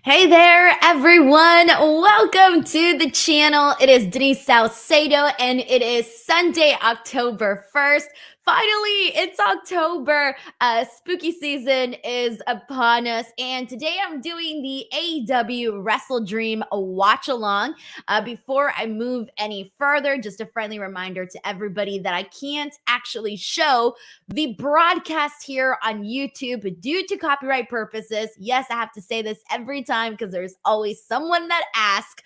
Hey there, everyone. Welcome to the channel. It is Denise Salcedo, and it is Sunday, October 1st. Finally, it's October. Spooky season is upon us, and today I'm doing the AEW WrestleDream watch along. Before I move any further, just a friendly reminder to everybody that I can't actually show the broadcast here on YouTube due to copyright purposes. Yes, I have to say this every time because there's always someone that asks.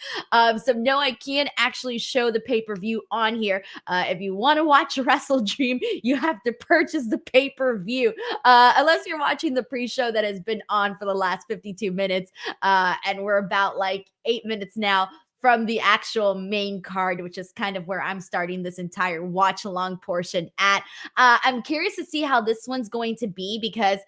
So no, I can't actually show the pay-per-view on here. If you want to watch WrestleDream, you have to purchase the pay-per-view. Unless you're watching the pre-show that has been on for the last 52 minutes. And we're about like 8 minutes now from the actual main card, which is kind of where I'm starting this entire watch along portion at. I'm curious to see how this one's going to be because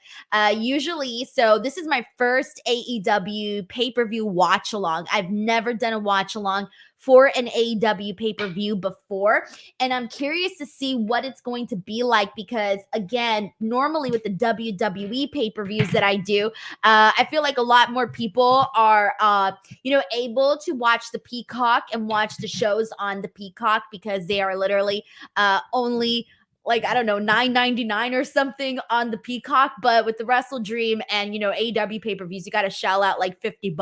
usually, so this is my first AEW pay-per-view watch along. I've never done a watch along for an AEW pay-per-view before, and I'm curious to see what it's going to be like because, again, normally with the WWE pay-per-views that I do, I feel like a lot more people are able to watch the Peacock and watch the shows on the Peacock because they are literally only like, I don't know, $9.99 or something on the Peacock. But with the WrestleDream and AEW pay-per-views, you got to shell out like $50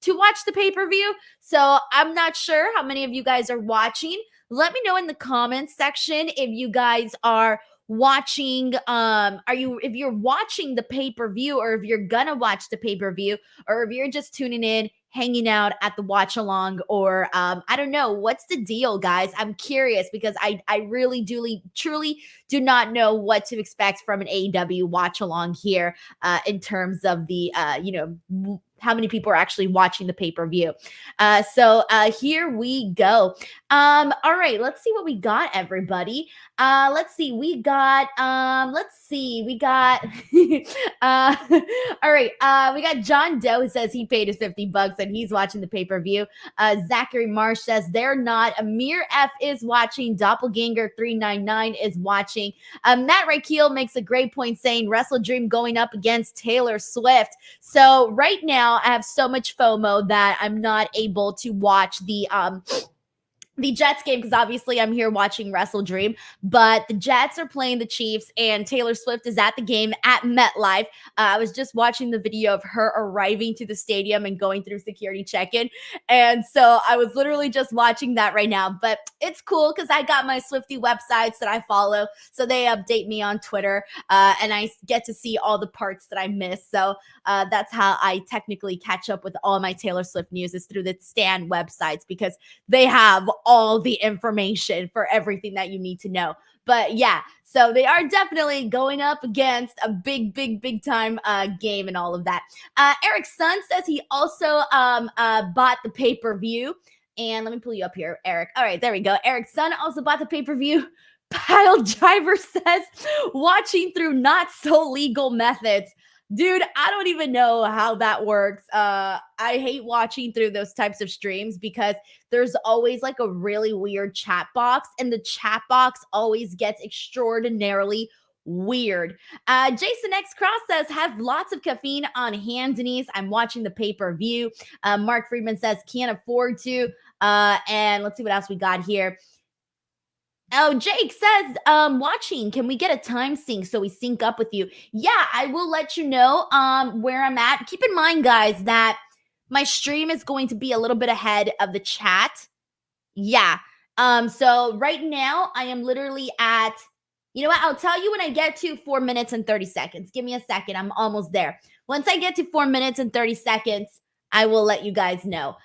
to watch the pay-per-view. So I'm not sure how many of you guys are watching. Let me know in the comments section if you guys are watching if you're watching the pay-per-view, or if you're gonna watch the pay-per-view, or if you're just tuning in, hanging out at the watch along, or I don't know, what's the deal, guys? I'm curious because I really truly do not know what to expect from an AEW watch along here in terms of the how many people are actually watching the pay-per-view. So here we go. All right, let's see what we got, everybody. Let's see, we got all right, we got John Doe who says he paid his $50 and he's watching the pay-per-view. Zachary Marsh says they're not. Amir F is watching. Doppelganger 399 is watching. Matt Rakeel makes a great point saying WrestleDream going up against Taylor Swift. So right now I have so much FOMO that I'm not able to watch the Jets game because obviously I'm here watching WrestleDream, but the Jets are playing the Chiefs and Taylor Swift is at the game at MetLife. I was just watching the video of her arriving to the stadium and going through security check-in, and so I was literally just watching that right now, but it's cool because I got my Swiftie websites that I follow, so they update me on Twitter, and I get to see all the parts that I missed, so that's how I technically catch up with all my Taylor Swift news is through the Stan websites because they have all the information for everything that you need to know. But yeah, so they are definitely going up against a big time game and all of that. Eric Sun says he also bought the pay-per-view. And let me pull you up here, Eric. All right, there we go. Eric Sun also bought the pay-per-view. Pile Driver says watching through not so legal methods. Dude, I don't even know how that works. I hate watching through those types of streams because there's always like a really weird chat box, and the chat box always gets extraordinarily weird. Jason X Cross says, have lots of caffeine on hand, Denise. I'm watching the pay-per-view. Mark Friedman says, can't afford to. And let's see what else we got here. Oh, Jake says, watching, can we get a time sync so we sync up with you? Yeah, I will let you know where I'm at. Keep in mind, guys, that my stream is going to be a little bit ahead of the chat. Yeah. So right now I am literally at, you know what? I'll tell you when I get to 4 minutes and 30 seconds. Give me a second. I'm almost there. Once I get to 4 minutes and 30 seconds, I will let you guys know.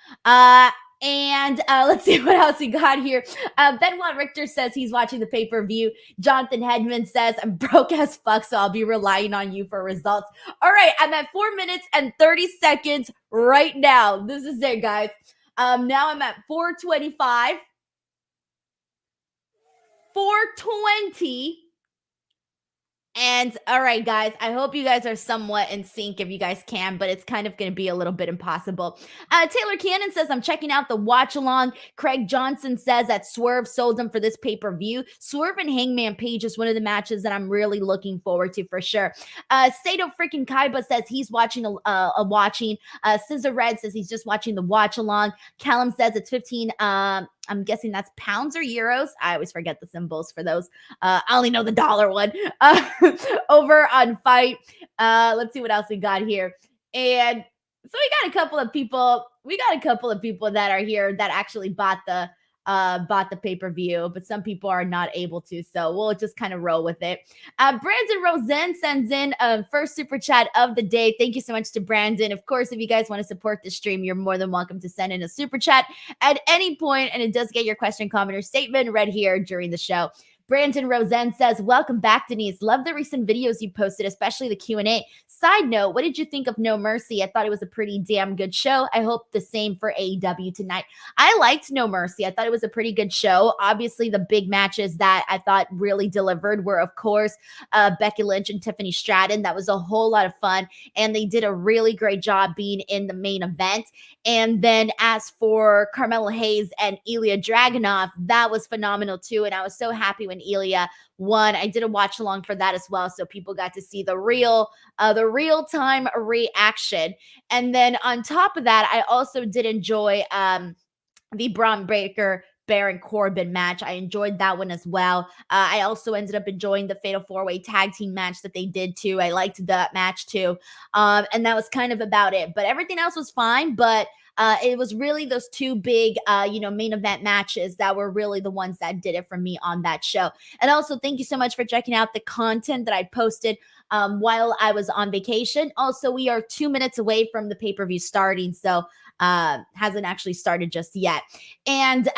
And let's see what else we got here. Benoit Richter says he's watching the pay-per-view. Jonathan Hedman says, I'm broke as fuck, so I'll be relying on you for results. All right, I'm at 4 minutes and 30 seconds right now. This is it, guys. Now I'm at 425, 420, And all right, guys, I hope you guys are somewhat in sync if you guys can, but it's kind of going to be a little bit impossible. Taylor Cannon says, I'm checking out the watch along. Craig Johnson says that Swerve sold him for this pay-per-view. Swerve and Hangman Page is one of the matches that I'm really looking forward to for sure. Sato freaking Kaiba says he's watching Scissor Red says he's just watching the watch along. Callum says it's 15 I'm guessing that's pounds or euros. I always forget the symbols for those. I only know the dollar one. Over on Fight. Let's see what else we got here. And so we got a couple of people that are here that actually bought the pay-per-view, but some people are not able to, so we'll just kind of roll with it. Brandon Rosen sends in a first super chat of the day. Thank you so much to Brandon. Of course, if you guys want to support the stream, you're more than welcome to send in a super chat at any point, and it does get your question, comment, or statement read here during the show. Brandon Rosen says, welcome back, Denise. Love the recent videos you posted, especially the Q&A. Side note, what did you think of No Mercy? I thought it was a pretty damn good show. I hope the same for AEW tonight. I liked No Mercy. I thought it was a pretty good show. Obviously, the big matches that I thought really delivered were, of course, Becky Lynch and Tiffany Stratton. That was a whole lot of fun, and they did a really great job being in the main event. And then as for Carmelo Hayes and Ilya Dragunov, that was phenomenal too, and I was so happy when Ilya won. I did a watch along for that as well, so people got to see the real time reaction. And then on top of that, I also did enjoy the Braun Breaker Baron Corbin match. I enjoyed that one as well. I also ended up enjoying the Fatal 4-Way Tag Team match that they did too. I liked that match too. And that was kind of about it. But everything else was fine. But it was really those two big, main event matches that were really the ones that did it for me on that show. And also, thank you so much for checking out the content that I posted while I was on vacation. Also, we are 2 minutes away from the pay-per-view starting, so hasn't actually started just yet. And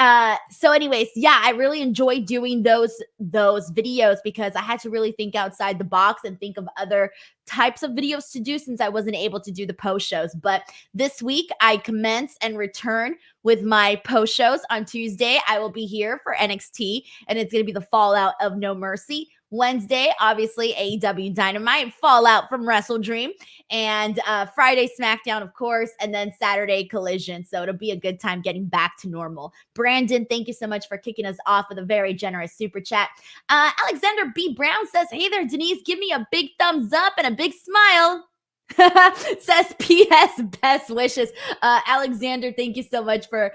so anyways, yeah, I really enjoyed doing those videos because I had to really think outside the box and think of other types of videos to do since I wasn't able to do the post shows. But this week I commence and return with my post shows. On Tuesday, I will be here for NXT, and it's going to be the fallout of No Mercy. Wednesday, obviously, AEW Dynamite, fallout from WrestleDream, and Friday, SmackDown, of course, and then Saturday, Collision. So it'll be a good time getting back to normal. Brandon, thank you so much for kicking us off with a very generous super chat. Alexander B. Brown says, hey there, Denise, give me a big thumbs up and a big smile. Says PS best wishes. Alexander, thank you so much for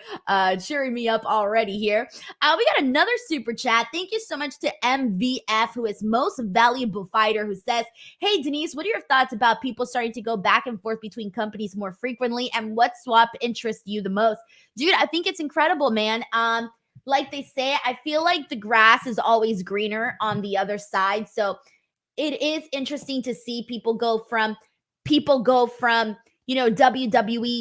cheering me up already here. We got another super chat. Thank you so much to MVF, who is most valuable fighter, who says, hey Denise, what are your thoughts about people starting to go back and forth between companies more frequently, and what swap interests you the most? Dude, I think it's incredible, man. Like they say, I feel like the grass is always greener on the other side. So it is interesting to see people go from WWE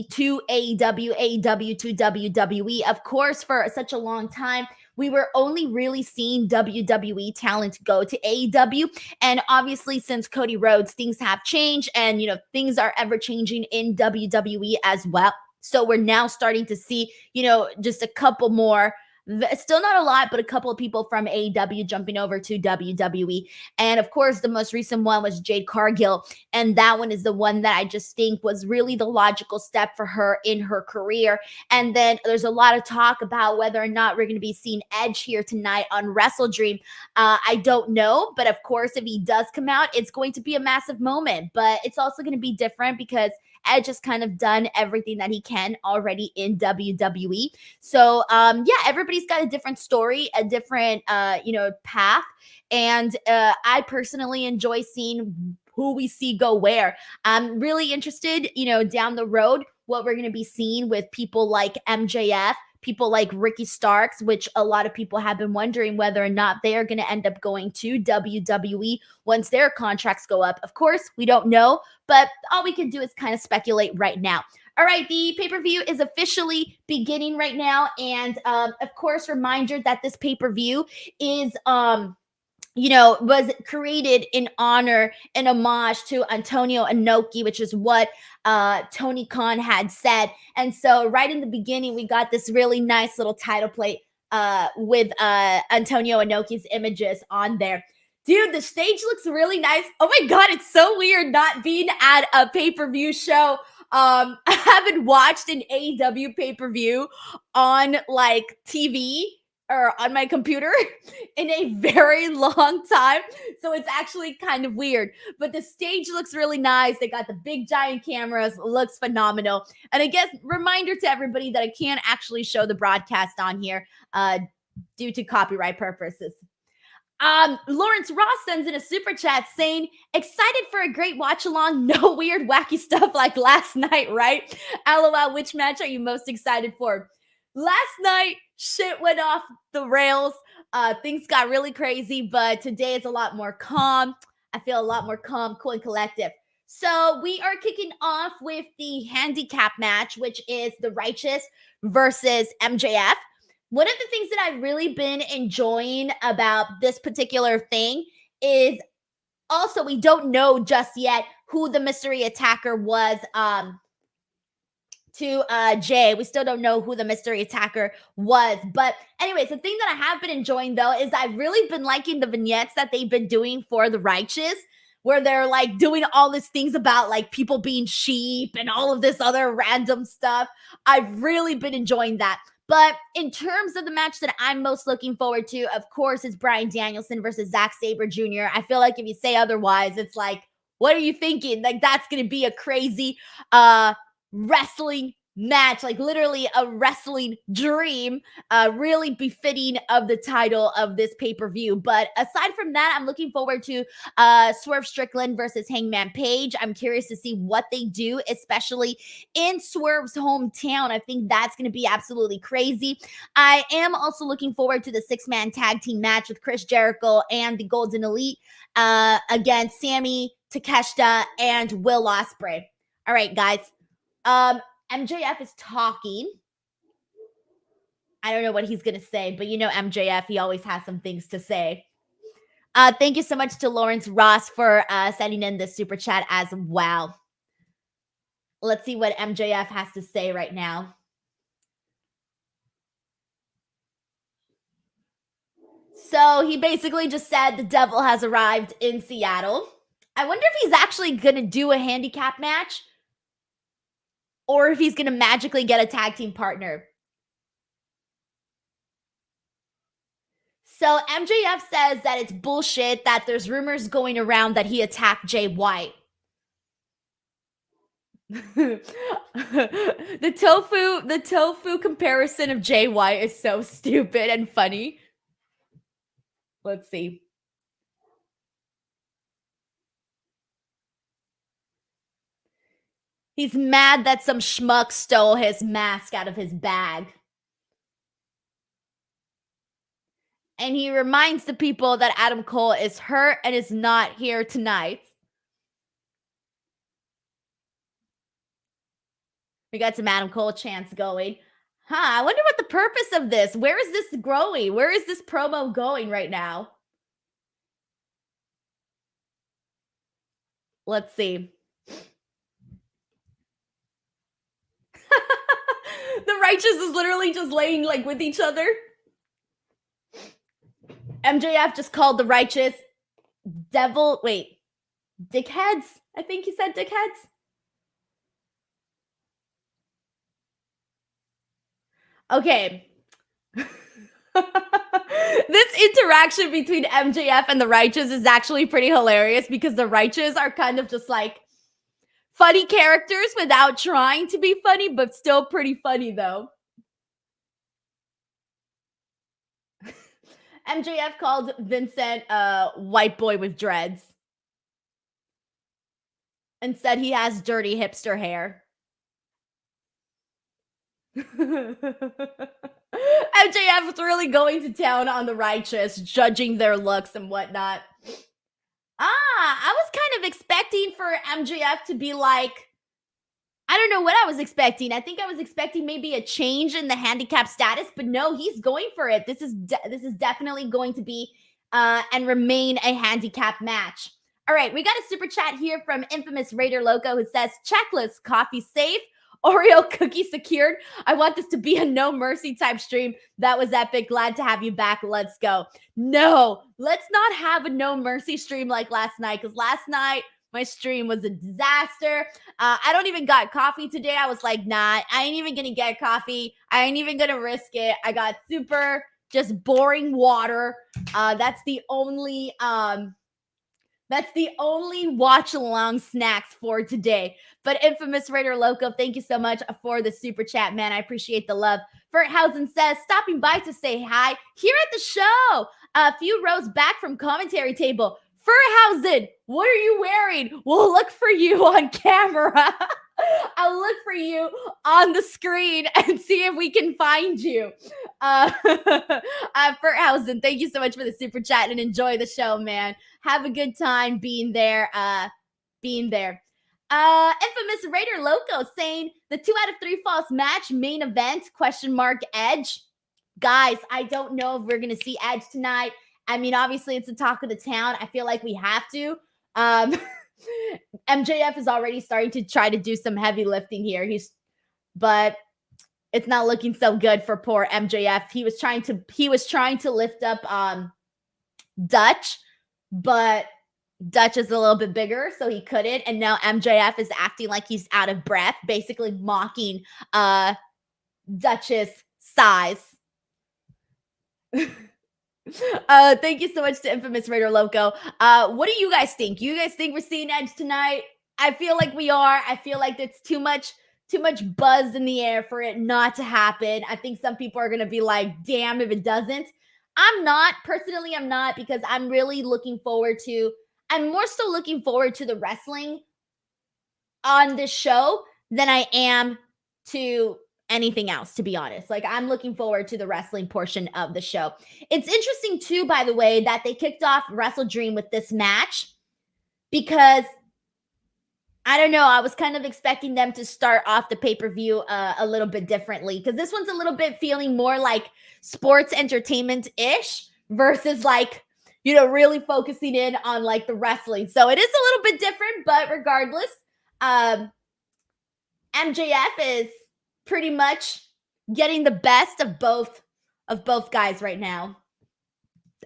to AEW, AEW to WWE. Of course, for such a long time, we were only really seeing WWE talent go to AEW. And obviously, since Cody Rhodes, things have changed, and, things are ever changing in WWE as well. So we're now starting to see, just a couple more. Still not a lot, but a couple of people from AEW jumping over to WWE. And of course, the most recent one was Jade Cargill. And that one is the one that I just think was really the logical step for her in her career. And then there's a lot of talk about whether or not we're going to be seeing Edge here tonight on WrestleDream. I don't know. But of course, if he does come out, it's going to be a massive moment. But it's also going to be different because Edge has kind of done everything that he can already in WWE. So, everybody's got a different story, a different, path. And I personally enjoy seeing who we see go where. I'm really interested, down the road, what we're going to be seeing with people like MJF, people like Ricky Starks, which a lot of people have been wondering whether or not they are going to end up going to WWE once their contracts go up. Of course, we don't know, but all we can do is kind of speculate right now. All right, the pay-per-view is officially beginning right now. And of course, reminder that this pay-per-view is was created in honor and homage to Antonio Inoki, which is what Tony Khan had said. And so right in the beginning, we got this really nice little title plate with Antonio Inoki's images on there. Dude, the stage looks really nice. Oh my God, it's so weird not being at a pay-per-view show. I haven't watched an AEW pay-per-view on like TV or on my computer in a very long time. So it's actually kind of weird. But the stage looks really nice. They got the big giant cameras, looks phenomenal. And I guess reminder to everybody that I can't actually show the broadcast on here due to copyright purposes. Lawrence Ross sends in a super chat saying, excited for a great watch along. No weird, wacky stuff like last night, right? LOL, which match are you most excited for? Last night, shit went off the rails. Things got really crazy, but today is a lot more calm. I feel a lot more calm, cool, and collective. So we are kicking off with the handicap match, which is the Righteous versus MJF. One of the things that I've really been enjoying about this particular thing is also we don't know just yet who the mystery attacker was to Jay. We still don't know who the mystery attacker was. But anyways, the thing that I have been enjoying though is I've really been liking the vignettes that they've been doing for the Righteous, where they're like doing all these things about like people being sheep and all of this other random stuff. I've really been enjoying that. But in terms of the match that I'm most looking forward to, of course, is Bryan Danielson versus Zack Sabre Jr. I feel like if you say otherwise, it's like, what are you thinking? Like, that's going to be a crazy wrestling match, like literally a wrestling dream, really befitting of the title of this pay-per-view. But aside from that, I'm looking forward to Swerve Strickland versus Hangman Page. I'm curious to see what they do, especially in Swerve's hometown. I think that's going to be absolutely crazy. I am also looking forward to the 6-man tag team match with Chris Jericho and the Golden Elite against Sammy, Takeshita, and Will Ospreay. All right, guys. MJF is talking. I don't know what he's going to say, but you know MJF, he always has some things to say. Thank you so much to Lawrence Ross for sending in this super chat as well. Let's see what MJF has to say right now. So he basically just said the devil has arrived in Seattle. I wonder if he's actually going to do a handicap match, or if he's going to magically get a tag team partner. So MJF says that it's bullshit, that there's rumors going around that he attacked Jay White. The tofu comparison of Jay White is so stupid and funny. Let's see. He's mad that some schmuck stole his mask out of his bag. And he reminds the people that Adam Cole is hurt and is not here tonight. We got some Adam Cole chants going. I wonder what the purpose of this. Where is this growing? Where is this promo going right now? Let's see. The Righteous is literally just laying like with each other. MJF just called the Righteous dickheads. I think he said dickheads. Okay. This interaction between MJF and the Righteous is actually pretty hilarious because the Righteous are kind of just like funny characters without trying to be funny, but still pretty funny though. MJF called Vincent a white boy with dreads and said he has dirty hipster hair. MJF was really going to town on the Righteous, judging their looks and whatnot. I was kind of expecting for MJF to be like, I don't know what I was expecting. I think I was expecting maybe a change in the handicap status, but no, he's going for it. This is definitely going to be and remain a handicap match. All right, we got a super chat here from Infamous Raider Loco who says, checklist, coffee safe Oreo cookie secured. I want this to be a no mercy type stream. That was epic. Glad to have you back. Let's go. No, let's not have a no mercy stream like last night, because last night my stream was a disaster. I don't even got coffee today. I was like, nah, I ain't even gonna get coffee. I ain't even gonna risk it. I got super just boring water. That's the only watch along snacks for today. But Infamous Raider Loco, thank you so much for the super chat, man. I appreciate the love. Ferthausen says, stopping by to say hi here at the show. A few rows back from commentary table. Ferthausen, what are you wearing? We'll look for you on camera. I'll look for you on the screen and see if we can find you. Ferthausen, thank you so much for the super chat and enjoy the show, man. Have a good time being there. Infamous Raider Loco saying the 2 out of 3 falls match main event ? Edge. Guys, I don't know if we're gonna see Edge tonight. I mean, obviously it's the talk of the town. I feel like we have to. MJF is already starting to try to do some heavy lifting here. But it's not looking so good for poor MJF. He was trying to lift up Dutch, but Dutch is a little bit bigger, so he couldn't. And now MJF is acting like he's out of breath, basically mocking Dutch's size. Thank you so much to Infamous Raider Loco. What do you guys think? You guys think we're seeing Edge tonight? I feel like we are. I feel like it's too much buzz in the air for it not to happen. I think some people are going to be like, damn if it doesn't. I'm not, because I'm really I'm more so looking forward to the wrestling on this show than I am to anything else, to be honest. Like, I'm looking forward to the wrestling portion of the show. It's interesting too, by the way, that they kicked off WrestleDream with this match, because I don't know, I was kind of expecting them to start off the pay-per-view a little bit differently, because this one's a little bit feeling more like sports entertainment-ish versus like, you know, really focusing in on like the wrestling. So it is a little bit different, but regardless, MJF is pretty much getting the best of both guys right now.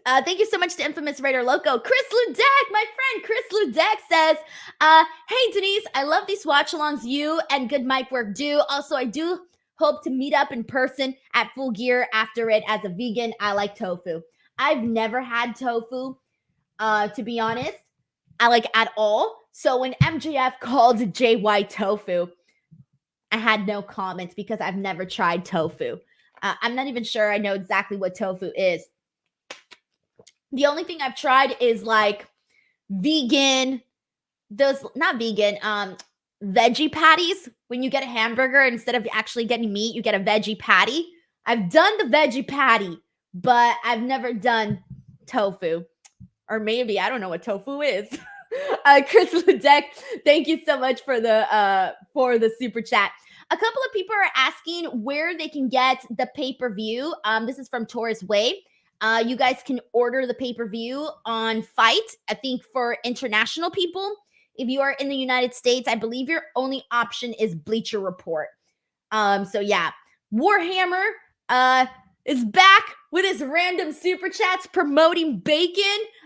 Thank you so much to Infamous Raider Loco. Chris Ludek, my friend Chris Ludek says, hey Denise, I love these watch-alongs you and Good Mic Work do. Also, I do hope to meet up in person at Full Gear after it. As a vegan, I like tofu. I've never had tofu, to be honest. I like at all. So when MJF called JY tofu, I had no comments because I've never tried tofu. I'm not even sure I know exactly what tofu is. The only thing I've tried is like veggie patties. When you get a hamburger, instead of actually getting meat, you get a veggie patty. I've done the veggie patty, but I've never done tofu. Or maybe, I don't know what tofu is. Chris Ludek, thank you so much for the super chat. A couple of people are asking where they can get the pay-per-view. This is from Taurus Way. You guys can order the pay-per-view on Fight. I think for international people, if you are in the United States, I believe your only option is Bleacher Report. So yeah, Warhammer is back with his random super chats promoting bacon.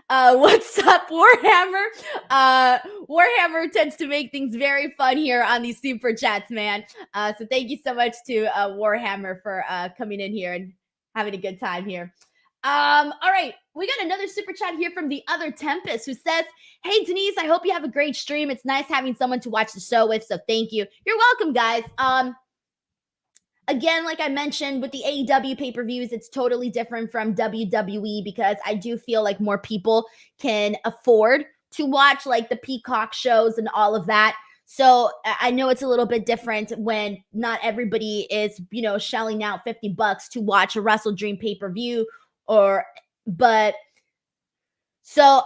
What's up, Warhammer? Warhammer tends to make things very fun here on these super chats, man. So thank you so much to Warhammer for coming in here and having a good time here. All right, we got another super chat here from the other Tempest, who says, hey Denise, I hope you have a great stream. It's nice having someone to watch the show with, so thank you. You're welcome, guys. Again, like I mentioned, with the AEW pay-per-views, it's totally different from WWE, because I do feel like more people can afford to watch like the Peacock shows and all of that. So I know it's a little bit different when not everybody is, you know, shelling out $50 to watch a WrestleDream pay-per-view. But so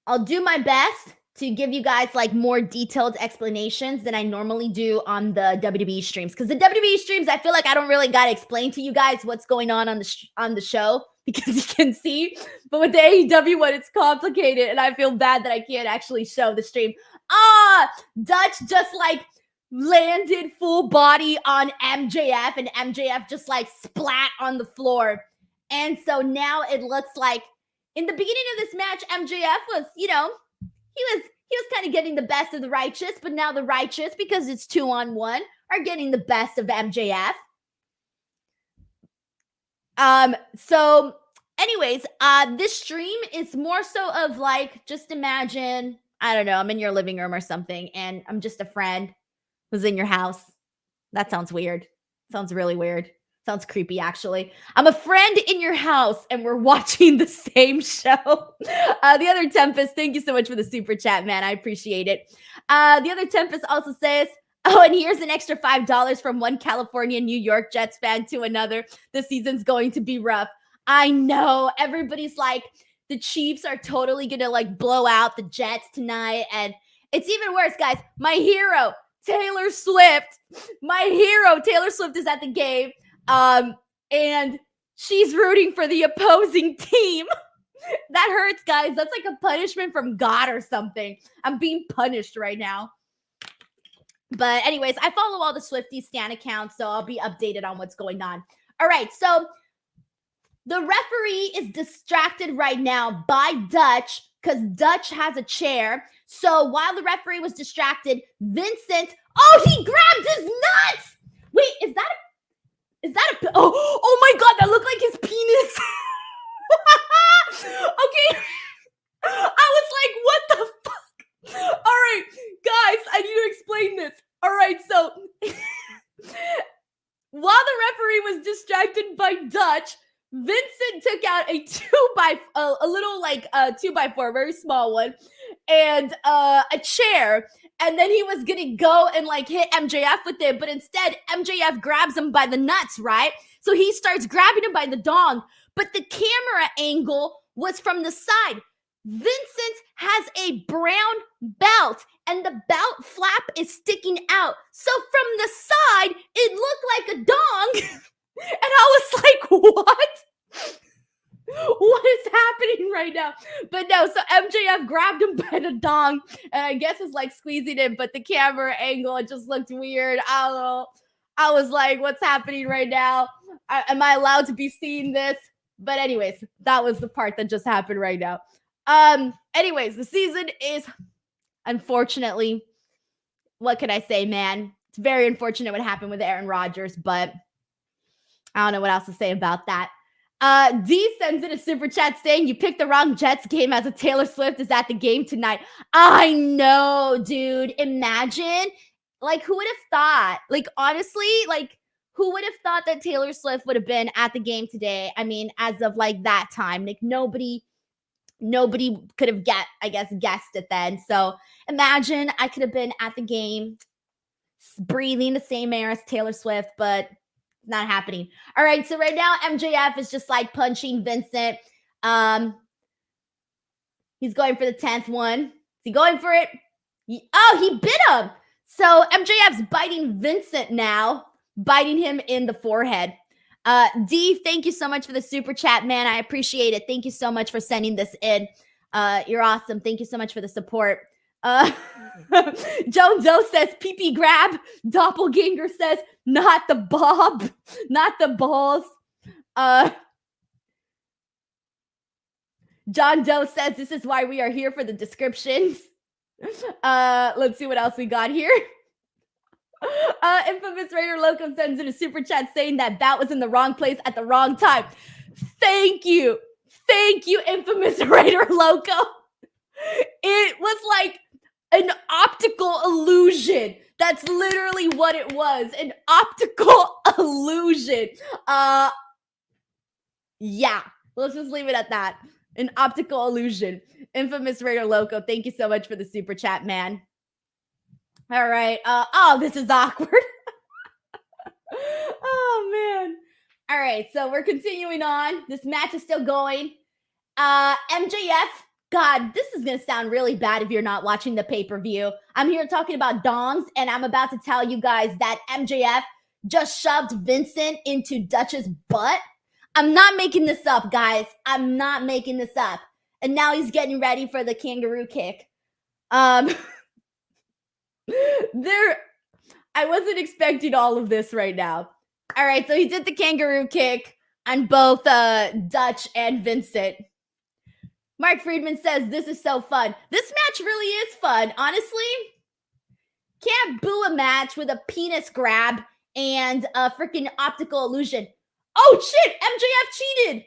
I'll do my best to give you guys like more detailed explanations than I normally do on the WWE streams. Because the WWE streams, I feel like I don't really got to explain to you guys what's going on the show, because you can see. But with the AEW one, it's complicated, and I feel bad that I can't actually show the stream. Dutch just like landed full body on MJF, and MJF just like splat on the floor. And so now it looks like in the beginning of this match, MJF was, he was kind of getting the best of the righteous, but now the righteous, because it's 2-on-1, are getting the best of MJF. So anyways, this stream is more so of like, just imagine, I don't know, I'm in your living room or something, and I'm just a friend who's in your house. That sounds weird. Sounds really weird. Sounds creepy, actually. I'm a friend in your house, and we're watching the same show. The other Tempest, thank you so much for the super chat, man. I appreciate it. The other Tempest also says, oh, and here's an extra $5 from one California, New York Jets fan to another. The season's going to be rough. I know. Everybody's like, the Chiefs are totally going to like blow out the Jets tonight. And it's even worse, guys. My hero, Taylor Swift. My hero, Taylor Swift, is at the game. And she's rooting for the opposing team. That hurts, guys. That's like a punishment from God or something. I'm being punished right now. But anyways, I follow all the Swifties Stan accounts, so I'll be updated on what's going on. All right, so the referee is distracted right now by Dutch because Dutch has a chair. So while the referee was distracted, Vincent, he grabbed his nuts. Wait, is that oh my God, that looked like his penis. Okay. I was like, what the fuck? All right, guys, I need to explain this. All right, so while the referee was distracted by Dutch, Vincent took out a 2x4, very small one, and a chair. And then he was gonna go and like hit MJF with it, but instead MJF grabs him by the nuts, right? So he starts grabbing him by the dong, but the camera angle was from the side. Vincent has a brown belt and the belt flap is sticking out. So from the side, it looked like a dong. And I was like, what? What is happening right now? But no, so MJF grabbed him by the dong and I guess was like squeezing it, but the camera angle, it just looked weird. I don't know. I was like, what's happening right now? Am I allowed to be seeing this? But anyways, that was the part that just happened right now. Anyways, the season is, unfortunately, what can I say, man? It's very unfortunate what happened with Aaron Rodgers, but I don't know what else to say about that. D sends in a super chat saying, you picked the wrong Jets game as a Taylor Swift is at the game tonight. I know, dude. Imagine. Like, who would have thought? Like, honestly, like, who would have thought that Taylor Swift would have been at the game today? I mean, as of, like, that time. Like, nobody could have guessed it then. So, imagine I could have been at the game, breathing the same air as Taylor Swift, but not happening. All right, so right now MJF is just like punching Vincent. He's going for the 10th one. Is he going for it? He bit him. So MJF's biting Vincent now, biting him in the forehead. D, thank you so much for the super chat, man. I appreciate it. Thank you so much for sending this in. You're awesome. Thank you so much for the support. Joan Doe says, pee-pee grab. Doppelganger says, not the bob, not the balls. John Doe says, this is why we are here for the descriptions. Let's see what else we got here. Infamous Raider Loco sends in a super chat saying that Bat was in the wrong place at the wrong time. Thank you. Thank you, Infamous Raider Loco. It was like an optical illusion. That's literally what it was. An optical illusion. Yeah. Let's just leave it at that. An optical illusion. Infamous Raider Loco, thank you so much for the super chat, man. All right. This is awkward. Oh, man. All right. So we're continuing on. This match is still going. MJF. God, this is going to sound really bad if you're not watching the pay-per-view. I'm here talking about dongs, and I'm about to tell you guys that MJF just shoved Vincent into Dutch's butt. I'm not making this up, guys. I'm not making this up. And now he's getting ready for the kangaroo kick. I wasn't expecting all of this right now. All right, so he did the kangaroo kick on both Dutch and Vincent. Mark Friedman says, this is so fun. This match really is fun. Honestly, can't boo a match with a penis grab and a freaking optical illusion. Oh, shit, MJF cheated.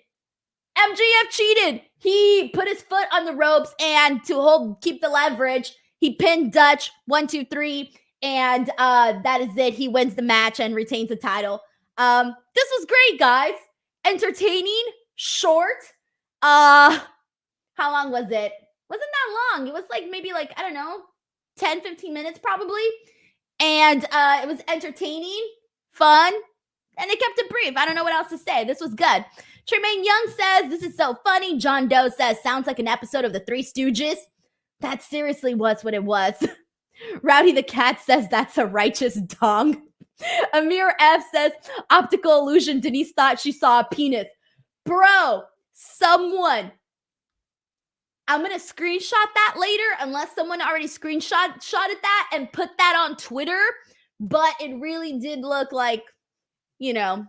MJF cheated. He put his foot on the ropes and to keep the leverage, he pinned Dutch 1, 2, 3, and that is it. He wins the match and retains the title. This was great, guys. Entertaining, short. How long was it? Wasn't that long. It was like maybe I don't know, 10, 15 minutes probably. And it was entertaining, fun, and they kept it brief. I don't know what else to say. This was good. Tremaine Young says, this is so funny. John Doe says, sounds like an episode of the Three Stooges. That seriously was what it was. Rowdy the Cat says, that's a righteous dong. Amir F says, optical illusion. Denise thought she saw a penis. Bro, someone. I'm going to screenshot that later unless someone already screenshotted that and put that on Twitter. But it really did look like, y'all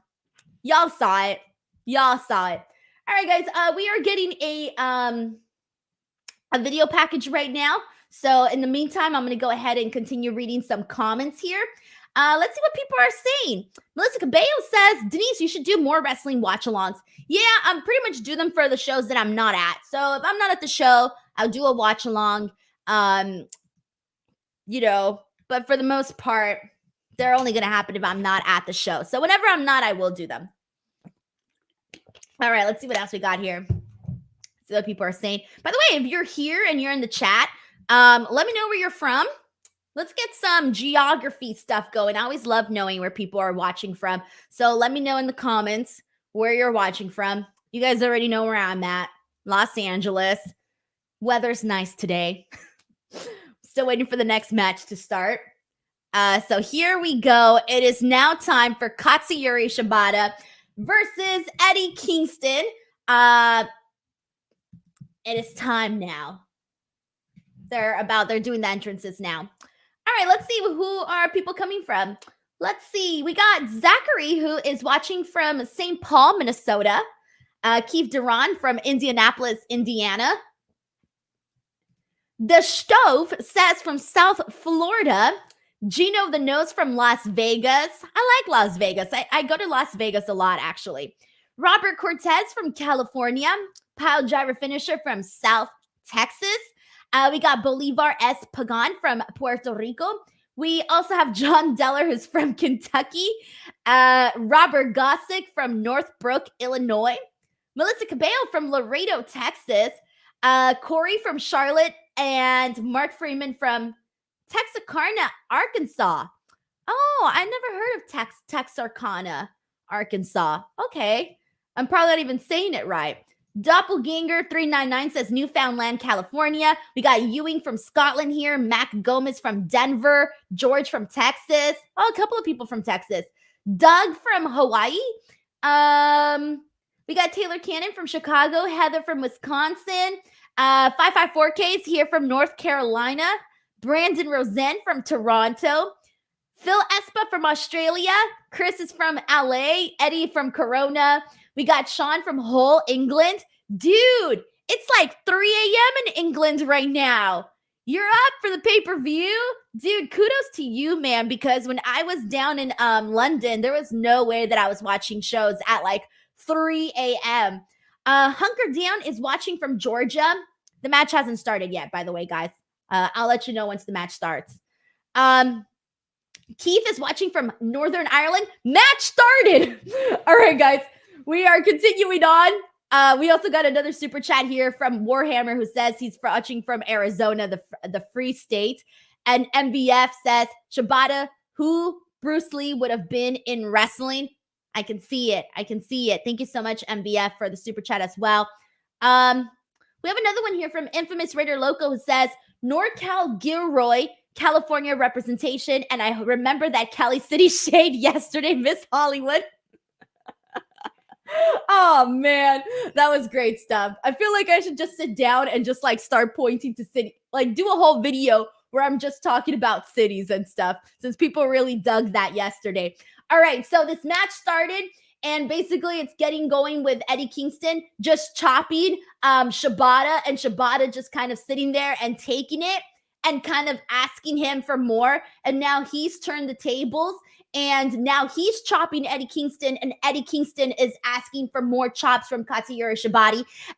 saw it. Y'all saw it. All right, guys, we are getting a video package right now. So in the meantime, I'm going to go ahead and continue reading some comments here. Let's see what people are saying. Melissa Cabello says, Denise, you should do more wrestling watch-alongs. Yeah, I'm pretty much do them for the shows that I'm not at. So if I'm not at the show, I'll do a watch-along. But for the most part, they're only going to happen if I'm not at the show. So whenever I'm not, I will do them. All right, let's see what else we got here. See what people are saying. By the way, if you're here and you're in the chat, let me know where you're from. Let's get some geography stuff going. I always love knowing where people are watching from. So let me know in the comments where you're watching from. You guys already know where I'm at. Los Angeles. Weather's nice today. Still waiting for the next match to start. So here we go. It is now time for Katsuyori Shibata versus Eddie Kingston. It is time now. They're doing the entrances now. All right, let's see who are people coming from. Let's see. We got Zachary, who is watching from St. Paul, Minnesota. Keith Duran from Indianapolis, Indiana. The Stove says from South Florida. Gino the Nose from Las Vegas. I like Las Vegas. I go to Las Vegas a lot, actually. Robert Cortez from California. Pile Driver Finisher from South Texas. We got Bolivar S. Pagan from Puerto Rico. We also have John Deller, who's from Kentucky. Robert Gossick from Northbrook, Illinois. Melissa Cabello from Laredo, Texas. Corey from Charlotte. And Mark Freeman from Texarkana, Arkansas. Oh, I never heard of Texarkana, Arkansas. Okay. I'm probably not even saying it right. Doppelganger 399 says Newfoundland, California. We got Ewing from Scotland here. Mac Gomez from Denver. George from Texas. Oh, a couple of people from Texas. Doug from Hawaii. We got Taylor Cannon from Chicago. Heather from Wisconsin. 554K is here from North Carolina. Brandon Rosen from Toronto. Phil Espa from Australia. Kris is from LA. Eddie from Corona. We got Sean from Hull, England. Dude, it's like 3 a.m. in England right now. You're up for the pay-per-view? Dude, kudos to you, man, because when I was down in London, there was no way that I was watching shows at like 3 a.m. Hunker Down is watching from Georgia. The match hasn't started yet, by the way, guys. I'll let you know once the match starts. Keith is watching from Northern Ireland. Match started. All right, guys. We are continuing on. We also got another super chat here from Warhammer who says he's watching from Arizona, the free state. And MVF says, Shibata, who Bruce Lee would have been in wrestling. I can see it. Thank you so much, MVF, for the super chat as well. We have another one here from Infamous Raider Loco who says, NorCal Gilroy, California representation. And I remember that Cali City Shade yesterday, Miss Hollywood. Oh, man. That was great stuff. I feel like I should just sit down and just like start pointing to city, like do a whole video where I'm just talking about cities and stuff, since people really dug that yesterday. All right, so this match started, and basically it's getting going with Eddie Kingston just chopping Shibata, and Shibata just kind of sitting there and taking it and kind of asking him for more. And now he's turned the tables, and now he's chopping Eddie Kingston, and Eddie Kingston is asking for more chops from Katsuyori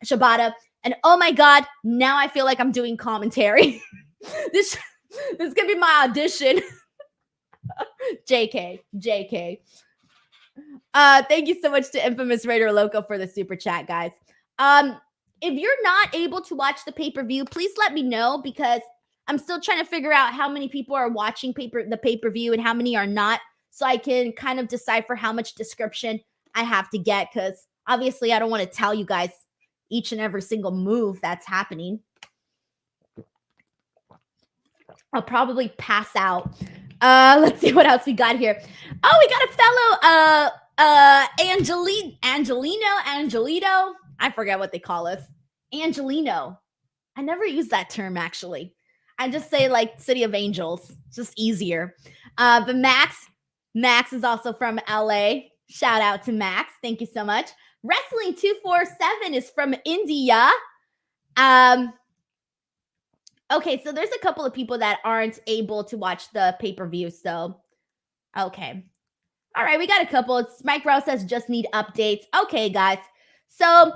Shibata. And oh my God, now I feel like I'm doing commentary. This is gonna be my audition. JK. Thank you so much to Infamous Raider Loco for the super chat, guys. If you're not able to watch the pay-per-view, please let me know, because I'm still trying to figure out how many people are watching the pay-per-view and how many are not, so I can kind of decipher how much description I have to get, because obviously I don't want to tell you guys each and every single move that's happening. I'll probably pass out. Let's see what else we got here. Oh, we got a fellow Angelito. I forget what they call us. Angelino. I never use that term, actually. I just say like City of Angels. It's just easier. But Max is also from LA. Shout out to Max. Thank you so much. Wrestling 247 is from India. Okay, so there's a couple of people that aren't able to watch the pay-per-view, so okay. All right, we got a couple. Mike Rouse says just need updates. Okay, guys. So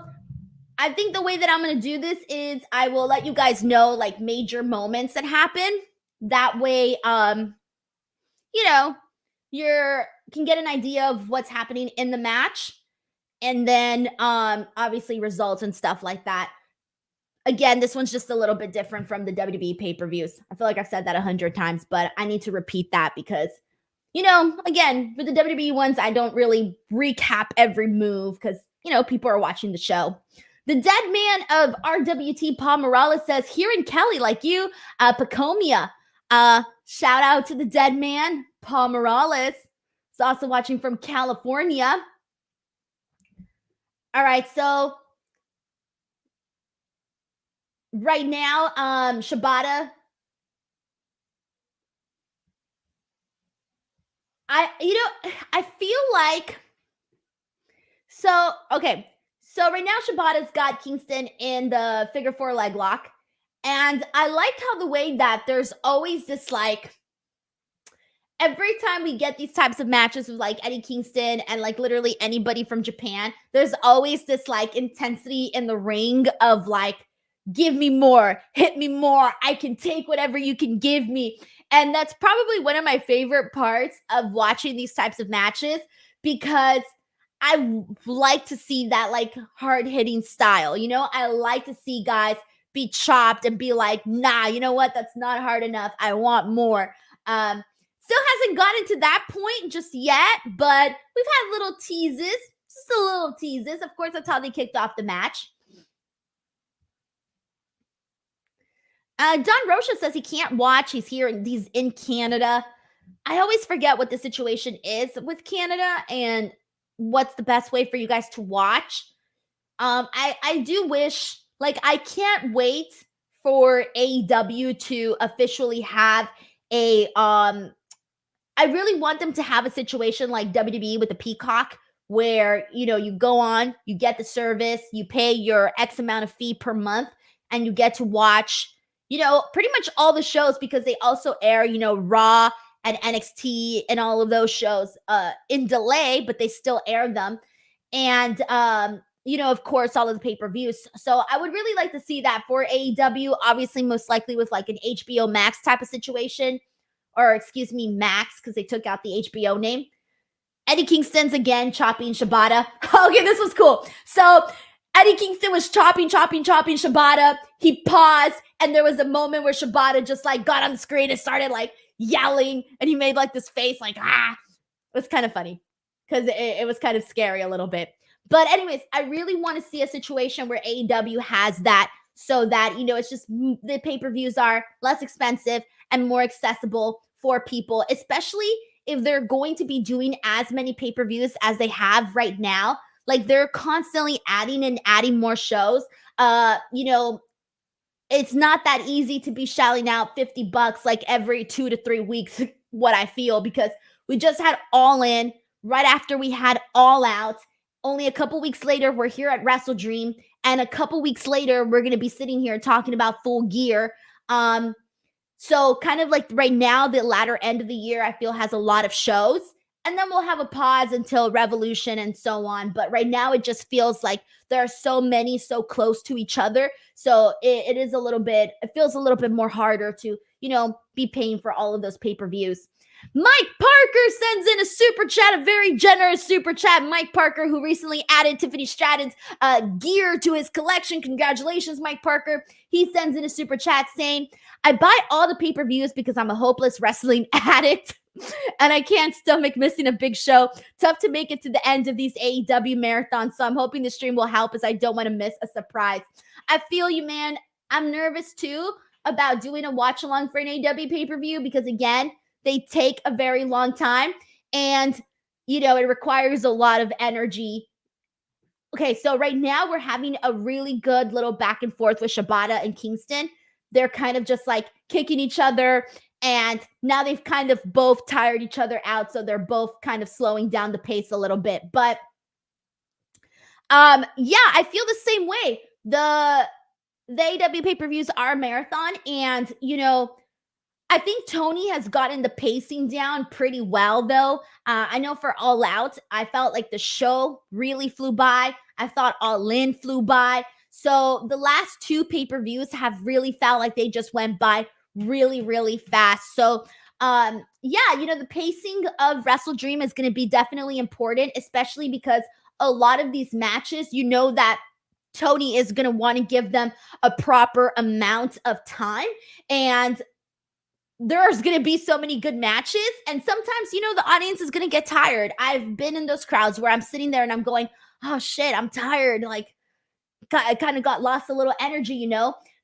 I think the way that I'm going to do this is I will let you guys know like major moments that happen. That way, you know, you can get an idea of what's happening in the match, and then obviously results and stuff like that. Again, this one's just a little bit different from the WWE pay-per-views. I feel like I've said that 100 times, but I need to repeat that because, you know, again, for the WWE ones, I don't really recap every move because, you know, people are watching the show. The dead man of RWT, Paul Morales, says, here in Kelly, like you, Pacomia. Shout out to the dead man, Paul Morales. He's also watching from California. All right, so right now, Shibata. I feel like, so, okay. So right now, Shibata's got Kingston in the figure 4 leg lock. And I like how the way that there's always this, like, every time we get these types of matches with like Eddie Kingston and like literally anybody from Japan, there's always this like intensity in the ring of like, give me more, hit me more. I can take whatever you can give me. And that's probably one of my favorite parts of watching these types of matches, because I like to see that like hard-hitting style. You know, I like to see guys be chopped and be like, nah, you know what? That's not hard enough. I want more. Still hasn't gotten to that point just yet, but we've had little teases. Just a little teases. Of course, that's how they kicked off the match. Don Rocha says he can't watch. He's in Canada. I always forget what the situation is with Canada and what's the best way for you guys to watch. I do wish, like, I can't wait for AEW to officially have a, I really want them to have a situation like WWE with the Peacock, where, you know, you go on, you get the service, you pay your X amount of fee per month, and you get to watch, you know, pretty much all the shows, because they also air, you know, Raw and NXT and all of those shows in delay, but they still air them. And, you know, of course, all of the pay-per-views. So I would really like to see that for AEW, obviously, most likely with like an HBO Max type of situation, or excuse me, Max, because they took out the HBO name. Eddie Kingston's again chopping Shibata. Okay, this was cool. So Eddie Kingston was chopping Shibata. He paused, and there was a moment where Shibata just like got on the screen and started like yelling, and he made like this face like, ah. It was kind of funny because it was kind of scary a little bit. But anyways, I really want to see a situation where AEW has that, so that, you know, it's just the pay-per-views are less expensive and more accessible for people, especially if they're going to be doing as many pay-per-views as they have right now. Like, they're constantly adding more shows. You know, it's not that easy to be shelling out $50 like every 2 to 3 weeks, what I feel, because we just had All In right after we had All Out. Only a couple weeks later, we're here at WrestleDream, and a couple weeks later, we're going to be sitting here talking about Full Gear. So kind of like right now, the latter end of the year, I feel has a lot of shows. And then we'll have a pause until Revolution and so on. But right now, it just feels like there are so many so close to each other. So it is a little bit, it feels a little bit more harder to, be paying for all of those pay-per-views. Mike Parker sends in a super chat, a very generous super chat. Mike Parker, who recently added Tiffany Stratton's gear to his collection. Congratulations, Mike Parker. He sends in a super chat saying, I buy all the pay-per-views because I'm a hopeless wrestling addict and I can't stomach missing a big show. Tough to make it to the end of these AEW marathons, so I'm hoping the stream will help as I don't want to miss a surprise. I feel you, man. I'm nervous too about doing a watch along for an AEW pay-per-view because, again, they take a very long time and, it requires a lot of energy. Okay, so right now we're having a really good little back and forth with Shibata and Kingston. They're kind of just like kicking each other, and now they've kind of both tired each other out, so they're both kind of slowing down the pace a little bit. But I feel the same way. The AEW pay-per-views are a marathon, and I think Tony has gotten the pacing down pretty well, though. I know for All Out, I felt like the show really flew by. I thought All In flew by. So the last two pay-per-views have really felt like they just went by really, really fast. So, the pacing of WrestleDream is going to be definitely important, especially because a lot of these matches, that Tony is going to want to give them a proper amount of time. And there's going to be so many good matches. And sometimes, the audience is going to get tired. I've been in those crowds where I'm sitting there and I'm going, oh shit, I'm tired. Like, I kind of got lost a little energy,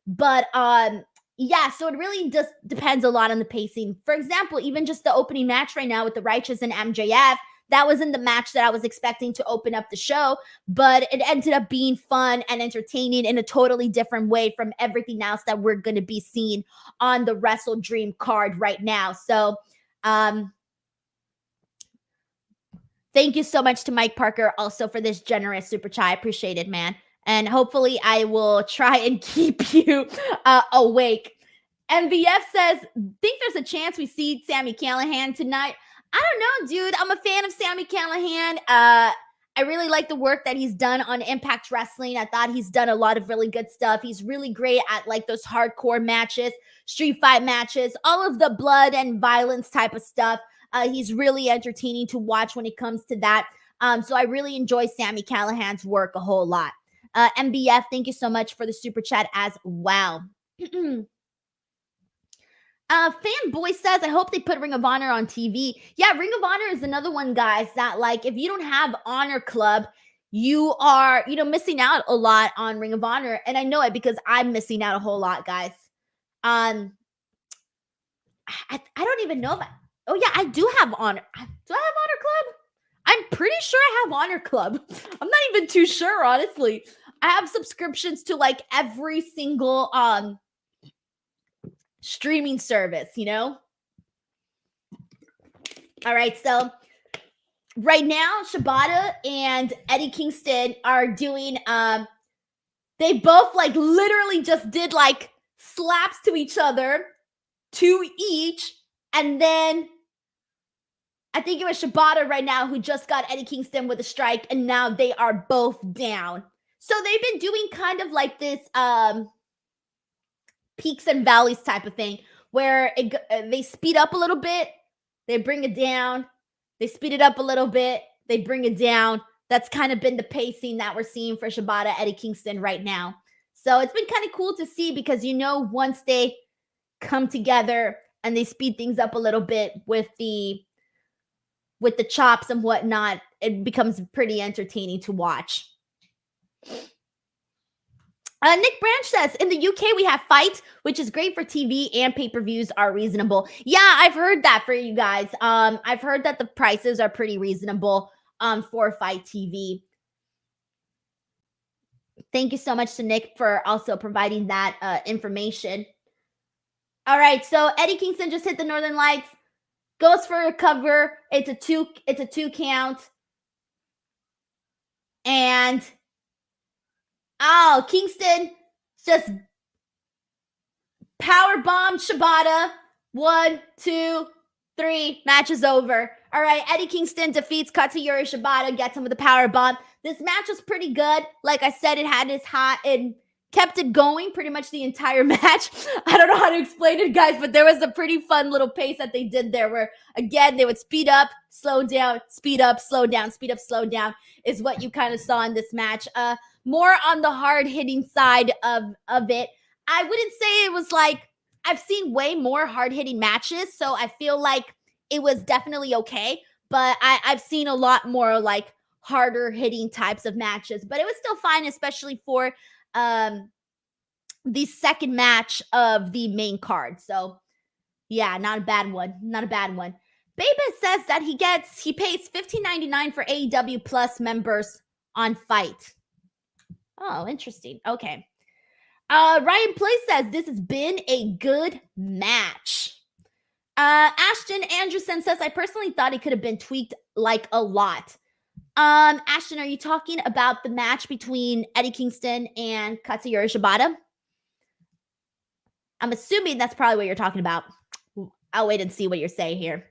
But, so it really just depends a lot on the pacing. For example, even just the opening match right now with the Righteous and MJF, that wasn't the match that I was expecting to open up the show, but it ended up being fun and entertaining in a totally different way from everything else that we're going to be seeing on the WrestleDream card right now. So, thank you so much to Mike Parker also for this generous super chat. I appreciate it, man. And hopefully I will try and keep you awake. MVF says, think there's a chance we see Sami Callihan tonight? I don't know, dude. I'm a fan of Sami Callihan. I really like the work that he's done on Impact Wrestling. I thought he's done a lot of really good stuff. He's really great at like those hardcore matches, street fight matches, all of the blood and violence type of stuff. He's really entertaining to watch when it comes to that. So I really enjoy Sami Callihan's work a whole lot. MBF, thank you so much for the super chat as well. Fanboy says, I hope they put Ring of Honor on TV. Yeah, Ring of Honor is another one, guys, that like if you don't have Honor Club, you are, missing out a lot on Ring of Honor. And I know it because I'm missing out a whole lot, guys. I don't even know that. Oh, yeah, I do have Honor. Do I have Honor Club? I'm pretty sure I have Honor Club. I'm not even too sure, honestly. I have subscriptions to like every single streaming service, All right, so right now, Shibata and Eddie Kingston are doing, they both like literally just did like slaps to each other, 2 each, and then I think it was Shibata right now who just got Eddie Kingston with a strike, and now they are both down. So they've been doing kind of like this peaks and valleys type of thing where they speed up a little bit, they bring it down, they speed it up a little bit, they bring it down. That's kind of been the pacing that we're seeing for Shibata, Eddie Kingston right now. So it's been kind of cool to see because, once they come together and they speed things up a little bit with the chops and whatnot, it becomes pretty entertaining to watch. Nick Branch says, in the UK, we have Fight, which is great for TV and pay-per-views are reasonable. Yeah, I've heard that for you guys. I've heard that the prices are pretty reasonable for Fight TV. Thank you so much to Nick for also providing that information. All right, so Eddie Kingston just hit the Northern Lights, goes for a cover. It's a two count. And Kingston just power bomb Shibata. 1, 2, 3. Match is over. All right, Eddie Kingston defeats Katsuyori Shibata, gets him with a power bomb. This match was pretty good. Like I said, it had its hot and kept it going pretty much the entire match. I don't know how to explain it, guys, but there was a pretty fun little pace that they did there where, again, they would speed up, slow down, speed up, slow down, speed up, slow down is what you kind of saw in this match. More on the hard-hitting side of it. I wouldn't say it was like, I've seen way more hard-hitting matches, so I feel like it was definitely okay, but I've seen a lot more like harder hitting types of matches, but it was still fine, especially for the second match of the main card. So yeah, not a bad one. Not a bad one. Beba says that he pays $15.99 for AEW Plus members on Fight. Oh, interesting. Okay. Ryan Play says this has been a good match. Ashton Anderson says, I personally thought it could have been tweaked like a lot. Ashton, are you talking about the match between Eddie Kingston and Katsuyori Shibata? I'm assuming that's probably what you're talking about. I'll wait and see what you're saying here.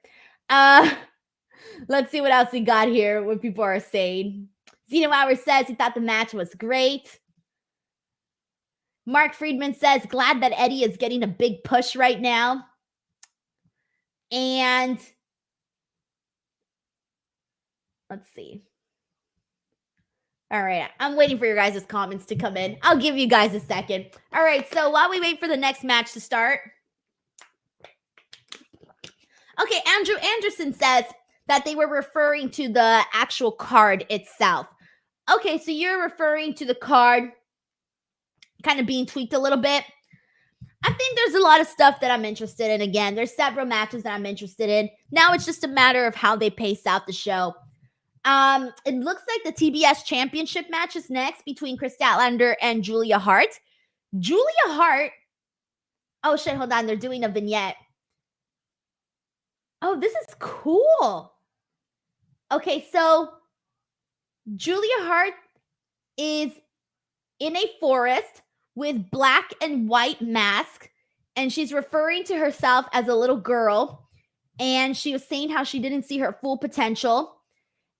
Let's see what else we got here, what people are saying. Zeno Hour says he thought the match was great. Mark Friedman says, glad that Eddie is getting a big push right now. And let's see. All right, I'm waiting for your guys' comments to come in. I'll give you guys a second. All right, so while we wait for the next match to start. Okay, Andrew Anderson says that they were referring to the actual card itself. Okay, so you're referring to the card kind of being tweaked a little bit. I think there's a lot of stuff that I'm interested in. Again, there's several matches that I'm interested in. Now it's just a matter of how they pace out the show. It looks like the TBS Championship match is next between Kris Statlander and Julia Hart. Julia Hart. Oh, shit, hold on. They're doing a vignette. Oh, this is cool. Okay, so Julia Hart is in a forest with black and white mask, and she's referring to herself as a little girl, and she was saying how she didn't see her full potential,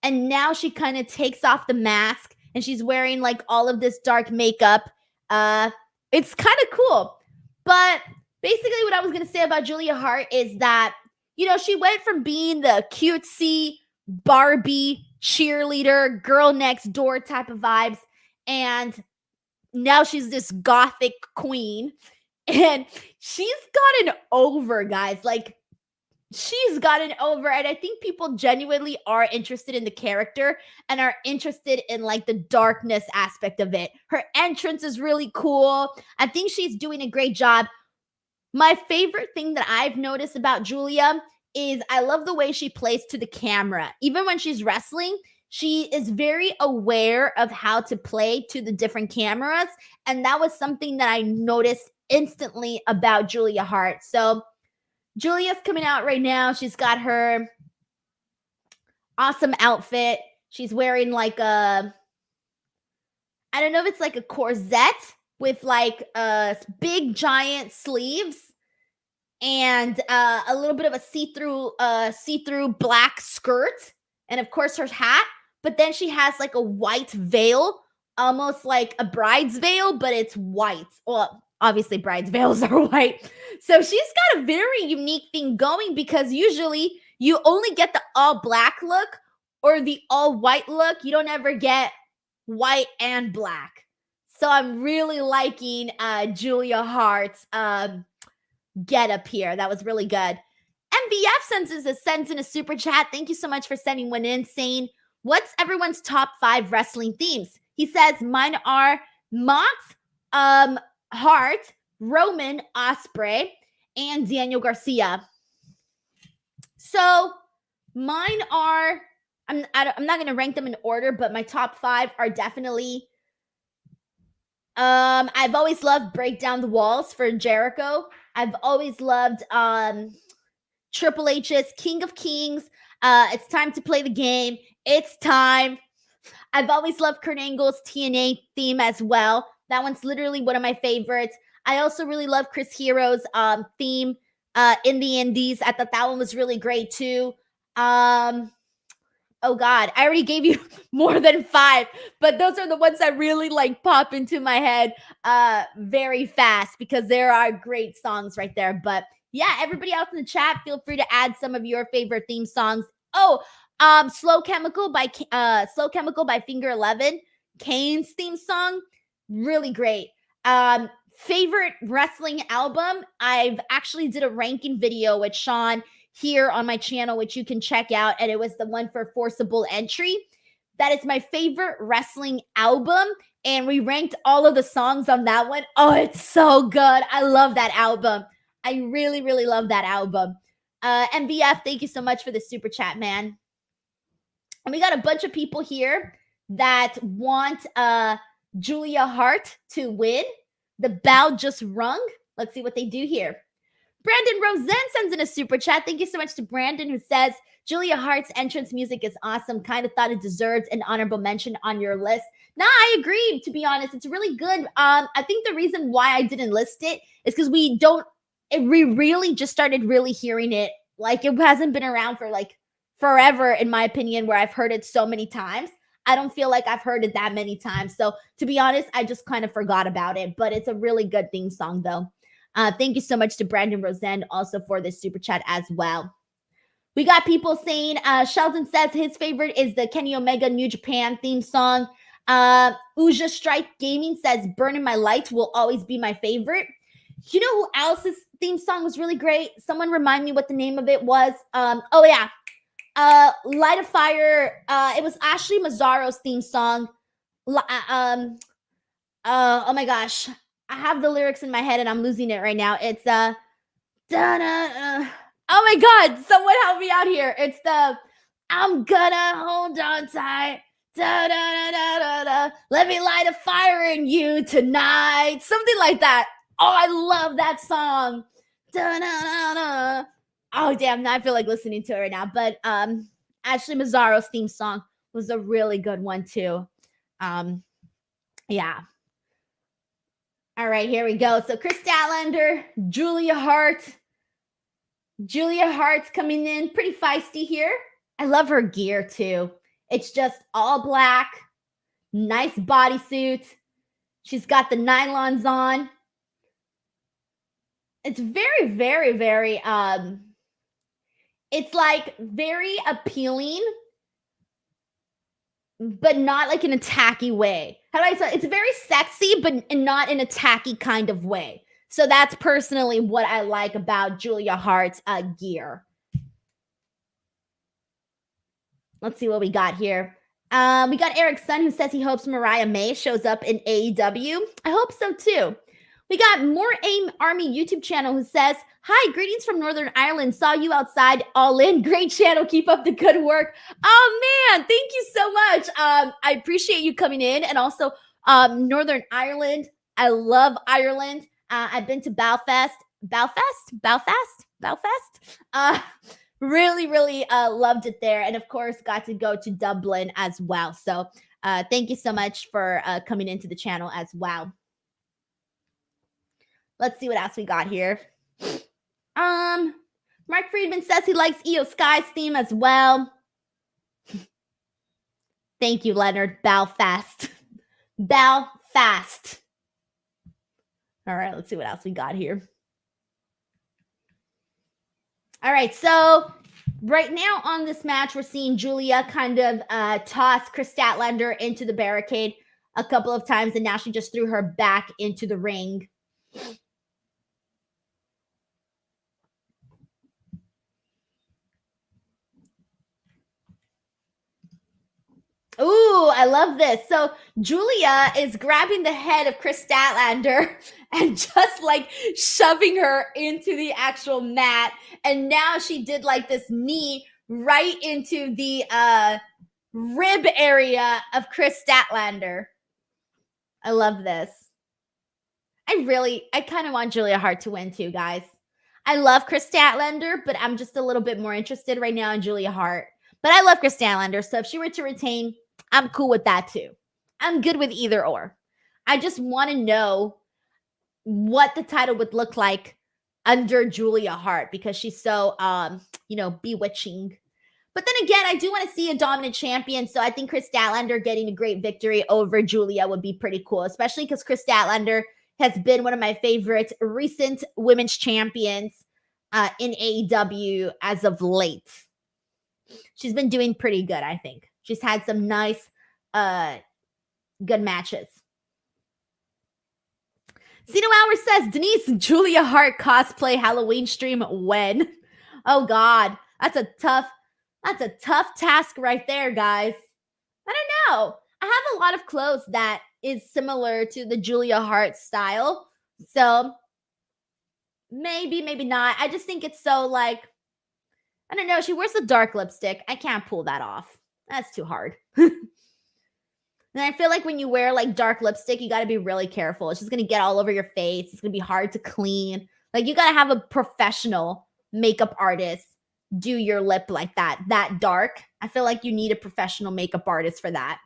and now she kind of takes off the mask, and she's wearing like all of this dark makeup. It's kind of cool, but basically what I was going to say about Julia Hart is that, you know, she went from being the cutesy Barbie cheerleader, girl next door type of vibes, and now she's this gothic queen, and she's gotten over, guys. Like, she's gotten over, and I think people genuinely are interested in the character and are interested in like the darkness aspect of it. Her entrance is really cool. I think she's doing a great job. My favorite thing that I've noticed about Julia is I love the way she plays to the camera. Even when she's wrestling, she is very aware of how to play to the different cameras. And that was something that I noticed instantly about Julia Hart. So Julia's coming out right now. She's got her awesome outfit. She's wearing like I don't know if it's like a corset with like big giant sleeves and a little bit of a see-through black skirt, and of course her hat. But then she has like a white veil, almost like a bride's veil, but it's white. Well, obviously bride's veils are white. So she's got a very unique thing going, because usually you only get the all black look or the all white look. You don't ever get white and black. So I'm really liking Julia Hart's get up here. That was really good. MVF sends in a super chat. Thank you so much for sending one in, saying, what's everyone's top 5 wrestling themes? He says, mine are Mox, Hart, Roman, Ospreay, and Daniel Garcia. So mine are, I'm not going to rank them in order, but my top 5 are definitely I've always loved Break Down the Walls for Jericho. I've always loved Triple H's King of Kings. It's time to play the game. It's time. I've always loved Kurt Angle's TNA theme as well. That one's literally one of my favorites. I also really love Chris Hero's theme in the Indies. I thought that one was really great too. Oh God, I already gave you more than 5, but those are the ones that really like pop into my head very fast because there are great songs right there. But yeah, everybody else in the chat, feel free to add some of your favorite theme songs. Oh, Slow Chemical by Finger 11, Kane's theme song, really great. Favorite wrestling album, I've actually did a ranking video with Sean here on my channel, which you can check out, and it was the one for Forcible Entry. That is my favorite wrestling album, and we ranked all of the songs on that one. Oh, it's so good. I love that album. I really, really love that album. MVF, thank you so much for the super chat, man. And we got a bunch of people here that want Julia Hart to win. The bell just rung. Let's see what they do here. Brandon Rosen sends in a super chat. Thank you so much to Brandon, who says, Julia Hart's entrance music is awesome. Kind of thought it deserves an honorable mention on your list. No, I agree, to be honest. It's really good. I think the reason why I didn't list it is because we really just started really hearing it. Like, it hasn't been around for like forever, in my opinion, where I've heard it so many times. I don't feel like I've heard it that many times. So to be honest, I just kind of forgot about it. But it's a really good theme song, though. Thank you so much to Brandon Rosen also for this super chat as well. We got people saying, Sheldon says his favorite is the Kenny Omega New Japan theme song. Uja Strike Gaming says Burning My Lights will always be my favorite. You know who else's theme song was really great? Someone remind me what the name of it was. Oh yeah. Light a Fire. It was Ashley Mazzaro's theme song. Oh my gosh. I have the lyrics in my head and I'm losing it right now. It's oh my God, someone help me out here. It's the I'm gonna hold on tight. Da, da, da, da, da. Let me light a fire in you tonight. Something like that. Oh, I love that song. Da, da, da, da. Oh, damn, now I feel like listening to it right now. But Ashley Mazzaro's theme song was a really good one too. Yeah. All right, here we go. So Kris Statlander, Julia Hart. Julia Hart's coming in pretty feisty here. I love her gear too. It's just all black, nice bodysuit. She's got the nylons on. It's very, very, very, it's like very appealing, but not like in a tacky way. How do I say? It's very sexy, but not in a tacky kind of way. So that's personally what I like about Julia Hart's gear. Let's see what we got here. We got Eric's son who says he hopes Mariah May shows up in AEW. I hope so too. We got more AIM Army YouTube channel who says, hi, greetings from Northern Ireland. Saw you outside. Allin. Great channel. Keep up the good work. Oh, man. Thank you so much. I appreciate you coming in. And also Northern Ireland. I love Ireland. I've been to Belfast. Really, really loved it there. And, of course, got to go to Dublin as well. So thank you so much for coming into the channel as well. Let's see what else we got here. Mark Friedman says he likes Io Sky's theme as well. Thank you, Leonard. Belfast. Belfast. All right, let's see what else we got here. All right, so right now on this match, we're seeing Julia kind of toss Kris Statlander into the barricade a couple of times, and now she just threw her back into the ring. Ooh, I love this. So Julia is grabbing the head of Kris Statlander and just like shoving her into the actual mat. And now she did like this knee right into the rib area of Kris Statlander. I love this. I kind of want Julia Hart to win too, guys. I love Kris Statlander, but I'm just a little bit more interested right now in Julia Hart. But I love Kris Statlander, so if she were to retain, I'm cool with that too. I'm good with either or. I just want to know what the title would look like under Julia Hart because she's so bewitching. But then again, I do want to see a dominant champion, so I think Kris Statlander getting a great victory over Julia would be pretty cool, especially because Kris Statlander has been one of my favorite recent women's champions in AEW as of late. She's been doing pretty good, I think. She's had some nice, good matches. Zeno Hour says, Denise, Julia Hart cosplay Halloween stream when? Oh, God. That's a tough task right there, guys. I don't know. I have a lot of clothes that is similar to the Julia Hart style. So maybe not. I just think it's so like, I don't know. She wears the dark lipstick. I can't pull that off. That's too hard. And I feel like when you wear like dark lipstick, you got to be really careful. It's just going to get all over your face. It's going to be hard to clean. Like you got to have a professional makeup artist do your lip like that dark. I feel like you need a professional makeup artist for that.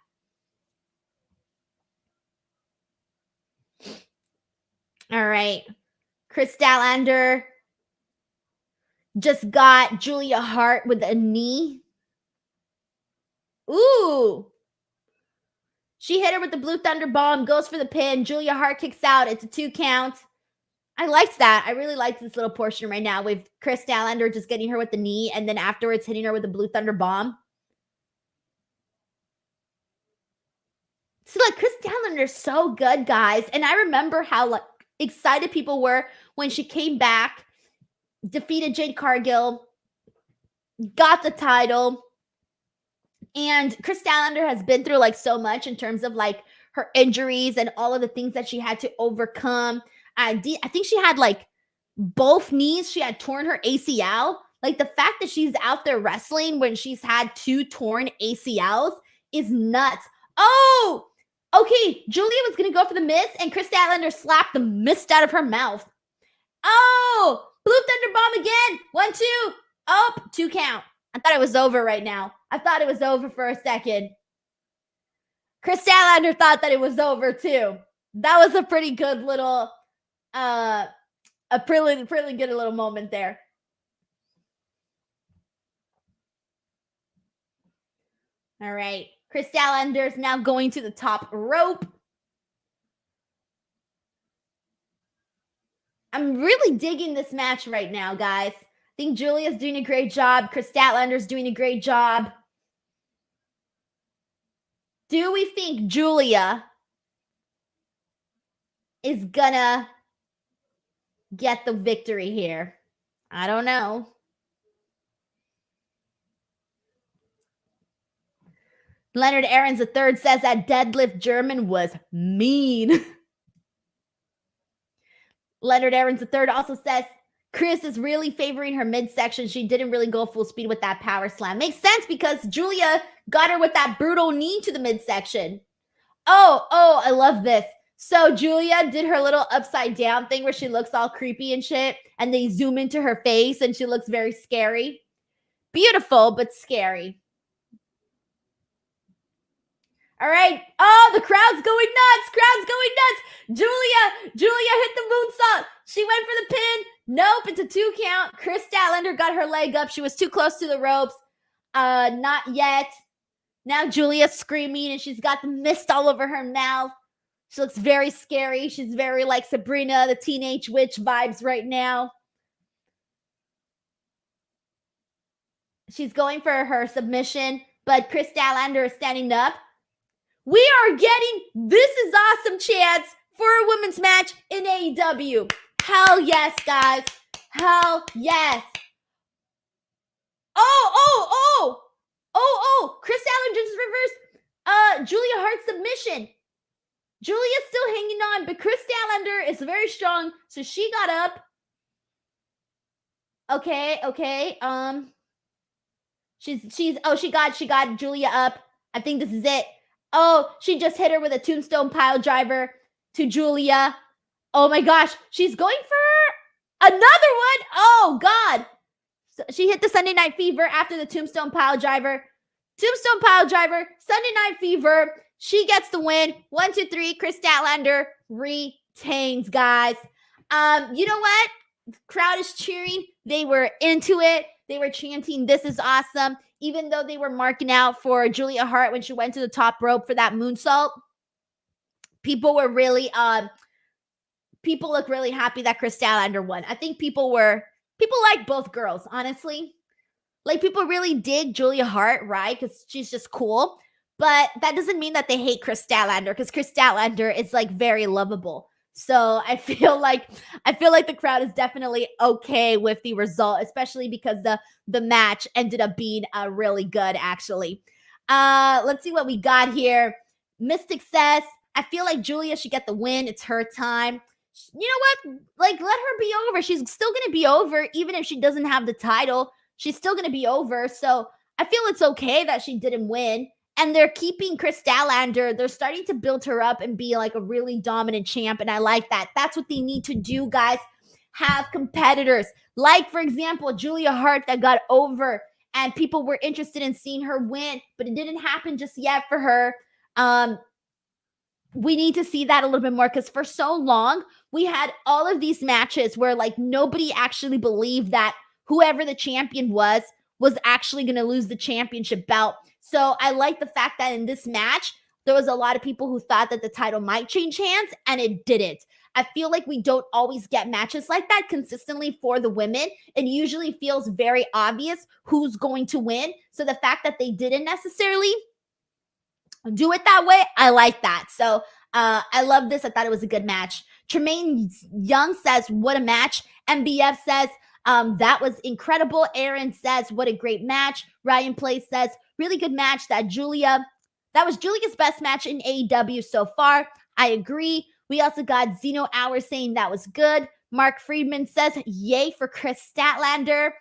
All right. Kris Statlander just got Julia Hart with a knee. Ooh. She hit her with the Blue Thunder Bomb, goes for the pin. Julia Hart kicks out. It's a 2 count. I liked that. I really liked this little portion right now with Kris Statlander just getting her with the knee and then afterwards hitting her with the Blue Thunder Bomb. So, like, Kris Statlander is so good, guys. And I remember how, like, excited people were when she came back, defeated Jade Cargill, got the title. And Kris Statlander has been through, like, so much in terms of, like, her injuries and all of the things that she had to overcome. I think she had, like, both knees. She had torn her ACL. Like, the fact that she's out there wrestling when she's had 2 torn ACLs is nuts. Oh! Okay, Julia was going to go for the mist, and Kris Statlander slapped the mist out of her mouth. Oh! Blue Thunder Bomb again. 1, 2. Oh, 2 count. I thought it was over right now. I thought it was over for a second. Kris Statlander thought that it was over too. That was a pretty good little, a pretty good little moment there. All right. Kris Statlander is now going to the top rope. I'm really digging this match right now, guys. I think Julia's doing a great job. Kris Statlander's doing a great job. Do we think Julia is gonna get the victory here? I don't know. Leonard Aarons III says that deadlift German was mean. Leonard Aarons III also says Kris is really favoring her midsection. She didn't really go full speed with that power slam. Makes sense because Julia got her with that brutal knee to the midsection. Oh, I love this. So Julia did her little upside down thing where she looks all creepy and shit, and they zoom into her face and she looks very scary. Beautiful, but scary. All right. Oh, the crowd's going nuts. Julia hit the moonsault. She went for the pin. Nope, it's a 2 count. Kris Statlander got her leg up. She was too close to the ropes. Not yet. Now Julia's screaming and she's got the mist all over her mouth. She looks very scary. She's very like Sabrina, the teenage witch vibes right now. She's going for her submission, but Kris Statlander is standing up. We are getting This Is Awesome chance for a women's match in AEW. Hell yes, guys. Hell yes. Oh, Kris Statlander just reversed Julia Hart's submission. Julia's still hanging on, but Kris Statlander is very strong, so she got up. Okay. She got Julia up. I think this is it. Oh, she just hit her with a tombstone pile driver to Julia. Oh my gosh, she's going for another one. Oh God. So she hit the Sunday Night Fever after the Tombstone Pile Driver. Tombstone Pile Driver, Sunday Night Fever. She gets the win. 1, 2, 3. Kris Statlander retains, guys. You know what? The crowd is cheering. They were into it. They were chanting, "This is awesome." Even though they were marking out for Julia Hart when she went to the top rope for that moonsault, people were really people look really happy that Kris Statlander won. I think people like both girls, honestly. Like, people really dig Julia Hart, right? Because she's just cool. But that doesn't mean that they hate Kris Statlander, because Kris Statlander is like very lovable. So I feel like the crowd is definitely okay with the result, especially because the match ended up being really good, actually. Let's see what we got here. Mystic says, I feel like Julia should get the win. It's her time. You know what? Like, let her be over. She's still going to be over, even if she doesn't have the title. She's still going to be over. So I feel it's okay that she didn't win. And they're keeping Kris Statlander. They're starting to build her up and be like a really dominant champ. And I like that. That's what they need to do, guys. Have competitors. Like, for example, Julia Hart that got over and people were interested in seeing her win, but it didn't happen just yet for her. We need to see that a little bit more, because for so long, we had all of these matches where like nobody actually believed that whoever the champion was actually going to lose the championship belt. So I like the fact that in this match, there was a lot of people who thought that the title might change hands, and it didn't. I feel like we don't always get matches like that consistently for the women. It usually feels very obvious who's going to win. So the fact that they didn't necessarily do it that way, I like that. So I love this. I thought it was a good match. Tremaine Young says, what a match. MBF says, that was incredible. Aaron says, what a great match. Ryan Place says, really good match. That was Julia's best match in AEW so far. I agree. We also got Zeno Hour saying that was good. Mark Friedman says, yay for Kris Statlander.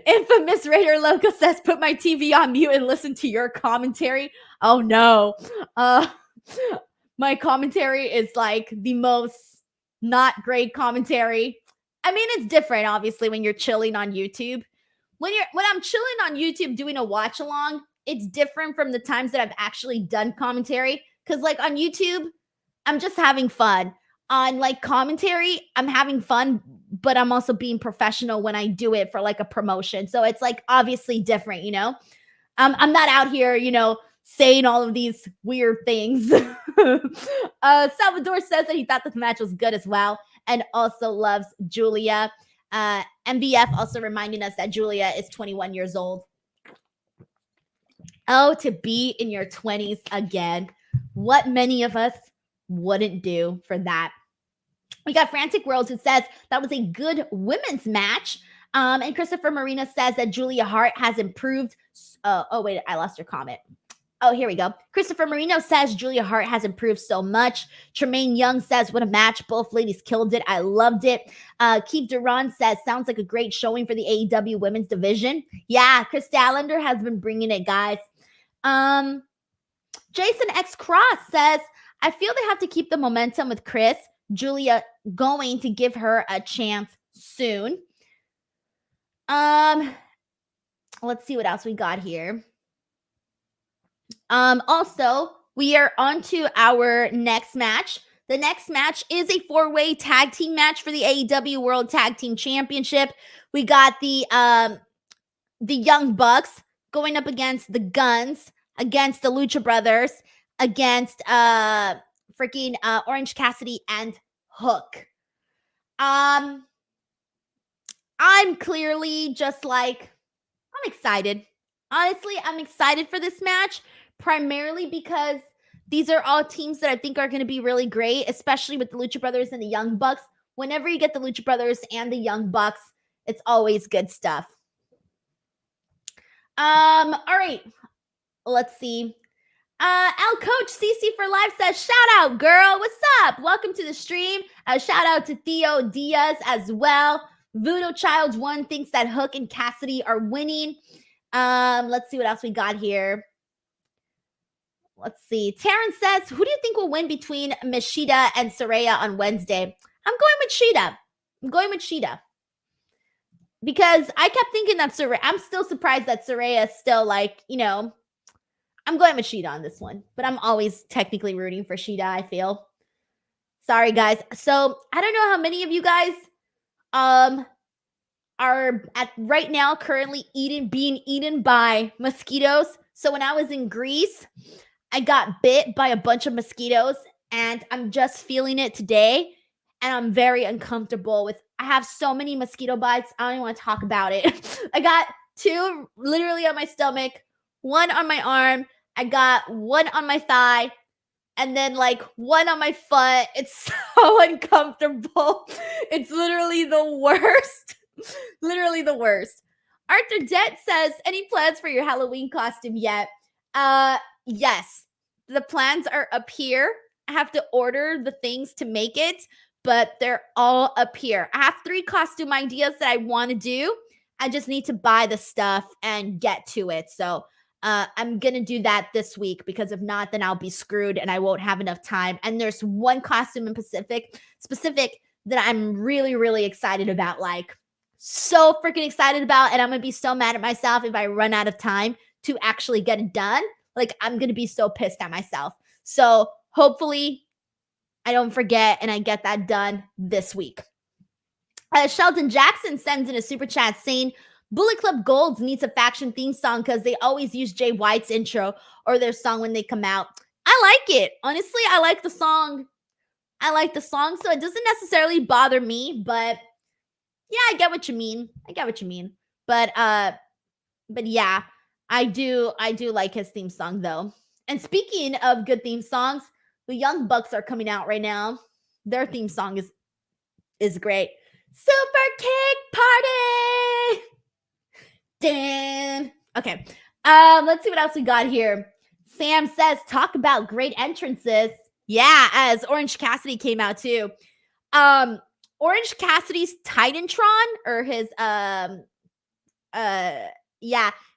Infamous Raider Loco says, put my TV on mute and listen to your commentary. Oh no. My commentary is like the most not great commentary. I mean, it's different, obviously, when you're chilling on YouTube. When I'm chilling on YouTube doing a watch along, it's different from the times that I've actually done commentary. Because like on YouTube, I'm just having fun. On like commentary, I'm having fun, but I'm also being professional when I do it for like a promotion. So it's like obviously different, you know? I'm not out here, you know, saying all of these weird things. Salvador says that he thought the match was good as well, and also loves Julia. MVF also reminding us that Julia is 21 years old. Oh, to be in your 20s again. What many of us wouldn't do for that. We got Frantic Worlds who says that was a good women's match. And Christopher Marina says that Julia Hart has improved. Oh, wait, I lost your comment. Oh, here we go. Christopher Marino says Julia Hart has improved so much. Tremaine Young says, what a match. Both ladies killed it. I loved it. Keith Duran says, sounds like a great showing for the AEW women's division. Yeah, Kris Statlander has been bringing it, guys. Jason X Cross says, I feel they have to keep the momentum with Kris. Julia going to give her a chance soon. Let's see what else we got here. Also, we are on to our next match. The next match is a 4-way tag team match for the AEW World Tag Team Championship. We got the Young Bucks going up against the Guns, against the Lucha Brothers, against freaking Orange Cassidy and Hook. I'm clearly just like, I'm excited. Honestly, I'm excited for this match, primarily because these are all teams that I think are going to be really great, especially with the Lucha Brothers and the Young Bucks. Whenever you get the Lucha Brothers and the Young Bucks, it's always good stuff. All right. Let's see. L Coach CC for Life says, shout out, girl. What's up? Welcome to the stream. Shout out to Theo Diaz as well. Voodoo Child 1 thinks that Hook and Cassidy are winning. Let's see what else we got here. Let's see. Terrence says, who do you think will win between Machida and Saraya on Wednesday? I'm going with Shida. Because I kept thinking that Saraya, I'm still surprised that Saraya is still like, I'm going with Shida on this one. But I'm always technically rooting for Shida, I feel. Sorry, guys. So I don't know how many of you guys are at right now currently being eaten by mosquitoes. So when I was in Greece, I got bit by a bunch of mosquitoes and I'm just feeling it today. And I'm very uncomfortable with, I have so many mosquito bites. I don't even want to talk about it. I got 2 literally on my stomach, 1 on my arm. I got 1 on my thigh and then like 1 on my foot. It's so uncomfortable. It's literally the worst. Literally the worst. Arthur Dent says, any plans for your Halloween costume yet? Yes. The plans are up here. I have to order the things to make it, but they're all up here. I have 3 costume ideas that I want to do. I just need to buy the stuff and get to it. So I'm going to do that this week because if not, then I'll be screwed and I won't have enough time. And there's one costume in specific that I'm really, really excited about. Like, so freaking excited about. And I'm going to be so mad at myself if I run out of time to actually get it done. Like, I'm going to be so pissed at myself. So hopefully I don't forget and I get that done this week. Sheldon Jackson sends in a super chat saying, Bullet Club Golds needs a faction theme song because they always use Jay White's intro or their song when they come out. I like it. Honestly, I like the song. So it doesn't necessarily bother me, but yeah, I get what you mean. But yeah, I do like his theme song though. And speaking of good theme songs, the Young Bucks are coming out right now. Their theme song is great. Super Kick Party. Damn. Okay. Let's see what else we got here. Sam says, talk about great entrances. Yeah, as Orange Cassidy came out too. Orange Cassidy's Titantron or his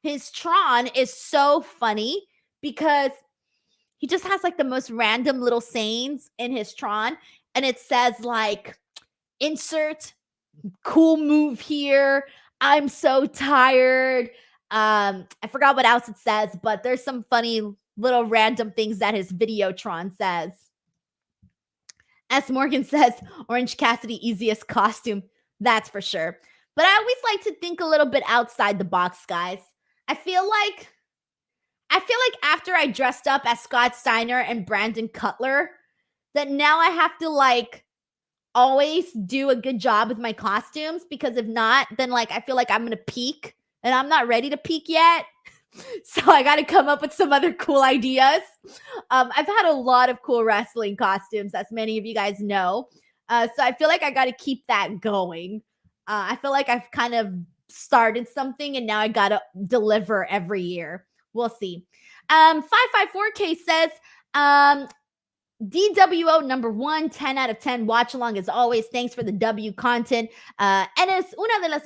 his Tron is so funny because he just has like the most random little sayings in his Tron and it says like insert cool move here. I'm so tired. I forgot what else it says, but there's some funny little random things that his Videotron says. S. Morgan says, Orange Cassidy, easiest costume. That's for sure. But I always like to think a little bit outside the box, guys. I feel like after I dressed up as Scott Steiner and Brandon Cutler, that now I have to like always do a good job with my costumes because if not, then like I feel like I'm going to peak and I'm not ready to peak yet. So I got to come up with some other cool ideas. I've had a lot of cool wrestling costumes, as many of you guys know. So I feel like I got to keep that going. I feel like I've kind of started something and now I got to deliver every year. We'll see. 554K says, DWO number 1, 10 out of 10 watch along as always. Thanks for the W content. Eres una de las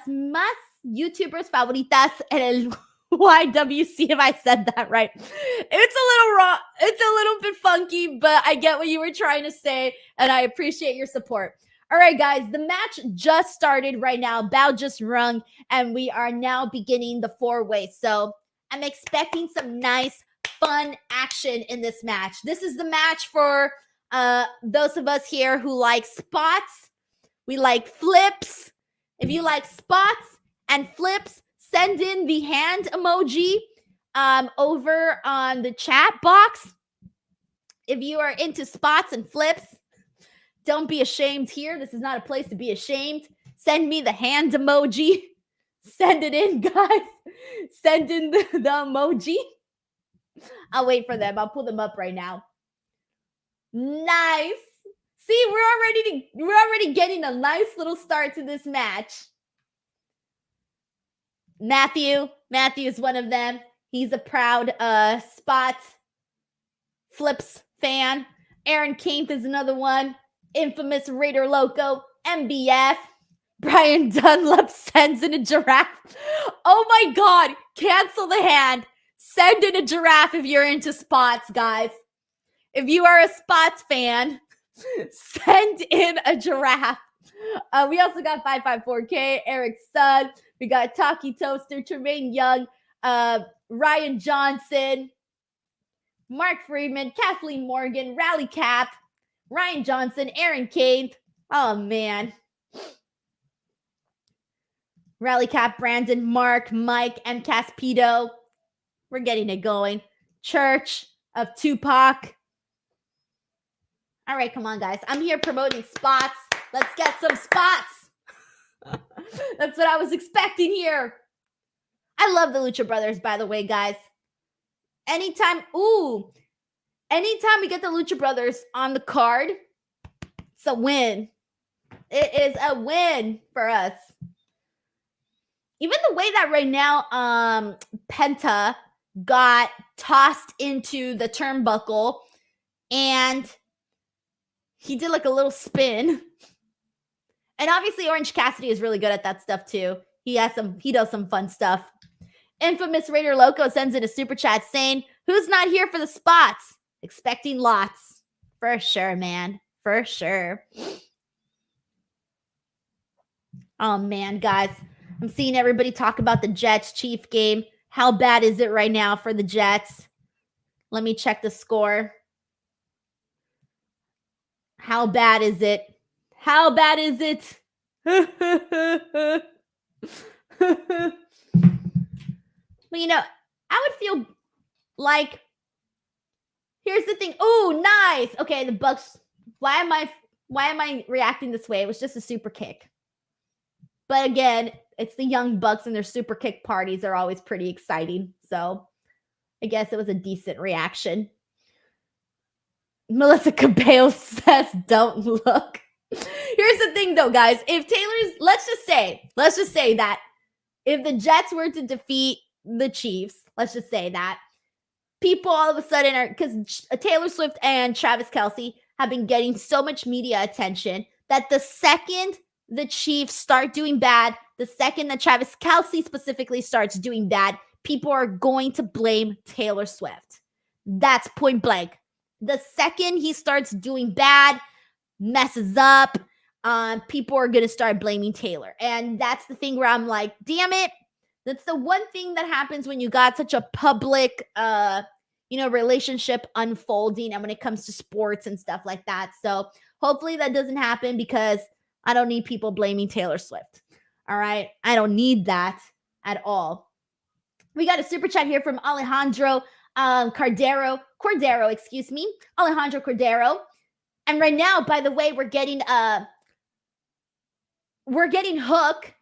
más YouTubers favoritas en el YWC, if I said that right. It's a little raw. It's a little bit funky, but I get what you were trying to say, and I appreciate your support. All right, guys, the match just started right now. Bell just rung, and we are now beginning the 4-way. So I'm expecting some nice, fun action in this match. This is the match for those of us here who like spots. We like flips. If you like spots and flips, send in the hand emoji over on the chat box. If you are into spots and flips, don't be ashamed here. This is not a place to be ashamed. Send me the hand emoji. Send it in, guys. Send in the emoji. I'll wait for them. I'll pull them up right now. Nice. See, we're already getting a nice little start to this match. Matthew is one of them. He's a proud spot flips fan. Aaron Keith is another one. Infamous Raider Loco. MBF. Brian Dunlop sends in a giraffe. Oh my God. Cancel the hand. Send in a giraffe if you're into spots, guys. If you are a spots fan, send in a giraffe. We also got 554K, Eric Sud. We got Taki Toaster, Tremaine Young, Ryan Johnson, Mark Friedman, Kathleen Morgan, Rally Cap, Ryan Johnson, Aaron Kane. Oh, man. Rally Cap, Brandon, Mark, Mike, M. Caspito. We're getting it going. Church of Tupac. All right, come on, guys. I'm here promoting spots. Let's get some spots. That's what I was expecting here. I love the Lucha Brothers, by the way, guys. Anytime we get the Lucha Brothers on the card, it's a win. It is a win for us. Even the way that right now, Penta got tossed into the turnbuckle and he did like a little spin. And obviously Orange Cassidy is really good at that stuff too. He does some fun stuff. Infamous Raider Loco sends in a super chat saying, who's not here for the spots? Expecting lots. For sure, man. For sure. Oh, man, guys. I'm seeing everybody talk about the Jets-Chief game. How bad is it right now for the Jets? Let me check the score. How bad is it? How bad is it? Well, you know, I would feel like, here's the thing. Oh, nice. Okay, the Bucks. Why am I reacting this way? It was just a super kick. But again, it's the Young Bucks and their super kick parties are always pretty exciting. So I guess it was a decent reaction. Melissa Cabello says, don't look. Here's the thing though, guys. If Taylor's, let's just say that if the Jets were to defeat the Chiefs, let's just say that, people all of a sudden are, because Taylor Swift and Travis Kelce have been getting so much media attention that the second the Chiefs start doing bad, the second that Travis Kelce specifically starts doing bad, people are going to blame Taylor Swift. That's point blank. The second he starts doing bad, messes up, people are going to start blaming Taylor. And that's the thing where I'm like, damn it. That's the one thing that happens when you got such a public, relationship unfolding and when it comes to sports and stuff like that. So hopefully that doesn't happen because I don't need people blaming Taylor Swift. All right. I don't need that at all. We got a super chat here from Alejandro Cordero, Alejandro Cordero. And right now, by the way, we're getting Hook,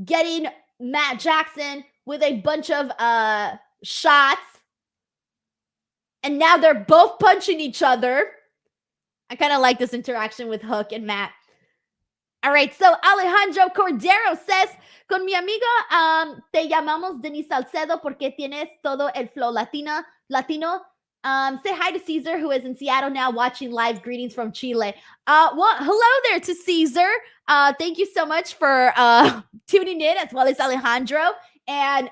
getting Matt Jackson with a bunch of shots. And now they're both punching each other. I kind of like this interaction with Hook and Matt. All right, so Alejandro Cordero says, con mi amiga te llamamos Denise Salcedo porque tienes todo el flow latino. Say hi to Caesar, who is in Seattle now watching live. Greetings from Chile. Well, hello there to Caesar. Thank you so much for tuning in, as well as Alejandro. And,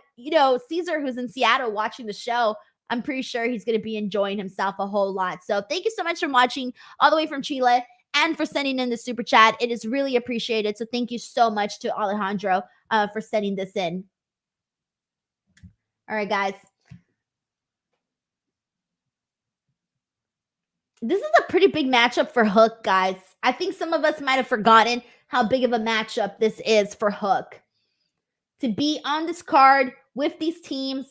Caesar, who's in Seattle watching the show, I'm pretty sure he's going to be enjoying himself a whole lot. So thank you so much for watching all the way from Chile and for sending in the super chat. It is really appreciated. So thank you so much to Alejandro for sending this in. All right, guys. This is a pretty big matchup for Hook, guys. I think some of us might have forgotten how big of a matchup this is for Hook. To be on this card with these teams.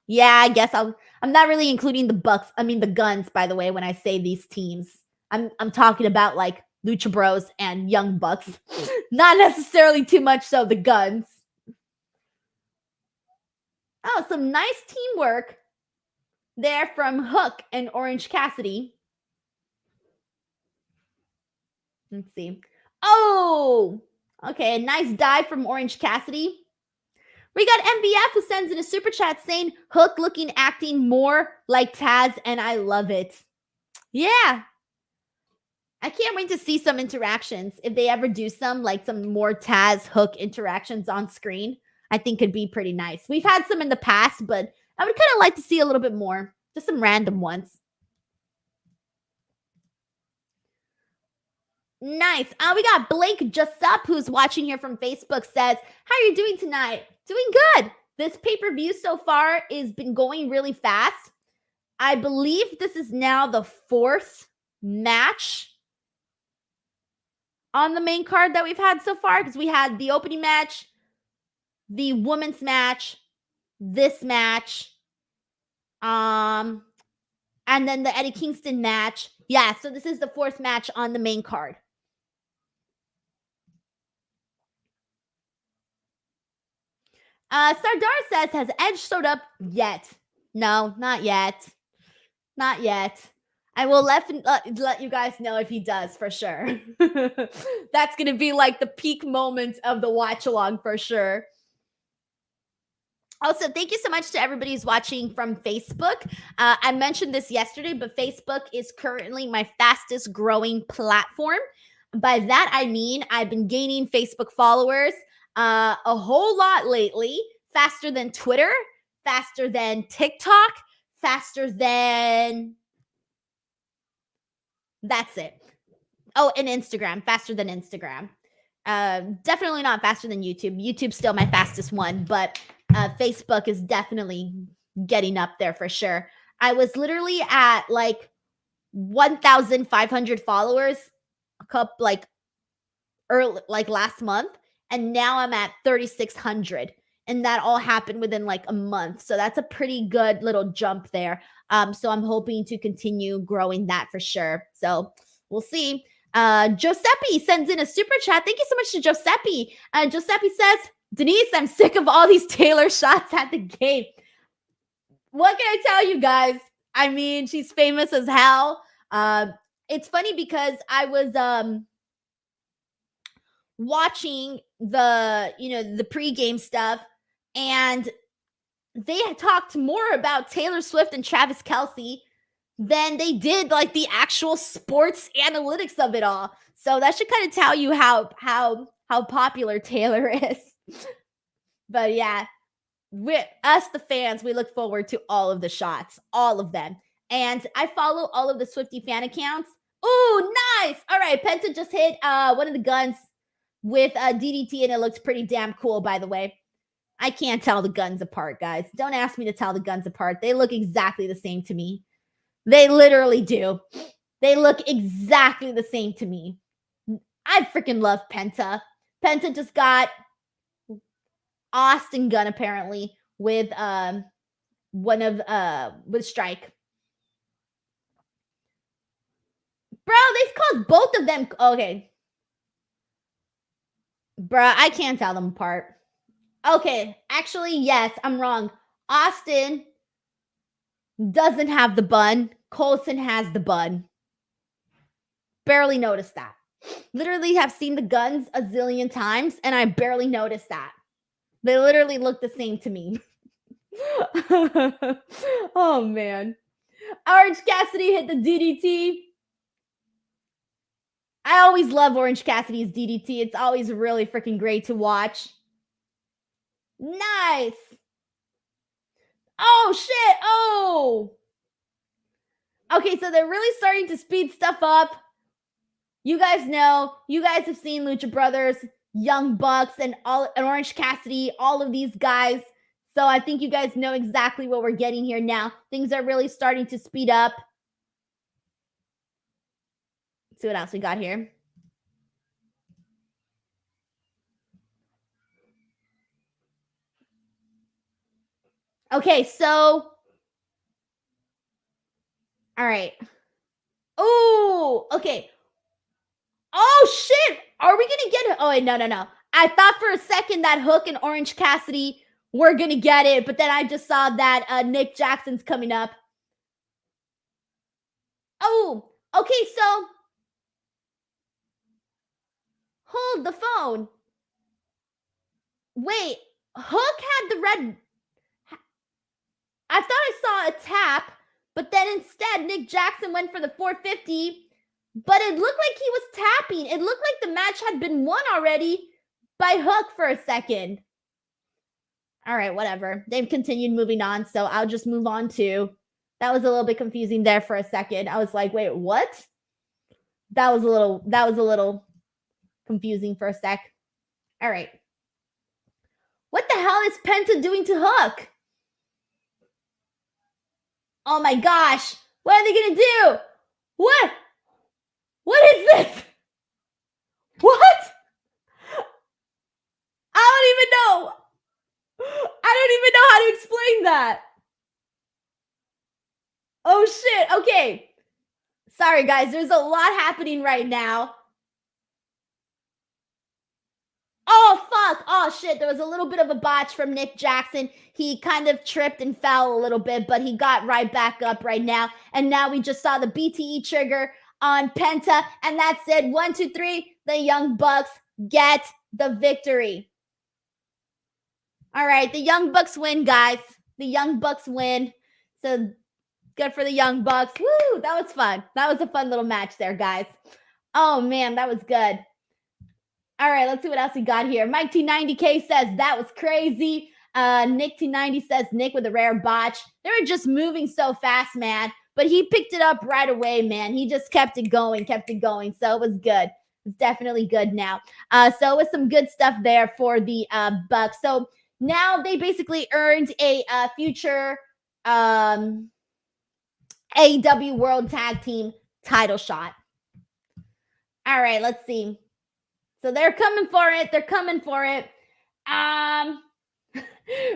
Yeah, I guess I'm not really including the Guns, by the way, when I say these teams. I'm talking about like Lucha Bros and Young Bucks. Not necessarily too much so the Guns. Oh, some nice teamwork there from Hook and Orange Cassidy. Let's see. Oh, okay. A nice dive from Orange Cassidy. We got MBF who sends in a super chat saying, Hook acting more like Taz, and I love it. Yeah. I can't wait to see some interactions. If they ever do some more Taz Hook interactions on screen, I think could be pretty nice. We've had some in the past, but I would kind of like to see a little bit more. Just some random ones. Nice. We got Blake Jusup, who's watching here from Facebook, says, how are you doing tonight? Doing good. This pay-per-view so far has been going really fast. I believe this is now the 4th match on the main card that we've had so far, because we had the opening match, the women's match, this match, and then the Eddie Kingston match. Yeah, so this is the 4th match on the main card. Sardar says, has Edge showed up yet? No, not yet. Not yet. I will let you guys know if he does, for sure. That's going to be like the peak moment of the watch along, for sure. Also, thank you so much to everybody who's watching from Facebook. I mentioned this yesterday, but Facebook is currently my fastest growing platform. By that, I mean I've been gaining Facebook followers a whole lot lately, faster than Twitter, faster than TikTok, faster than... That's it. Oh, and Instagram, faster than Instagram. Definitely not faster than YouTube. YouTube's still my fastest one, but Facebook is definitely getting up there for sure. I was literally at like 1,500 followers last month, and now I'm at 3,600, and that all happened within like a month. So that's a pretty good little jump there. So I'm hoping to continue growing that for sure. So we'll see. Giuseppe sends in a super chat. Thank you so much to Giuseppe. Giuseppe says, Denise, I'm sick of all these Taylor shots at the game. What can I tell you guys? I mean, she's famous as hell. It's funny because I was watching the pregame stuff, and they had talked more about Taylor Swift and Travis Kelce than they did like the actual sports analytics of it all. So that should kind of tell you how popular Taylor is. But yeah, with us, the fans, we look forward to all of the shots, all of them. And I follow all of the Swiftie fan accounts. Ooh, nice. All right, Penta just hit one of the guns with DDT, and it looks pretty damn cool, by the way. I can't tell the guns apart, guys. Don't ask me to tell the guns apart. They look exactly the same to me. They literally do. They look exactly the same to me. I freaking love Penta. Penta just got Austin Gunn apparently with with Strike. Bro, they've called both of them. Okay. Bruh, I can't tell them apart. Okay, actually, yes, I'm wrong. Austin doesn't have the bun. Coulson has the bun. Barely noticed that. Literally have seen the guns a zillion times, and I barely noticed that. They literally look the same to me. Oh, man. Orange Cassidy hit the DDT. I always love Orange Cassidy's DDT. It's always really freaking great to watch. Nice. Oh, shit. Oh. Okay, so they're really starting to speed stuff up. You guys know. You guys have seen Lucha Brothers, Young Bucks, and Orange Cassidy, all of these guys. So I think you guys know exactly what we're getting here now. Things are really starting to speed up. Let's see what else we got here. Okay, so. All right. Oh, okay. Oh, shit. Are we going to get it? Oh, wait, no. I thought for a second that Hook and Orange Cassidy were going to get it, but then I just saw that Nick Jackson's coming up. Oh, okay, so hold the phone. Wait, Hook had the red. I thought I saw a tap, but then instead Nick Jackson went for the 450. But it looked like he was tapping. It looked like the match had been won already by Hook for a second. All right, whatever. They've continued moving on, so I'll just move on to. That was a little bit confusing there for a second. I was like, wait, what? That was a little confusing for a sec. All right. What the hell is Penta doing to Hook? Oh my gosh. What are they going to do? What? What is this? What? I don't even know. I don't even know how to explain that. Oh shit. Okay. Sorry guys, there's a lot happening right now. Oh, fuck. Oh, shit. There was a little bit of a botch from Nick Jackson. He kind of tripped and fell a little bit, but he got right back up right now. And now we just saw the BTE trigger on Penta. And that's it. 1, 2, 3. The Young Bucks get the victory. All right. The Young Bucks win, guys. The Young Bucks win. So good for the Young Bucks. Woo! That was fun. That was a fun little match there, guys. Oh, man. That was good. All right, let's see what else we got here. Mike T90K says, that was crazy. Nick T90 says, Nick with a rare botch. They were just moving so fast, man. But he picked it up right away, man. He just kept it going. So it was good. It's definitely good now. So it was some good stuff there for the Bucks. So now they basically earned a future AEW World Tag Team title shot. All right, let's see. So they're coming for it.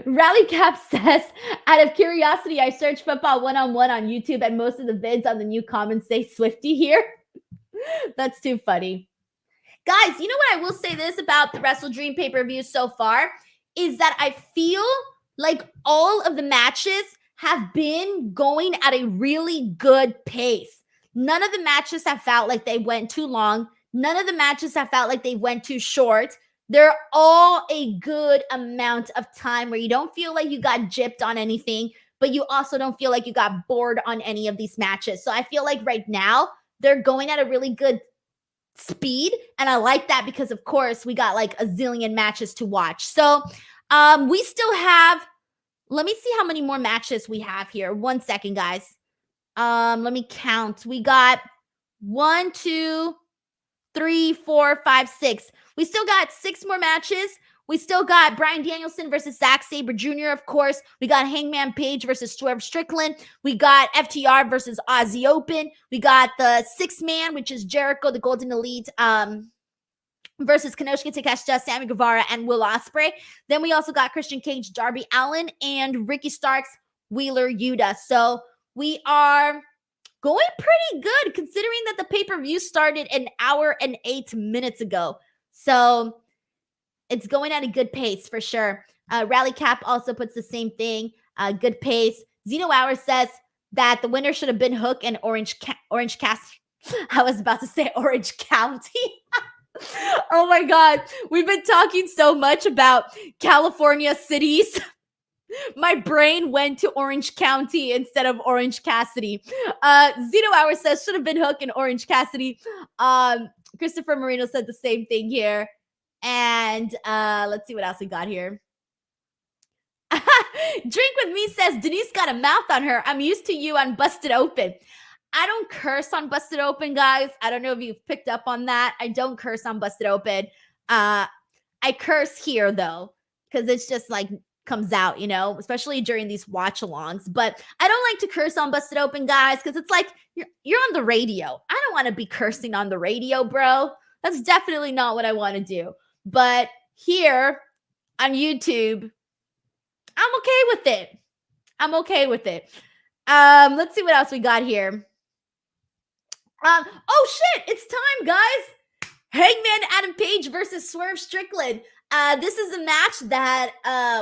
Rally Cap says, out of curiosity, I searched football one-on-one on YouTube and most of the vids on the new comments say Swifty here. That's too funny. Guys, you know what I will say this about the WrestleDream pay-per-view so far is that I feel like all of the matches have been going at a really good pace. None of the matches have felt like they went too long. None of the matches have felt like they went too short. They're all a good amount of time where you don't feel like you got gypped on anything, but you also don't feel like you got bored on any of these matches. So I feel like right now they're going at a really good speed. And I like that because, of course, we got like a zillion matches to watch. So we still have, let me see how many more matches we have here. 1 second, guys. Let me count. We got 1, 2, 3, 4, 5, 6. We still got 6 more matches. We still got Bryan Danielson versus Zack Sabre Jr., of course. We got Hangman Page versus Swerve Strickland. We got FTR versus Aussie Open. We got the 6-man, which is Jericho, the Golden Elite, versus Konosuke, Takeshita, Sammy Guevara, and Will Ospreay. Then we also got Christian Cage, Darby Allin, and Ricky Starks, Wheeler Yuta. So we are going pretty good considering that the pay-per-view started an hour and 8 minutes ago. So it's going at a good pace for sure. Rally Cap also puts the same thing. Good pace. Zeno Hours says that the winner should have been Hook and Orange Cast. I was about to say Orange County. Oh my God. We've been talking so much about California cities. My brain went to Orange County instead of Orange Cassidy. Zeno Hours says should have been Hook and Orange Cassidy. Christopher Marino said the same thing here. And let's see what else we got here. Drink With Me says Denise got a mouth on her. I'm used to you on Busted Open. I don't curse on Busted Open, guys. I don't know if you've picked up on that. I don't curse on Busted Open. I curse here though, because it's just like comes out, you know, especially during these watch-alongs. But I don't like to curse on Busted Open, guys, because it's like you're on the radio. I don't want to be cursing on the radio, bro. That's definitely not what I want to do. But here on YouTube, I'm okay with it. Let's see what else we got here. Oh shit, it's time, guys. Hangman Adam Page versus Swerve Strickland. This is a match that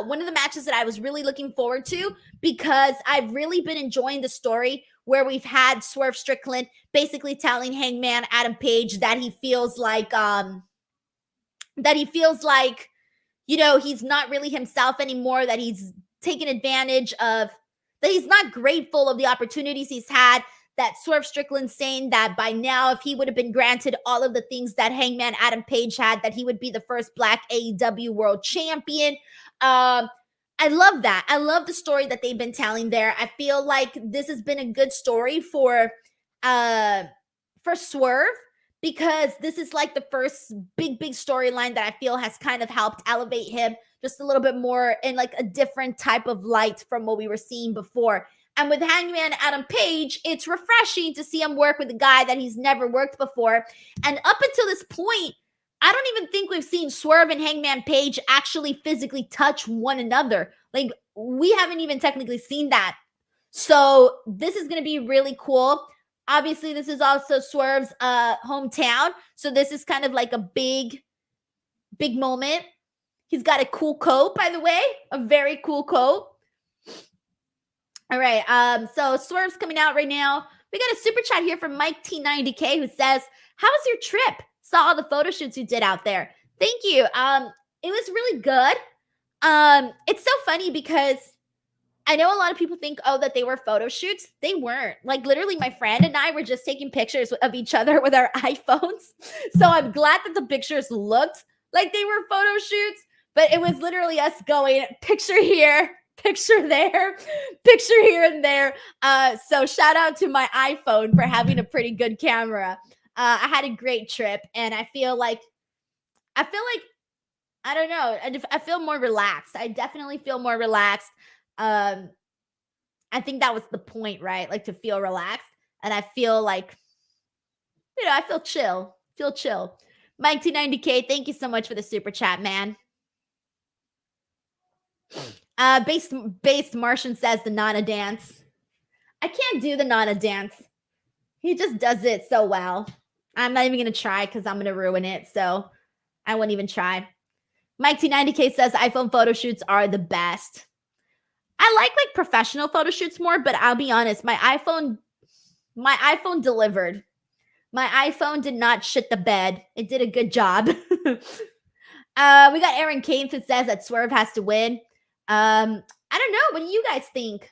one of the matches that I was really looking forward to because I've really been enjoying the story where we've had Swerve Strickland basically telling Hangman Adam Page that he feels like you know, he's not really himself anymore, that he's taken advantage of, that he's not grateful of the opportunities he's had, that Swerve Strickland saying that by now, if he would have been granted all of the things that Hangman Adam Page had, that he would be the first Black AEW World Champion. I love that. I love the story that they've been telling there. I feel like this has been a good story for Swerve, because this is like the first big storyline that I feel has kind of helped elevate him just a little bit more in like a different type of light from what we were seeing before. And with Hangman Adam Page, it's refreshing to see him work with a guy that he's never worked before. And up until this point, I don't even think we've seen Swerve and Hangman Page actually physically touch one another. Like, we haven't even technically seen that. So this is going to be really cool. Obviously, this is also Swerve's hometown. So this is kind of like a big moment. He's got a cool coat, by the way. A very cool coat. All right. So Swerve's coming out right now. We got a super chat here from Mike T90K who says, "How was your trip? Saw all the photo shoots you did out there." Thank you. It was really good. It's so funny because I know a lot of people think, oh, that they were photo shoots. They weren't. Like, literally, my friend and I were just taking pictures of each other with our iPhones. So I'm glad that the pictures looked like they were photo shoots, but it was literally us going picture here, picture there, picture here and there. So shout out to my iPhone for having a pretty good camera. I had a great trip, and I feel like, I don't know, I feel more relaxed. I definitely feel more relaxed. I think that was the point, right? Like, to feel relaxed. And I feel like, I feel chill. Mike T90K, thank you so much for the super chat, man. Based Martian says the Nana dance. I can't do the Nana dance. He just does it so well. I'm not even going to try because I'm going to ruin it. So I won't even try. Mike T90K says iPhone photo shoots are the best. I like professional photo shoots more, but I'll be honest, my iPhone delivered. My iPhone did not shit the bed. It did a good job. We got Aaron Kane who says that Swerve has to win. I don't know. What do you guys think?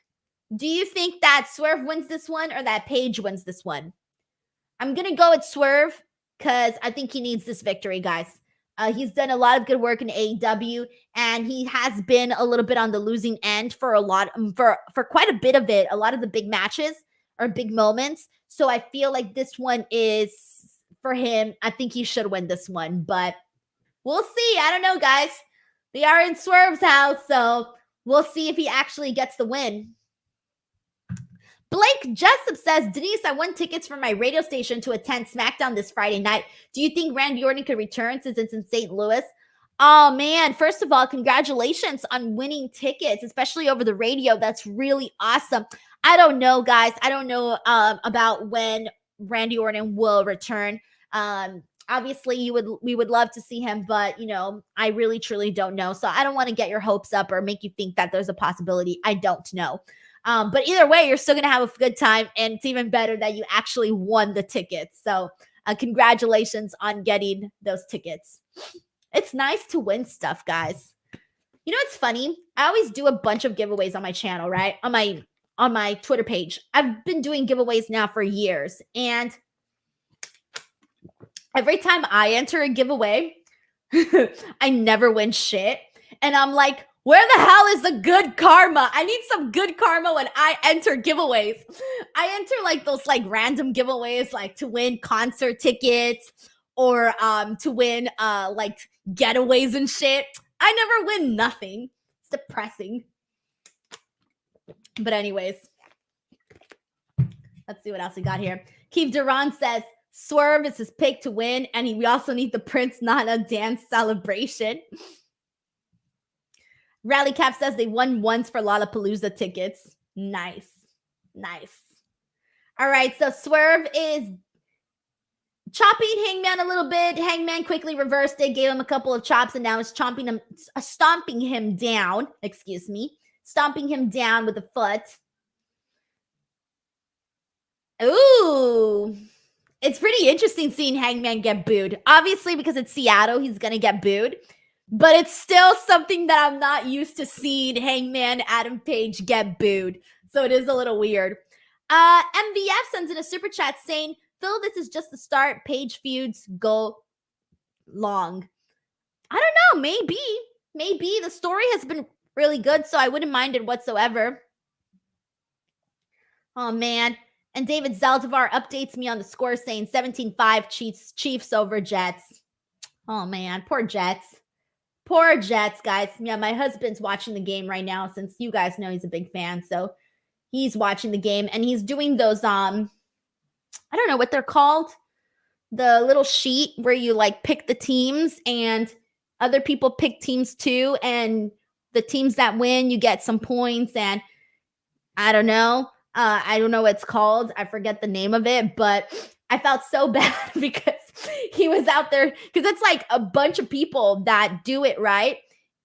Do you think that Swerve wins this one or that Page wins this one? I'm going to go with Swerve because I think he needs this victory, guys. He's done a lot of good work in AEW, and he has been a little bit on the losing end for quite a bit of it. A lot of the big matches are big moments. So I feel like this one is for him. I think he should win this one, but we'll see. I don't know, guys. They are in Swerve's house, so we'll see if he actually gets the win. Blake Jessup says, Denise, I won tickets from my radio station to attend SmackDown this Friday night. Do you think Randy Orton could return since it's in St. Louis? Oh, man. First of all, congratulations on winning tickets, especially over the radio. That's really awesome. I don't know, guys. I don't know about when Randy Orton will return. Obviously, we would love to see him, but, I really, truly don't know. So I don't want to get your hopes up or make you think that there's a possibility. I don't know. But either way, you're still going to have a good time, and it's even better that you actually won the tickets. So congratulations on getting those tickets. It's nice to win stuff, guys. It's funny. I always do a bunch of giveaways on my channel, right? On my Twitter page. I've been doing giveaways now for years, and every time I enter a giveaway, I never win shit. And I'm like, where the hell is the good karma? I need some good karma when I enter giveaways. I enter those random giveaways, to win concert tickets or to win getaways and shit. I never win nothing. It's depressing. But anyways, let's see what else we got here. Keith Duran says Swerve is his pick to win, and we also need the Prince Nana dance celebration. Rally Cap says they won once for Lollapalooza tickets. Nice. All right, so Swerve is chopping Hangman a little bit. Hangman quickly reversed it, gave him a couple of chops, and now is stomping him down. Stomping him down with a foot. Ooh. It's pretty interesting seeing Hangman get booed. Obviously, because it's Seattle, he's going to get booed. But it's still something that I'm not used to seeing Hangman Adam Page get booed. So it is a little weird. MVF sends in a super chat saying, Phil, this is just the start. Page feuds go long. I don't know. Maybe. The story has been really good, so I wouldn't mind it whatsoever. Oh, man. And David Zaldivar updates me on the score saying 17-5 Chiefs over Jets. Oh, man. Poor Jets. Poor Jets, guys. Yeah, my husband's watching the game right now since you guys know he's a big fan. So he's watching the game and he's doing those, I don't know what they're called. The little sheet where you like pick the teams and other people pick teams too. And the teams that win, you get some points. And I don't know. I don't know what it's called. I forget the name of it, but I felt so bad because he was out there because it's like a bunch of people that do it, right?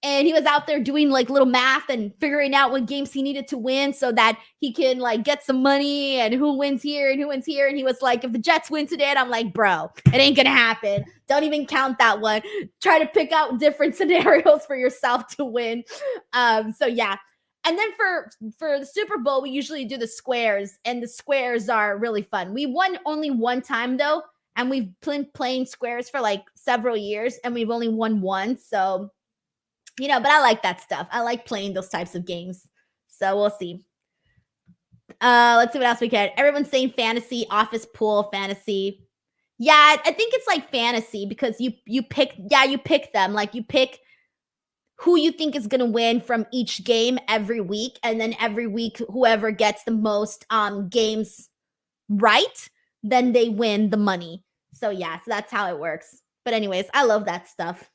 And he was out there doing like little math and figuring out what games he needed to win so that he can like get some money and who wins here and who wins here. And he was like, if the Jets win today, and I'm like, bro, it ain't going to happen. Don't even count that one. Try to pick out different scenarios for yourself to win. So yeah. And then for the Super Bowl, we usually do the squares, and the squares are really fun. We won only one time though, and we've been playing squares for like several years, and we've only won once. So, you know, but I like that stuff. I like playing those types of games. So we'll see. Let's see what else we get. Everyone's saying fantasy, office pool, fantasy. Yeah, I think it's like fantasy because you pick them. Like you pick who you think is going to win from each game every week. And then every week, whoever gets the most games right, then they win the money. So yeah, so that's how it works. But anyways, I love that stuff.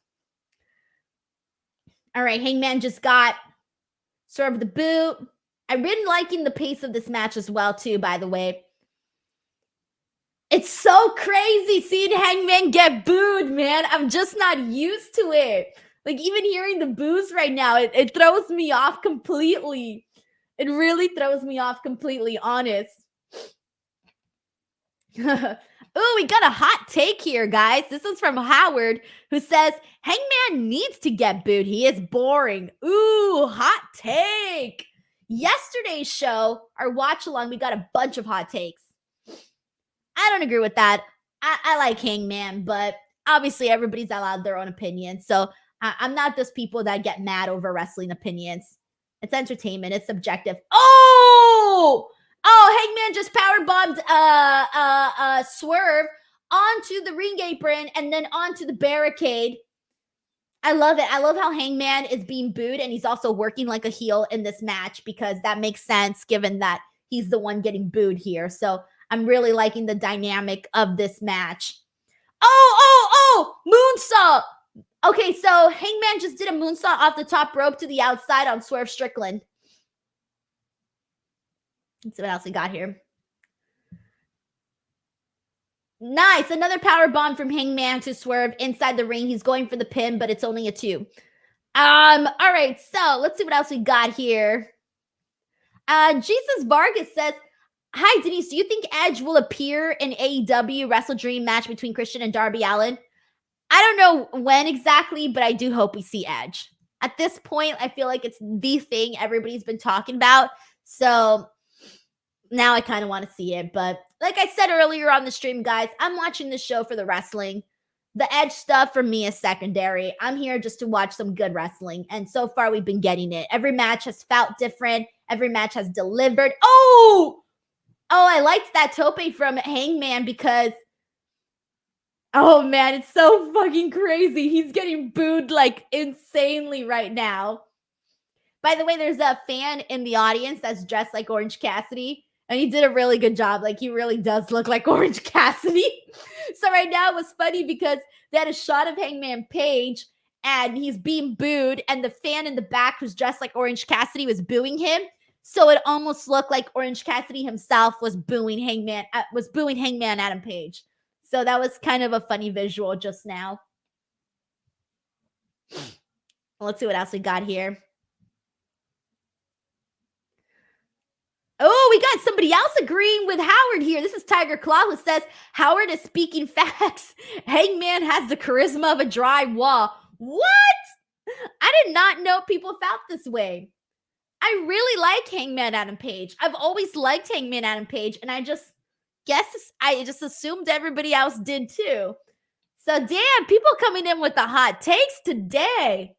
All right, Hangman just got Swerve the boot. I've been liking the pace of this match as well, too, by the way. It's so crazy seeing Hangman get booed, man. I'm just not used to it. Like, even hearing the boos right now, it throws me off completely. It really throws me off completely, honest. Oh, we got a hot take here, guys. This is from Howard, who says, Hangman needs to get booed. He is boring. Ooh, hot take. Yesterday's show, our watch-along, we got a bunch of hot takes. I don't agree with that. I like Hangman, but obviously everybody's allowed their own opinion. So I'm not those people that get mad over wrestling opinions. It's entertainment. It's subjective. Oh, Hangman just powerbombed Swerve onto the ring apron and then onto the barricade. I love it. I love how Hangman is being booed and he's also working like a heel in this match because that makes sense given that he's the one getting booed here. So I'm really liking the dynamic of this match. Moonsault. Okay, so Hangman just did a moonsault off the top rope to the outside on Swerve Strickland. Let's see what else we got here. Nice. Another power bomb from Hangman to Swerve inside the ring. He's going for the pin, but it's only a 2. All right, so let's see what else we got here. Jesus Vargas says, hi, Denise, do you think Edge will appear in AEW WrestleDream match between Christian and Darby Allin? I don't know when exactly, but I do hope we see Edge. At this point, I feel like it's the thing everybody's been talking about. So now I kind of want to see it. But like I said earlier on the stream, guys, I'm watching this show for the wrestling. The Edge stuff for me is secondary. I'm here just to watch some good wrestling. And so far, we've been getting it. Every match has felt different. Every match has delivered. Oh, I liked that tope from Hangman because, oh man, it's so fucking crazy. He's getting booed like insanely right now. By the way, there's a fan in the audience that's dressed like Orange Cassidy. And he did a really good job. Like, he really does look like Orange Cassidy. So right now it was funny because they had a shot of Hangman Page and he's being booed. And the fan in the back who's dressed like Orange Cassidy was booing him. So it almost looked like Orange Cassidy himself was booing Hangman Adam Page. So that was kind of a funny visual just now. Let's see what else we got here. Oh, we got somebody else agreeing with Howard here. This is Tiger Claw who says, Howard is speaking facts. Hangman has the charisma of a dry wall. What? I did not know people felt this way. I really like Hangman Adam Page. I've always liked Hangman Adam Page, and I just assumed everybody else did too. So damn, people coming in with the hot takes today.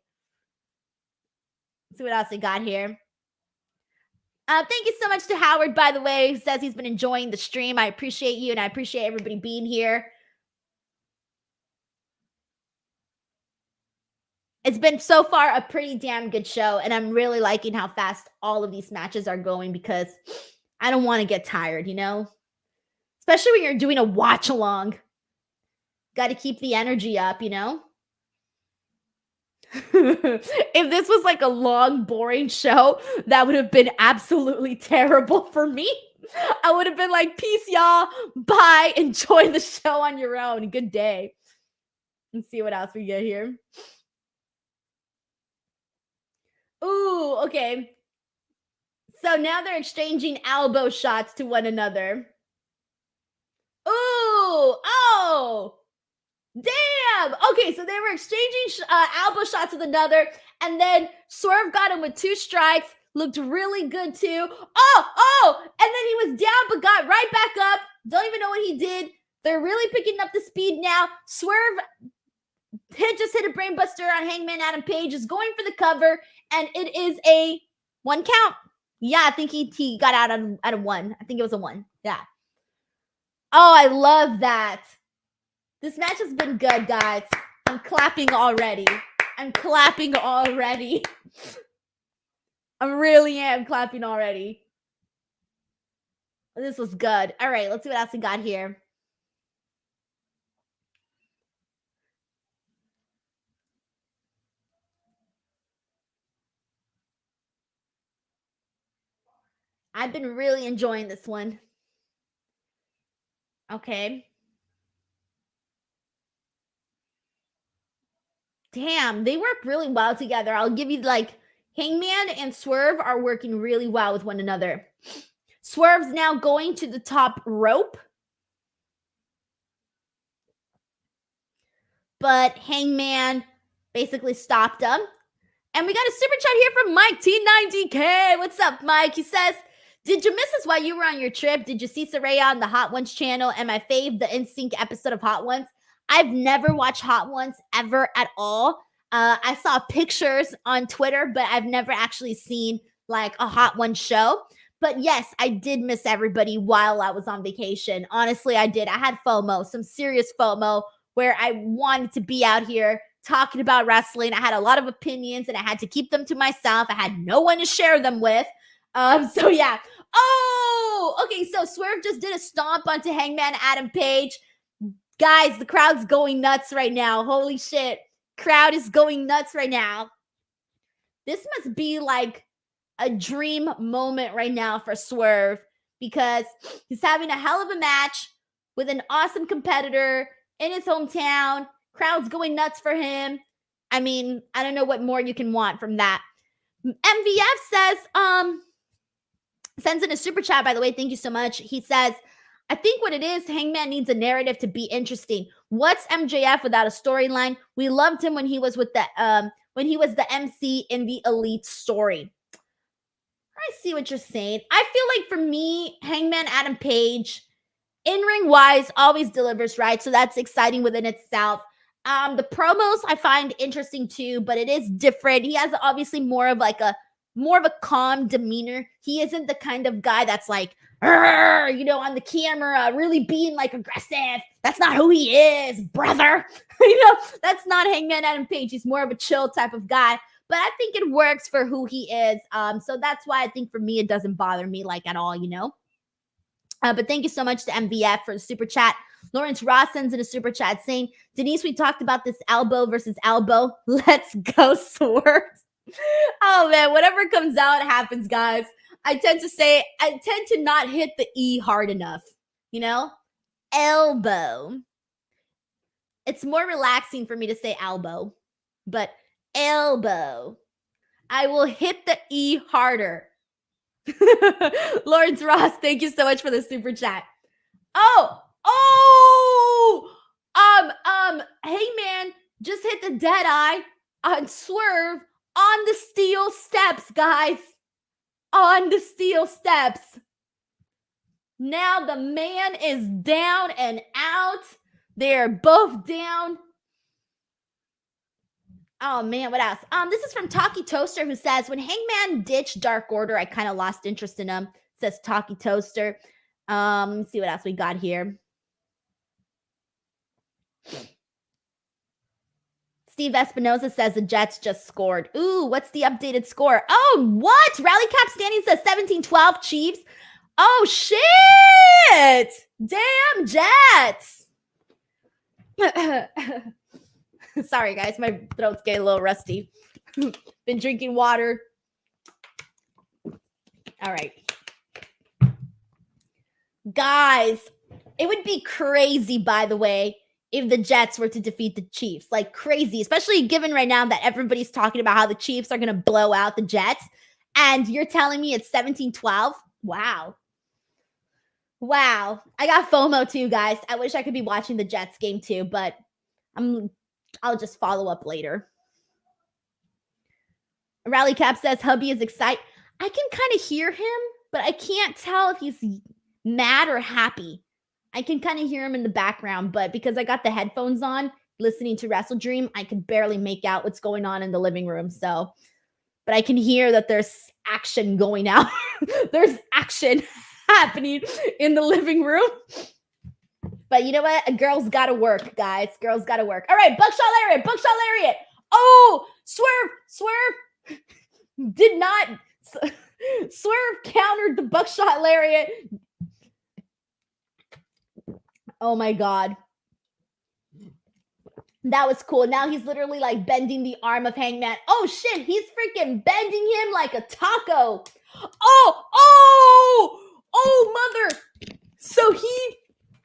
See what else we got here. Thank you so much to Howard, by the way, who says he's been enjoying the stream. I appreciate you, and I appreciate everybody being here. It's been so far a pretty damn good show, and I'm really liking how fast all of these matches are going because I don't want to get tired, you know? Especially when you're doing a watch along. Got to keep the energy up, you know? If this was like a long, boring show, that would have been absolutely terrible for me. I would have been like, peace, y'all. Bye. Enjoy the show on your own. Good day. Let's see what else we get here. Ooh, okay. So now they're exchanging elbow shots to one another. Ooh, oh, damn. Okay, so they were exchanging elbow shots with another, and then Swerve got him with 2 strikes. Looked really good too. Oh, and then he was down but got right back up. Don't even know what he did. They're really picking up the speed now. Swerve just hit a brainbuster on Hangman Adam Page. Is going for the cover, and it is a 1 count. Yeah, I think he got out at a 1. I think it was a 1. Yeah. Oh, I love that. This match has been good, guys. I'm clapping already. I really am clapping already. This was good. All right, let's see what else we got here. I've been really enjoying this one. Okay. Damn, they work really well together. I'll give you like Hangman and Swerve are working really well with one another. Swerve's now going to the top rope. But Hangman basically stopped him. And we got a super chat here from Mike T90K. What's up, Mike? He says, did you miss us while you were on your trip? Did you see Saraya on the Hot Ones channel? And my fave, the NSYNC episode of Hot Ones. I've never watched Hot Ones ever at all. I saw pictures on Twitter, but I've never actually seen like a Hot Ones show. But yes, I did miss everybody while I was on vacation. Honestly, I did. I had FOMO, some serious FOMO, where I wanted to be out here talking about wrestling. I had a lot of opinions and I had to keep them to myself. I had no one to share them with. So yeah. Oh, okay. So Swerve just did a stomp onto Hangman Adam Page. Guys, the crowd's going nuts right now. Holy shit. Crowd is going nuts right now. This must be like a dream moment right now for Swerve because he's having a hell of a match with an awesome competitor in his hometown. Crowd's going nuts for him. I mean, I don't know what more you can want from that. MVF says, sends in a super chat, by the way. Thank you so much. He says, I think what it is, Hangman needs a narrative to be interesting. What's MJF without a storyline? We loved him when he was with the MC in the Elite story. I see what you're saying. I feel like for me, Hangman Adam Page, in-ring wise, always delivers, right? So that's exciting within itself. The promos I find interesting too, but it is different. He has obviously more of a calm demeanor. He isn't the kind of guy that's like, on the camera, really being like aggressive. That's not who he is, brother. That's not Hangman Adam Page. He's more of a chill type of guy. But I think it works for who he is. So that's why I think for me, it doesn't bother me like at all, But thank you so much to MVF for the super chat. Lawrence Ross sends in a super chat saying, Denise, we talked about this elbow versus elbow. Let's go, Swerve. Oh, man, whatever comes out happens, guys. I tend to not hit the E hard enough, Elbow. It's more relaxing for me to say elbow, but elbow. I will hit the E harder. Lawrence Ross, thank you so much for the super chat. Hangman just hit the dead eye on Swerve on the steel steps, guys. On the steel steps. Now the man is down and out. They're both down. Oh man, what else? This is from Talkie Toaster, who says, when Hangman ditched Dark Order, I kind of lost interest in him. Says Talkie Toaster. Let's see what else we got here. Steve Espinoza says the Jets just scored. Ooh, what's the updated score? Oh, what? Rally Cap Standing says 17-12 Chiefs. Oh, shit! Damn Jets! Sorry, guys. My throat's getting a little rusty. Been drinking water. All right. Guys, it would be crazy, by the way, if the Jets were to defeat the Chiefs. Like crazy, especially given right now that everybody's talking about how the Chiefs are going to blow out the Jets. And you're telling me it's 17-12? Wow. Wow. I got FOMO too, guys. I wish I could be watching the Jets game too, but I'll just follow up later. Rally Cap says hubby is excited. I can kind of hear him, but I can't tell if he's mad or happy. I can kind of hear him in the background, but because I got the headphones on listening to WrestleDream, I can barely make out what's going on in the living room. So, but I can hear that there's action going out. There's action happening in the living room. But you know what? A girl's got to work, guys. Girls got to work. All right, Buckshot Lariat. Buckshot Lariat. Oh, Swerve did not. Swerve countered the Buckshot Lariat. Oh my God. That was cool. Now he's literally like bending the arm of Hangman. Oh shit, he's freaking bending him like a taco. Oh, mother. So he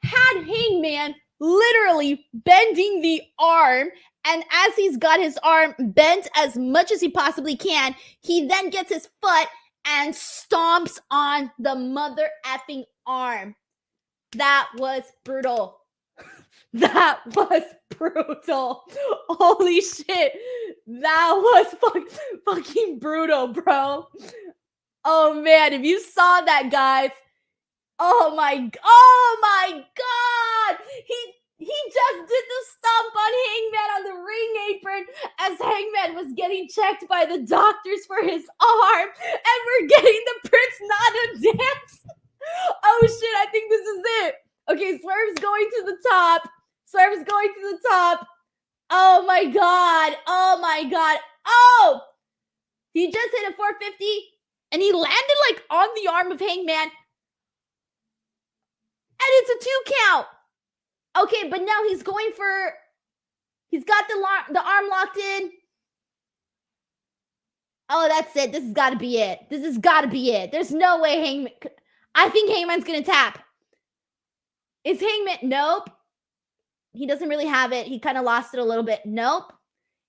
had Hangman literally bending the arm. And as he's got his arm bent as much as he possibly can, he then gets his foot and stomps on the mother effing arm. That was brutal. That was brutal. Holy shit. That was fucking brutal, bro. Oh man, if you saw that, guys. Oh my God. He just did the stomp on Hangman on the ring apron as Hangman was getting checked by the doctors for his arm. And we're getting the Prince Nana dance. Oh shit, I think this is it. Okay, Swerve's going to the top. Swerve's going to the top. Oh my God. Oh my God. Oh! He just hit a 450 and he landed like on the arm of Hangman. And it's a 2 count. Okay, but now he's going for, he's got the arm locked in. Oh, that's it. This has got to be it. This has got to be it. There's no way Hangman, I think Hangman's going to tap. Is Hangman, nope. He doesn't really have it. He kind of lost it a little bit. Nope.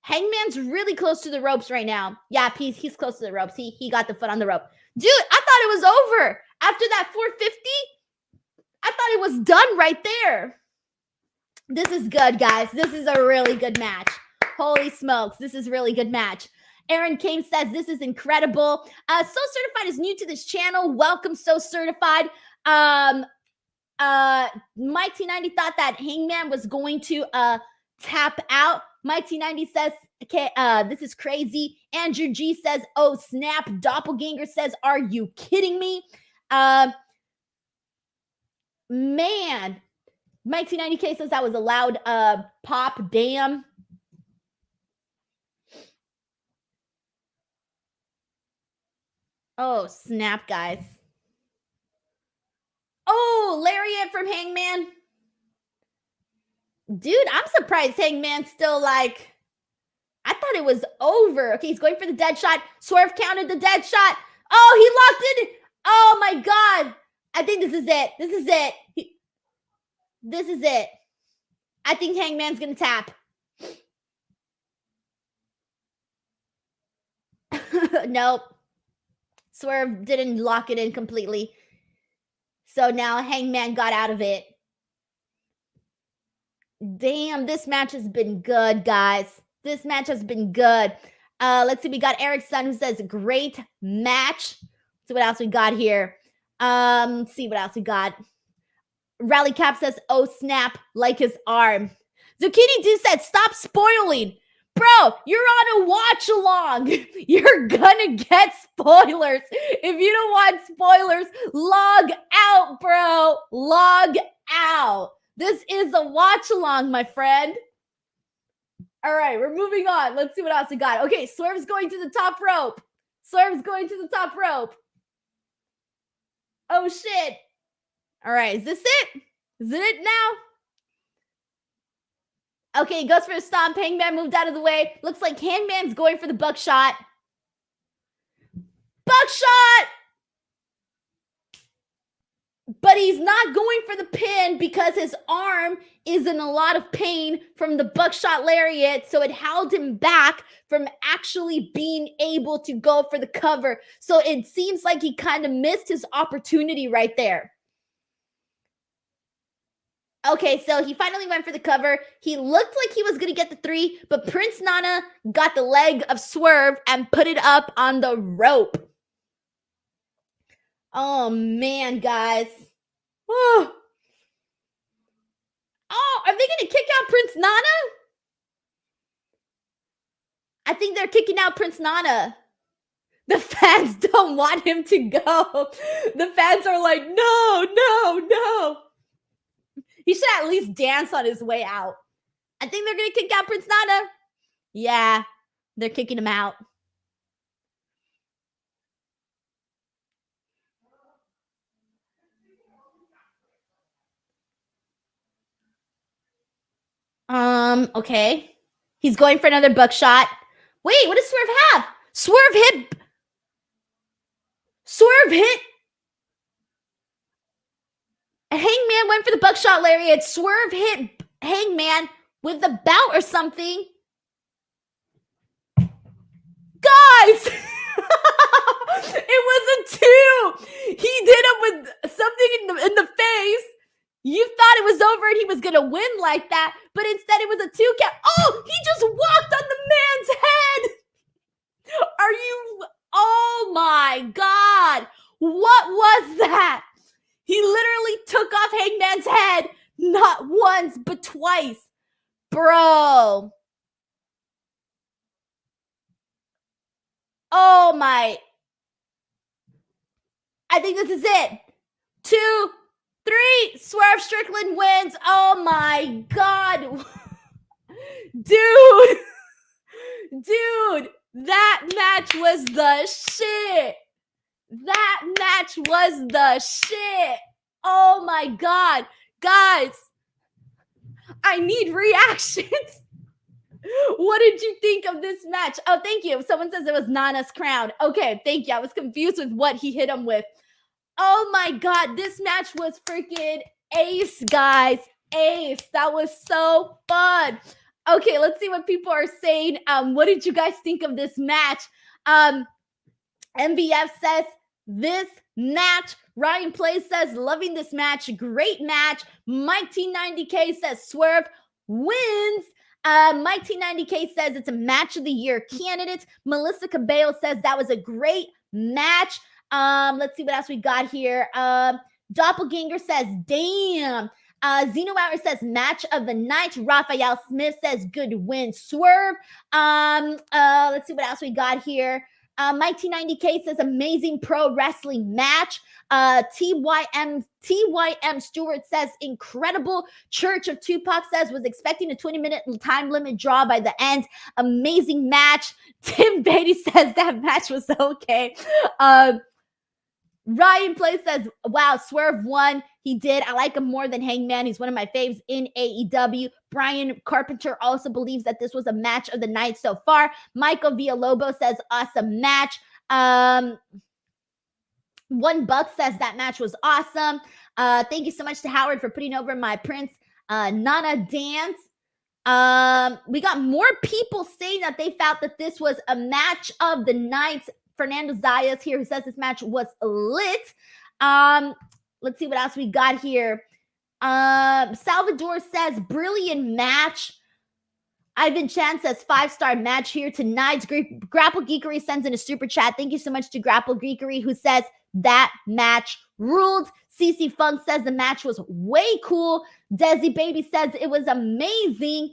Hangman's really close to the ropes right now. Yeah, he's close to the ropes. He got the foot on the rope. Dude, I thought it was over. After that 450, I thought it was done right there. This is good, guys. This is a really good match. Holy smokes. This is a really good match. Aaron Kane says, this is incredible. So Certified is new to this channel. Welcome, So Certified. Mike T90 thought that Hangman was going to tap out. Mike T90 says, okay, this is crazy. Andrew G says, oh, snap. Doppelganger says, are you kidding me? Man. Mike T90K says that was a loud pop. Damn. Oh, snap, guys. Oh, lariat from Hangman. Dude, I'm surprised Hangman's still like, I thought it was over. Okay, he's going for the dead shot. Swerve counted the dead shot. Oh, he locked it. Oh my God. I think this is it. This is it. This is it. I think Hangman's going to tap. Nope. Swerve didn't lock it in completely. So now Hangman got out of it. Damn, this match has been good, guys. This match has been good. Let's see. We got Eric Sun who says, great match. Let's see what else we got here. Let's see what else we got. Rally Cap says, oh, snap, like his arm. Zucchini Dude said, stop spoiling. Bro, you're on a watch along. You're gonna get spoilers. If you don't want spoilers, log out, bro. Log out. This is a watch along, my friend. All right, we're moving on. Let's see what else we got. Okay, Swerve's going to the top rope. Swerve's going to the top rope. Oh, shit. All right, is this it? Is it now? Okay, he goes for a stomp. Hangman moved out of the way. Looks like Hangman's going for the buckshot. Buckshot! But he's not going for the pin because his arm is in a lot of pain from the buckshot lariat. So it held him back from actually being able to go for the cover. So it seems like he kind of missed his opportunity right there. Okay, so he finally went for the cover. He looked like he was going to get the 3, but Prince Nana got the leg of Swerve and put it up on the rope. Oh, man, guys. Oh, are they going to kick out Prince Nana? I think they're kicking out Prince Nana. The fans don't want him to go. The fans are like, no, no, no. He should at least dance on his way out. I think they're going to kick out Prince Nana. Yeah, they're kicking him out. Okay. He's going for another buckshot. Wait, what does Swerve have? Swerve hit. Hangman went for the buckshot lariat. Swerve hit Hangman with the bout or something. Guys! It was a 2. He did him with something in the face. You thought it was over and he was going to win like that, but instead it was a 2 count. Oh, he just walked on the man's head. Are you? Oh my God. What was that? He literally took off Hangman's head, not once, but twice. Bro. Oh my. I think this is it. 2, 3. Swerve Strickland wins. Oh my God. Dude. Dude. That match was the shit. That match was the shit. Oh my God. Guys, I need reactions. What did you think of this match? Oh, thank you. Someone says it was Nana's crown. Okay, thank you. I was confused with what he hit him with. Oh my God, this match was freaking ace, guys. Ace. That was so fun. Okay, let's see what people are saying. What did you guys think of this match? MVF says, this match. Ryan Plays says, loving this match. Great match. Mike T90K says, Swerve wins. Mike T90K says, it's a match of the year candidate. Melissa Cabello says, that was a great match. Let's see what else we got here. Doppelganger says, damn. Zeno Hour says, match of the night. Raphael Smith says, good win, Swerve. Let's see what else we got here. Mike T90K says, amazing pro wrestling match. TYM Stewart says, incredible. Church of Tupac says, was expecting a 20-minute time limit draw by the end. Amazing match. Tim Beatty says, that match was okay. Ryan Play says, wow, Swerve won. He did. I like him more than Hangman. He's one of my faves in AEW. Brian Carpenter also believes that this was a match of the night so far. Michael Villalobos says, awesome match. One Buck says that match was awesome. Thank you so much to Howard for putting over my Prince Nana dance. We got more people saying that they felt that this was a match of the night. Fernando Zayas here who says this match was lit. Let's see what else we got here. Salvador says, brilliant match. Ivan Chan says, 5-star match here tonight. Grapple Geekery sends in a super chat. Thank you so much to Grapple Geekery who says that match ruled. CC Funk says the match was way cool. Desi Baby says it was amazing.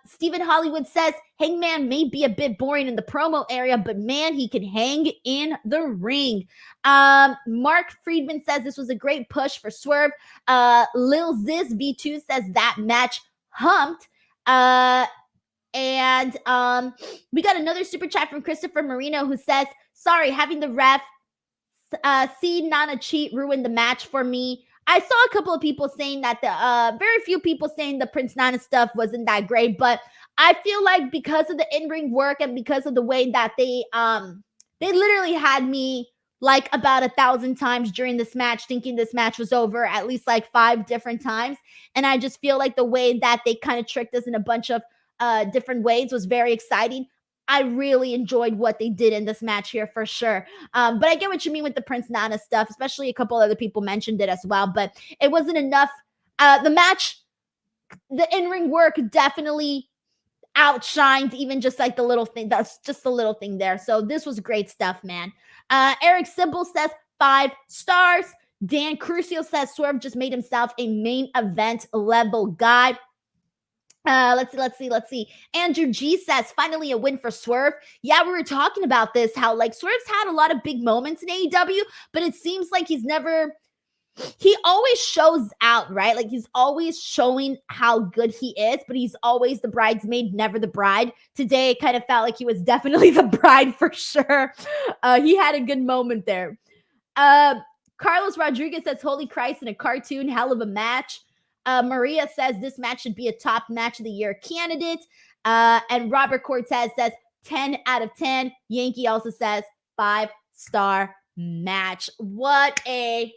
Stephen Hollywood says, Hangman may be a bit boring in the promo area, but man, he can hang in the ring. Mark Friedman says this was a great push for Swerve. Lil Ziz V2 says that match humped. And we got another super chat from Christopher Marino who says, sorry, having the ref see Nana cheat ruined the match for me. I saw a couple of people saying that very few people saying the Prince Nana stuff wasn't that great, but I feel like because of the in-ring work and because of the way that they literally had me like about 1,000 times during this match thinking this match was over at least like 5 different times. And I just feel like the way that they kind of tricked us in a bunch of different ways was very exciting. I really enjoyed what they did in this match here for sure. But I get what you mean with the Prince Nana stuff, especially a couple other people mentioned it as well, but it wasn't enough. The match, the in-ring work definitely outshined even just like the little thing. That's just the little thing there. So this was great stuff, man. Eric Simple says 5 stars. Dan Crucio says Swerve just made himself a main event level guy. Let's see. Andrew G says, finally a win for Swerve. Yeah, we were talking about this, how like Swerve's had a lot of big moments in AEW, but it seems like he always shows out, right? Like he's always showing how good he is, but he's always the bridesmaid, never the bride. Today, it kind of felt like he was definitely the bride for sure. He had a good moment there. Carlos Rodriguez says, holy Christ, in a cartoon, hell of a match. Maria says this match should be a top match of the year candidate. And Robert Cortez says 10 out of 10. Yankee also says 5-star match. What a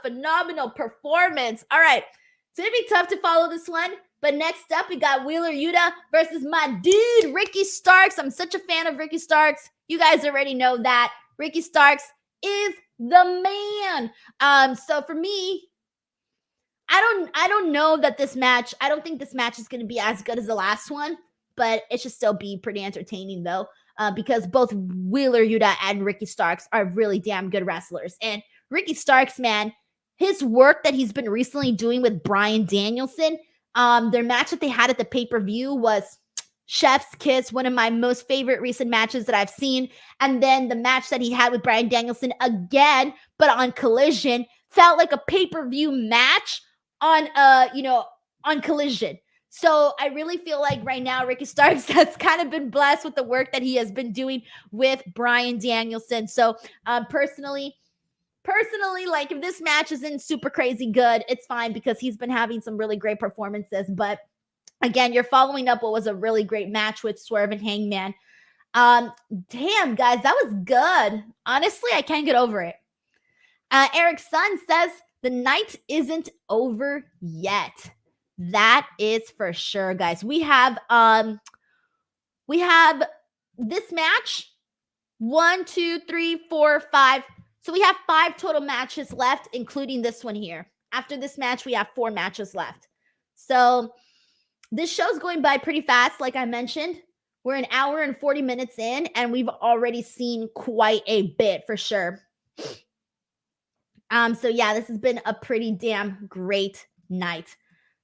phenomenal performance. All right. It's going to be tough to follow this one. But next up, we got Wheeler Yuta versus my dude, Ricky Starks. I'm such a fan of Ricky Starks. You guys already know that. Ricky Starks is the man. So for me, I don't know that this match, I don't think this match is going to be as good as the last one, but it should still be pretty entertaining though, because both Wheeler Yuta and Ricky Starks are really damn good wrestlers. And Ricky Starks, man, his work that he's been recently doing with Bryan Danielson, their match that they had at the pay-per-view was chef's kiss, one of my most favorite recent matches that I've seen. And then the match that he had with Bryan Danielson again, but on Collision, felt like a pay-per-view match on Collision. So I really feel like right now Ricky Starks has kind of been blessed with the work that he has been doing with Bryan Danielson. So personally, like if this match isn't super crazy good, it's fine because he's been having some really great performances. But again, you're following up what was a really great match with Swerve and Hangman. Damn, guys, that was good. Honestly, I can't get over it. Eric Sun says, the night isn't over yet. That is for sure, guys. We have this match 1, 2, 3, 4, 5. So we have 5 total matches left, including this one here. After this match, we have 4 matches left. So this show's going by pretty fast, like I mentioned. We're an hour and 40 minutes in, and we've already seen quite a bit for sure. So yeah, this has been a pretty damn great night.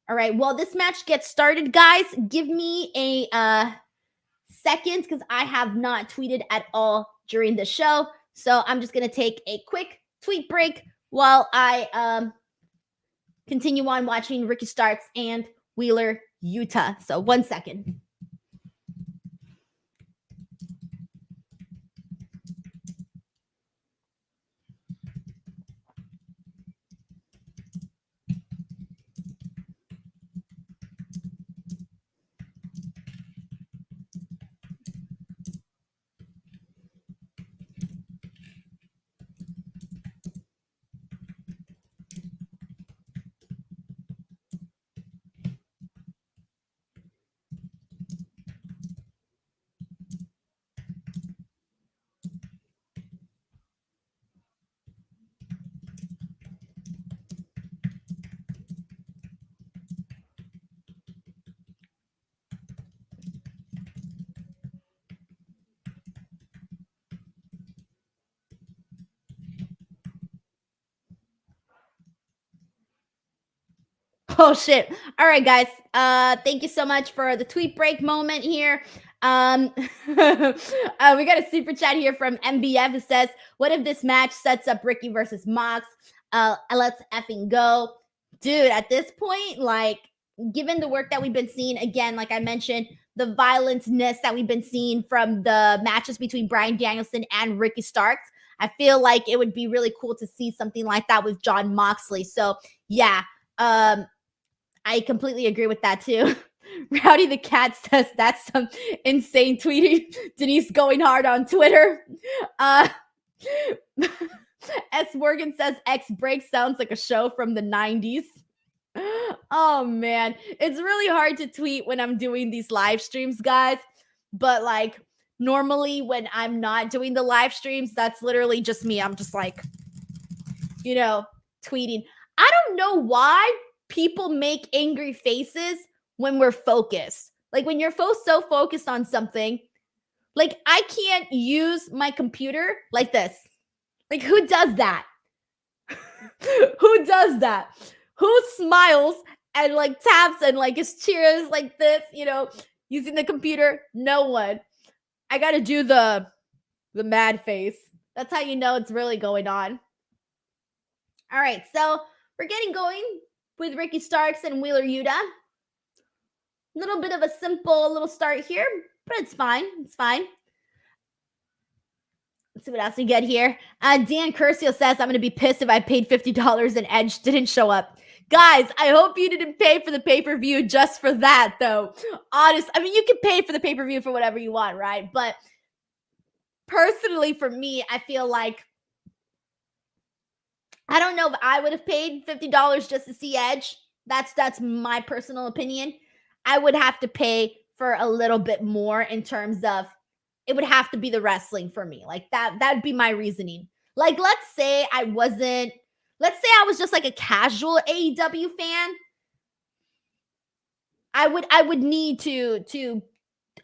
All right, well, this match gets started, guys. Give me a second because I have not tweeted at all during the show. So I'm just going to take a quick tweet break while I continue on watching Ricky Starks and Wheeler Yuta. So 1 second. Oh, shit. All right, guys. Thank you so much for the tweet break moment here. We got a super chat here from MBF who says, what if this match sets up Ricky versus Mox? Let's effing go. Dude, at this point, like, given the work that we've been seeing, again, like I mentioned, the violence-ness that we've been seeing from the matches between Bryan Danielson and Ricky Starks, I feel like it would be really cool to see something like that with Jon Moxley. So, yeah, I completely agree with that too. Rowdy the Cat says that's some insane tweeting. Denise going hard on Twitter. S. Morgan says X Break sounds like a show from the 90s. Oh man, it's really hard to tweet when I'm doing these live streams, guys. But like normally when I'm not doing the live streams, that's literally just me. I'm just like, tweeting. I don't know why people make angry faces when we're focused. Like when you're so focused on something, like I can't use my computer like this. Like who does that? Who does that? Who smiles and like taps and like is cheers like this, using the computer? No one. I got to do the mad face. That's how you know it's really going on. All right, so we're getting going with Ricky Starks and Wheeler Yuta. A little bit of a simple little start here, but it's fine. It's fine. Let's see what else we get here. Dan Curcio says, I'm going to be pissed if I paid $50 and Edge didn't show up. Guys, I hope you didn't pay for the pay-per-view just for that, though. Honest, I mean, you can pay for the pay-per-view for whatever you want, right? But personally, for me, I feel like I don't know if I would have paid $50 just to see Edge. That's my personal opinion. I would have to pay for a little bit more in terms of it would have to be the wrestling for me. Like that'd be my reasoning. Like let's say I was just like a casual AEW fan. I would need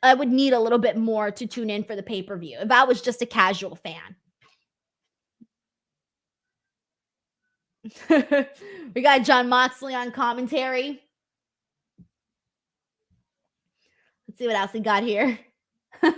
I would need a little bit more to tune in for the pay-per-view if I was just a casual fan. We got Jon Moxley on commentary. Let's see what else we got here. Phil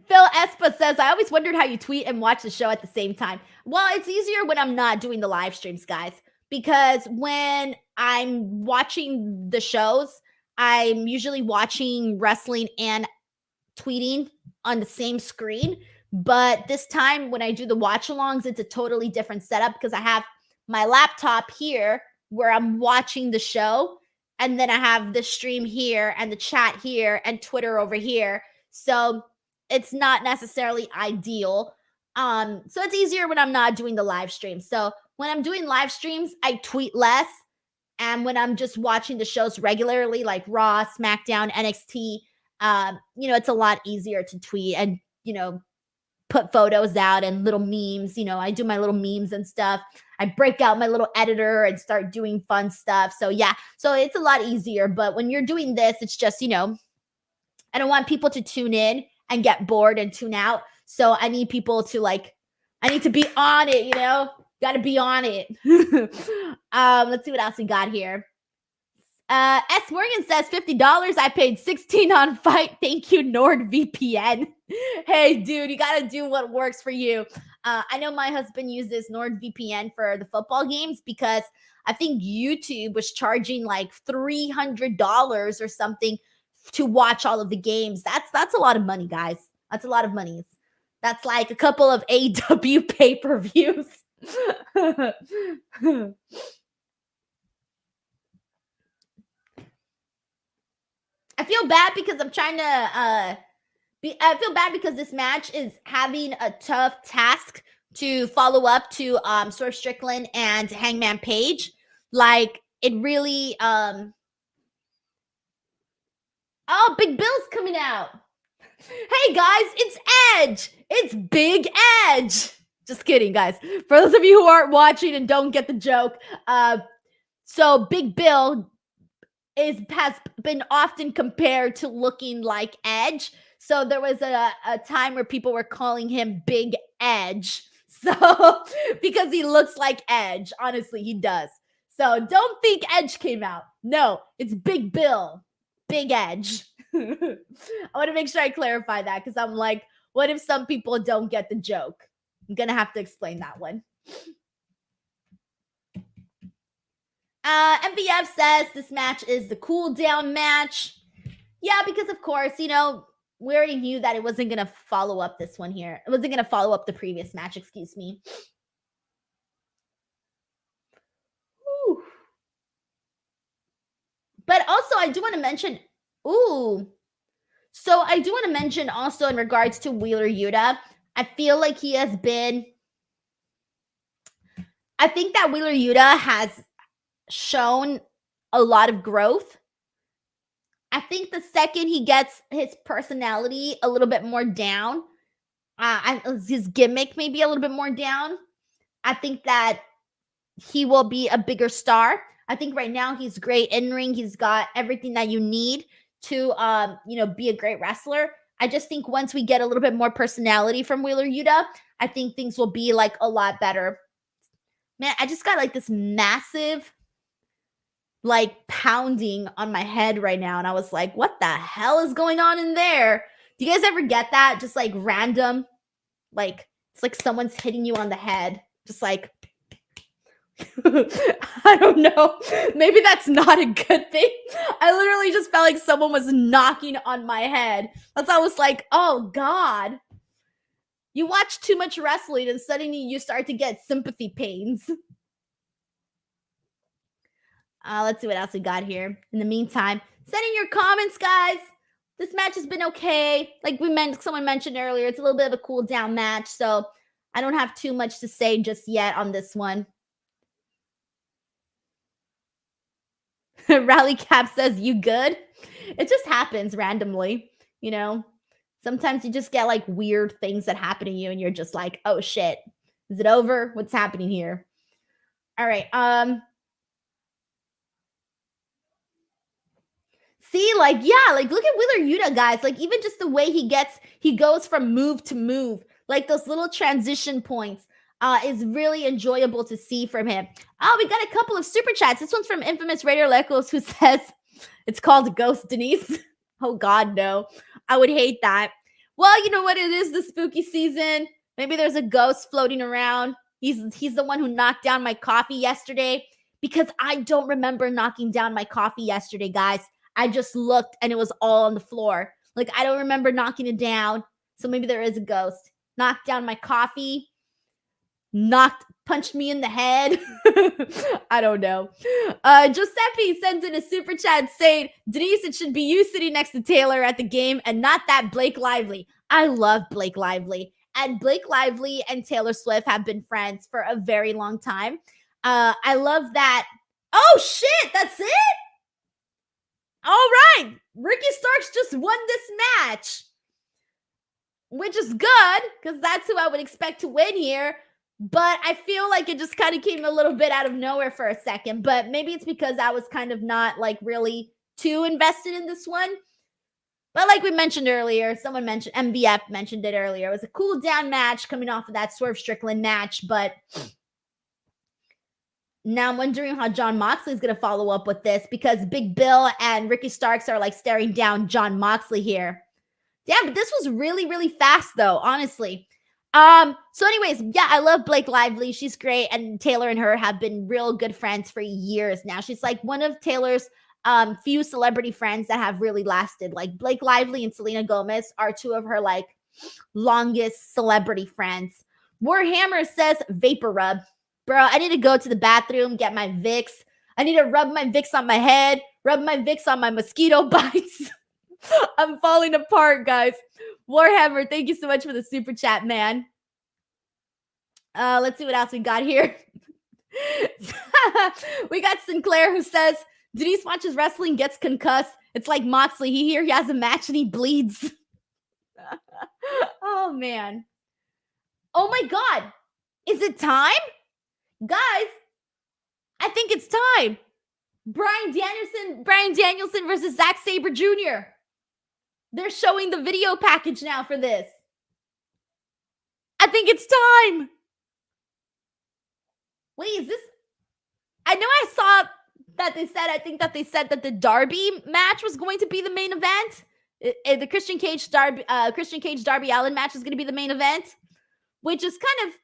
Espa says, I always wondered how you tweet and watch the show at the same time. Well, it's easier when I'm not doing the live streams, guys, because when I'm watching the shows, I'm usually watching wrestling and tweeting on the same screen. But this time when I do the watch-alongs, it's a totally different setup because I have my laptop here where I'm watching the show. And then I have the stream here and the chat here and Twitter over here. So it's not necessarily ideal. So it's easier when I'm not doing the live stream. So when I'm doing live streams, I tweet less. And when I'm just watching the shows regularly, like Raw, SmackDown, NXT, it's a lot easier to tweet and, put photos out and little memes. I do my little memes and stuff. I break out my little editor and start doing fun stuff. So yeah, so it's a lot easier. But when you're doing this, it's just, I don't want people to tune in and get bored and tune out. So I need people to I need to be on it, got to be on it. Let's see what else we got here. S. Morgan says $50. I paid $16 on Fight. Thank you, NordVPN. Hey, dude, you got to do what works for you. I know my husband uses NordVPN for the football games because I think YouTube was charging like $300 or something to watch all of the games. That's a lot of money, guys. That's a lot of money. That's like a couple of AEW pay-per-views. I feel bad because I'm trying to I feel bad because this match is having a tough task to follow up to Swerve Strickland and Hangman Page. Like it really oh, Big Bill's coming out. Hey guys, it's Edge. It's Big Edge. Just kidding, guys. For those of you who aren't watching and don't get the joke, so Big Bill has been often compared to looking like Edge. So there was a time where people were calling him Big Edge. So because he looks like Edge. Honestly, he does. So don't think Edge came out. No, it's Big Bill. Big Edge. I want to make sure I clarify that because I'm like, what if some people don't get the joke? I'm going to have to explain that one. MVF says this match is the cool down match. Yeah, because of course, you know, we already knew that it wasn't going to follow up this one here. It wasn't going to follow up the previous match, excuse me. Ooh. But also, I do want to mention, so I do want to mention also in regards to Wheeler Yuta, I feel like he has been, I think that Wheeler Yuta has shown a lot of growth. I think the second he gets his personality a little bit more down, his gimmick maybe a little bit more down, I think that he will be a bigger star. I think right now he's great in ring. He's got everything that you need to, be a great wrestler. I just think once we get a little bit more personality from Wheeler Yuta, I think things will be like a lot better. Man, I just got like this massive like pounding on my head right now. And I was like, what the hell is going on in there? Do you guys ever get that? Just like random, like it's like someone's hitting you on the head. Just like, I don't know. Maybe that's not a good thing. I literally just felt like someone was knocking on my head. That's why I was like, oh God. You watch too much wrestling and suddenly you start to get sympathy pains. Let's see what else we got here. In the meantime, send in your comments, guys. This match has been okay. Like someone mentioned earlier, it's a little bit of a cool down match. So I don't have too much to say just yet on this one. Rally Cap says, you good? It just happens randomly, you know? Sometimes you just get like weird things that happen to you and you're just like, oh shit. Is it over? What's happening here? All right. See, like, yeah, like look at Wheeler Yuta, guys. Like even just the way he goes from move to move, like those little transition points is really enjoyable to see from him. Oh, we got a couple of super chats. This one's from Infamous Raider Lecos who says it's called Ghost Denise. Oh God, no. I would hate that. Well, you know what? It is the spooky season. Maybe there's a ghost floating around. He's the one who knocked down my coffee yesterday because I don't remember knocking down my coffee yesterday, guys. I just looked and it was all on the floor. Like, I don't remember knocking it down. So maybe there is a ghost. Knocked down my coffee. Punched me in the head. I don't know. Giuseppe sends in a super chat saying, Denise, it should be you sitting next to Taylor at the game and not that Blake Lively. I love Blake Lively. And Blake Lively and Taylor Swift have been friends for a very long time. I love that. Oh, shit. That's it? All right. Ricky Starks just won this match, which is good because that's who I would expect to win here. But I feel like it just kind of came a little bit out of nowhere for a second. But maybe it's because I was kind of not like really too invested in this one. But like we mentioned earlier, someone mentioned, MVF mentioned it earlier. It was a cool down match coming off of that Swerve Strickland match. But now I'm wondering how Jon Moxley is going to follow up with this because Big Bill and Ricky Starks are like staring down Jon Moxley here. Yeah, but this was really, really fast though, honestly. So anyways, yeah, I love Blake Lively. She's great. And Taylor and her have been real good friends for years now. She's like one of Taylor's few celebrity friends that have really lasted. Like Blake Lively and Selena Gomez are two of her like longest celebrity friends. Warhammer says vapor rub. Bro, I need to go to the bathroom, get my Vicks. I need to rub my Vicks on my head, rub my Vicks on my mosquito bites. I'm falling apart, guys. Warhammer, thank you so much for the super chat, man. Let's see what else we got here. We got Sinclair who says, Denise watches wrestling, gets concussed. It's like Moxley. He has a match and he bleeds. Oh, man. Oh, my God. Is it time? Guys, I think it's time. Bryan Danielson versus Zack Sabre Jr. They're showing the video package now for this. I think it's time. Wait, is this? I know I saw that they said, I think that they said that the Darby match was going to be the main event. The Christian Cage Darby Allin match is going to be the main event, which is kind of,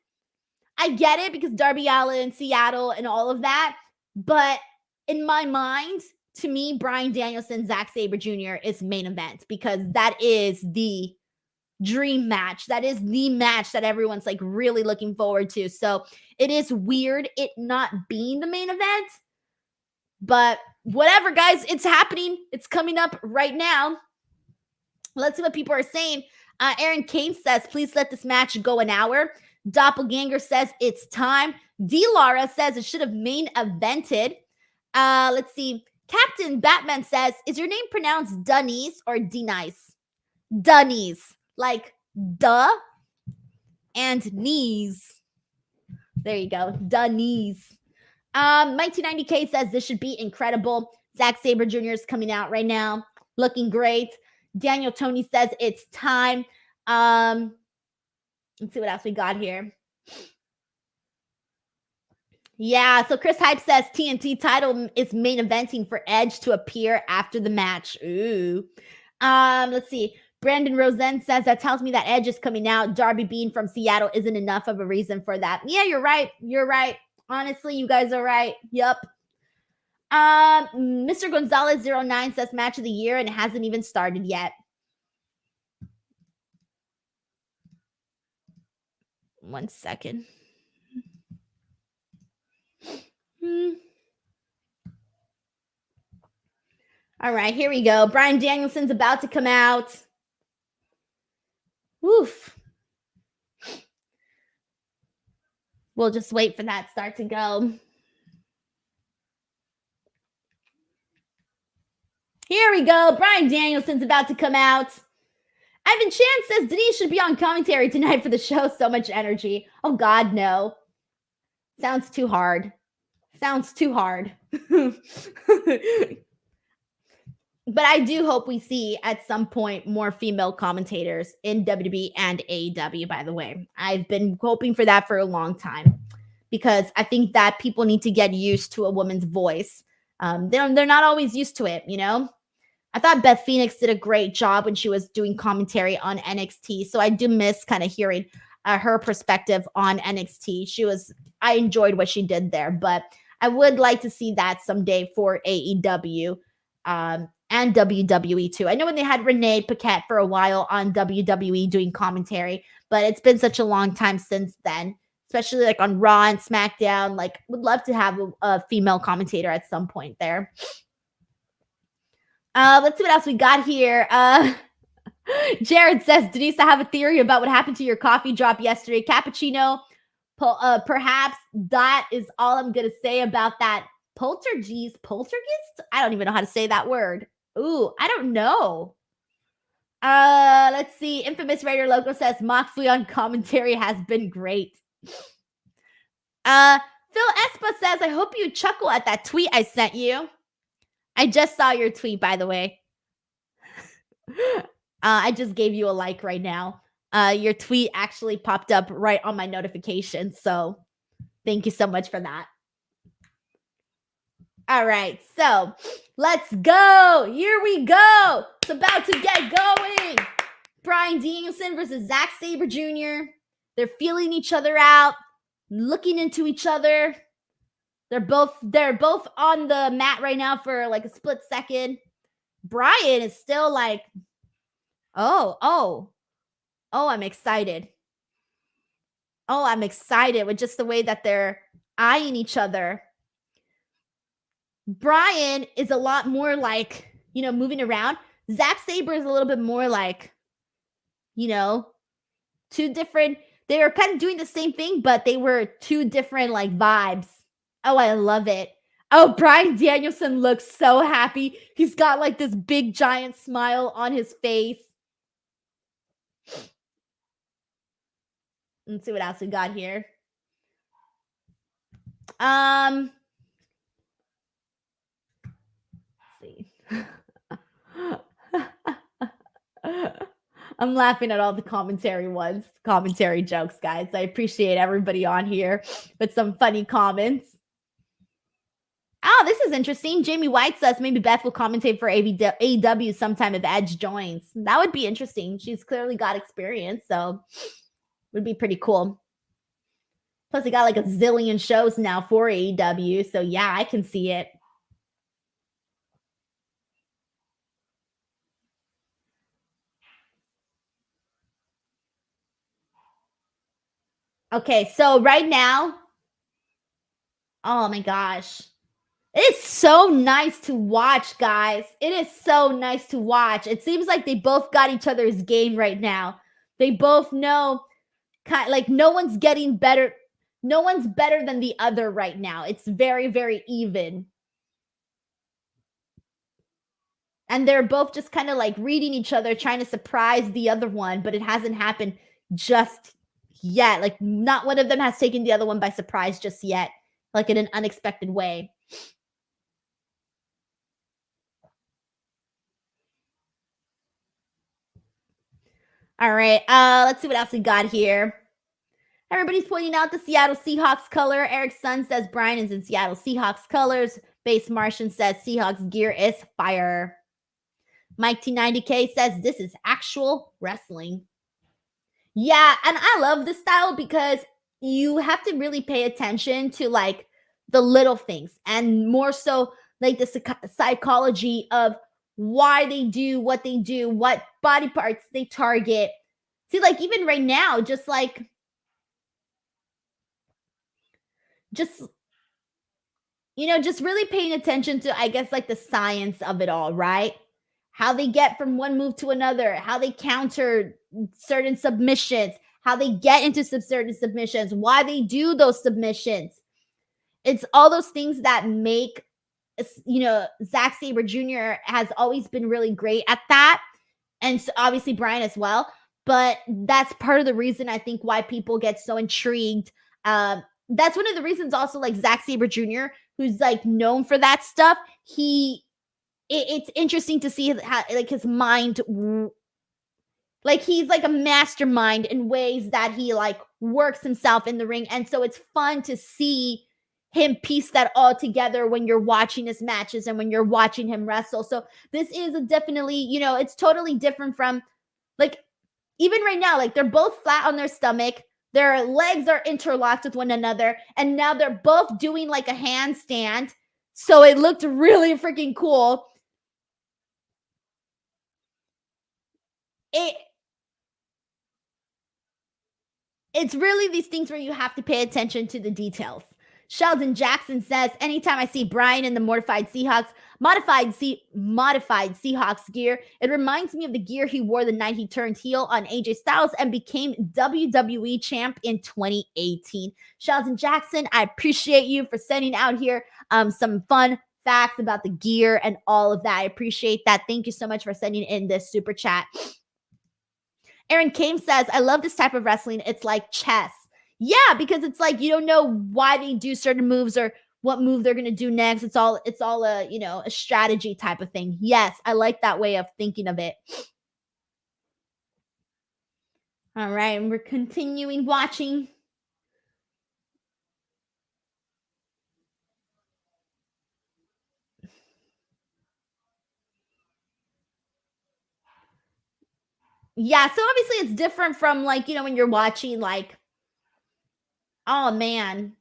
I get it because Darby Allin, Seattle, and all of that. But in my mind, to me, Bryan Danielson, Zack Sabre Jr. is main event because that is the dream match. That is the match that everyone's like really looking forward to. So it is weird it not being the main event. But whatever, guys, it's happening. It's coming up right now. Let's see what people are saying. Aaron Kane says, please let this match go an hour. Doppelganger says it's time. D. Lara says it should have main evented. Let's see. Captain Batman says, is your name pronounced Denise or Denise? Denise. Like duh and knees. There you go. Denise. 1990K says this should be incredible. Zack Sabre Jr. is coming out right now. Looking great. Daniel Tony says it's time. Let's see what else we got here. Yeah, so Chris Hype says TNT title is main eventing for Edge to appear after the match. Ooh. Let's see. Brandon Rosen says that tells me that Edge is coming out. Darby being from Seattle isn't enough of a reason for that. Yeah, you're right. You're right. Honestly, you guys are right. Yep. Mr. Gonzalez 09 says match of the year and it hasn't even started yet. One second. All right, here we go. Bryan Danielson's about to come out. Woof. We'll just wait for that start to go. Here we go. Bryan Danielson's about to come out. Ivan Chan says Denise should be on commentary tonight for the show. So much energy. Oh, God, no. Sounds too hard. Sounds too hard. But I do hope we see at some point more female commentators in WWE and AEW, by the way. I've been hoping for that for a long time because I think that people need to get used to a woman's voice. They're not always used to it, you know? I thought Beth Phoenix did a great job when she was doing commentary on NXT. So I do miss kind of hearing her perspective on NXT. I enjoyed what she did there, but I would like to see that someday for AEW and WWE too. I know when they had Renee Paquette for a while on WWE doing commentary, but it's been such a long time since then, especially like on Raw and SmackDown. Like, would love to have a female commentator at some point there. Let's see what else we got here. Jared says, Denise, I have a theory about what happened to your coffee drop yesterday. Cappuccino, perhaps. That is all I'm going to say about that. Poltergeist? I don't even know how to say that word. Ooh, I don't know. Let's see. Infamous Raider Loco says, Moxley on commentary has been great. Phil Espa says, I hope you chuckle at that tweet I sent you. I just saw your tweet, by the way. I just gave you a like right now. Your tweet actually popped up right on my notification. So thank you so much for that. All right. So let's go. Here we go. It's about to get going. Bryan Danielson versus Zack Sabre Jr. They're feeling each other out, looking into each other. They're both on the mat right now for like a split second. Bryan is still like, oh, I'm excited. Oh, I'm excited with just the way that they're eyeing each other. Bryan is a lot more like, moving around. Zack Sabre is a little bit more like, two different. They were kind of doing the same thing, but they were two different like vibes. Oh, I love it. Oh, Bryan Danielson looks so happy. He's got like this big giant smile on his face. Let's see what else we got here. Let's see. I'm laughing at all the commentary jokes, guys. I appreciate everybody on here with some funny comments. Oh, this is interesting. Jamie White says maybe Beth will commentate for AEW sometime if Edge joins. That would be interesting. She's clearly got experience, so would be pretty cool. Plus, they got like a zillion shows now for AEW, so yeah, I can see it. Okay, so right now, oh my gosh. It is so nice to watch, guys. It is so nice to watch. It seems like they both got each other's game right now. They both know, like, no one's getting better. No one's better than the other right now. It's very, very even. And they're both just kind of like reading each other, trying to surprise the other one, but it hasn't happened just yet. Like, not one of them has taken the other one by surprise just yet, like in an unexpected way. All right, let's see what else we got here. Everybody's pointing out the Seattle Seahawks color. Eric Sun says Bryan is in Seattle Seahawks colors. Base Martian says Seahawks gear is fire. Mike T90K says this is actual wrestling. Yeah, and I love this style because you have to really pay attention to like the little things and more so like the psychology of why they do what they do, what body parts they target. See, like even right now, just just really paying attention to, I guess, like the science of it all, right? How they get from one move to another, how they counter certain submissions, how they get into certain submissions, why they do those submissions. It's all those things that make, Zack Sabre Jr. has always been really great at that. And so obviously Bryan as well. But that's part of the reason I think why people get so intrigued. That's one of the reasons also like Zack Sabre Jr., who's like known for that stuff. It's interesting to see how like his mind, like he's like a mastermind in ways that he like works himself in the ring. And so it's fun to see him piece that all together when you're watching his matches and when you're watching him wrestle. So this is definitely, it's totally different from like, even right now, like they're both flat on their stomach. Their legs are interlocked with one another. And now they're both doing like a handstand. So it looked really freaking cool. It's really these things where you have to pay attention to the details. Sheldon Jackson says, anytime I see Bryan in the modified Seahawks gear, it reminds me of the gear he wore the night he turned heel on AJ Styles and became WWE champ in 2018. Sheldon Jackson, I appreciate you for sending out here some fun facts about the gear and all of that. I appreciate that. Thank you so much for sending in this super chat. Aaron Kame says, I love this type of wrestling. It's like chess. Yeah, because it's like you don't know why they do certain moves or what move they're going to do next. It's all a strategy type of thing. Yes, I like that way of thinking of it. All right, and we're continuing watching. Yeah, so obviously it's different from like, when you're watching like, oh man.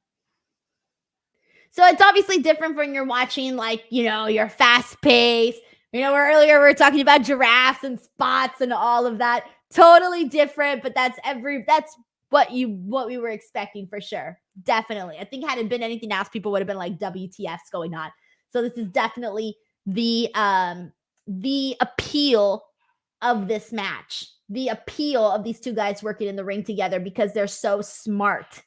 So it's obviously different when you're watching like, your fast pace. Earlier we were talking about giraffes and spots and all of that. Totally different, but that's what we were expecting for sure. Definitely. I think had it been anything else, people would have been like WTF's going on. So this is definitely the appeal of this match. The appeal of these two guys working in the ring together because they're so smart.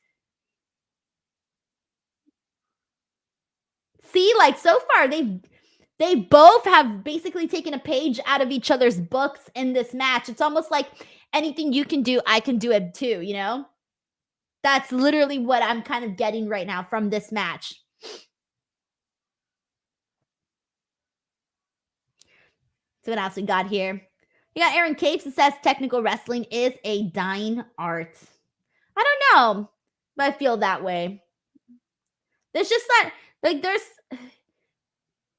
See, like so far they both have basically taken a page out of each other's books in this match. It's almost like anything you can do, I can do it too, That's literally what I'm kind of getting right now from this match. So what else we got here? We got Aaron Capes that says technical wrestling is a dying art. I don't know, but I feel that way. There's just that, like,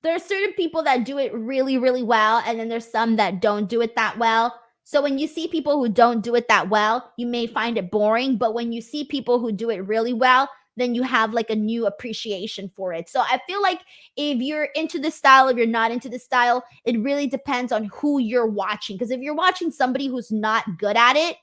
there are certain people that do it really, really well, and then there's some that don't do it that well. So when you see people who don't do it that well, you may find it boring, but when you see people who do it really well, then you have like a new appreciation for it. So I feel like if you're into this style, if you're not into this style, it really depends on who you're watching. Because if you're watching somebody who's not good at it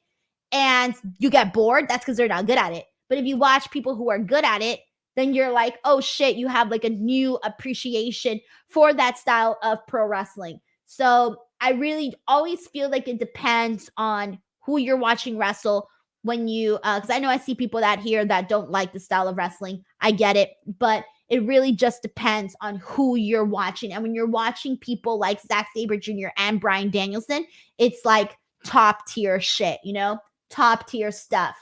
and you get bored, that's because they're not good at it. But if you watch people who are good at it, then you're like, oh shit, you have like a new appreciation for that style of pro wrestling. So I really always feel like it depends on who you're watching wrestle when you, because I know I see people that here that don't like the style of wrestling. I get it, but it really just depends on who you're watching. And when you're watching people like Zack Sabre Jr. and Bryan Danielson, it's like top tier shit, you know, top tier stuff.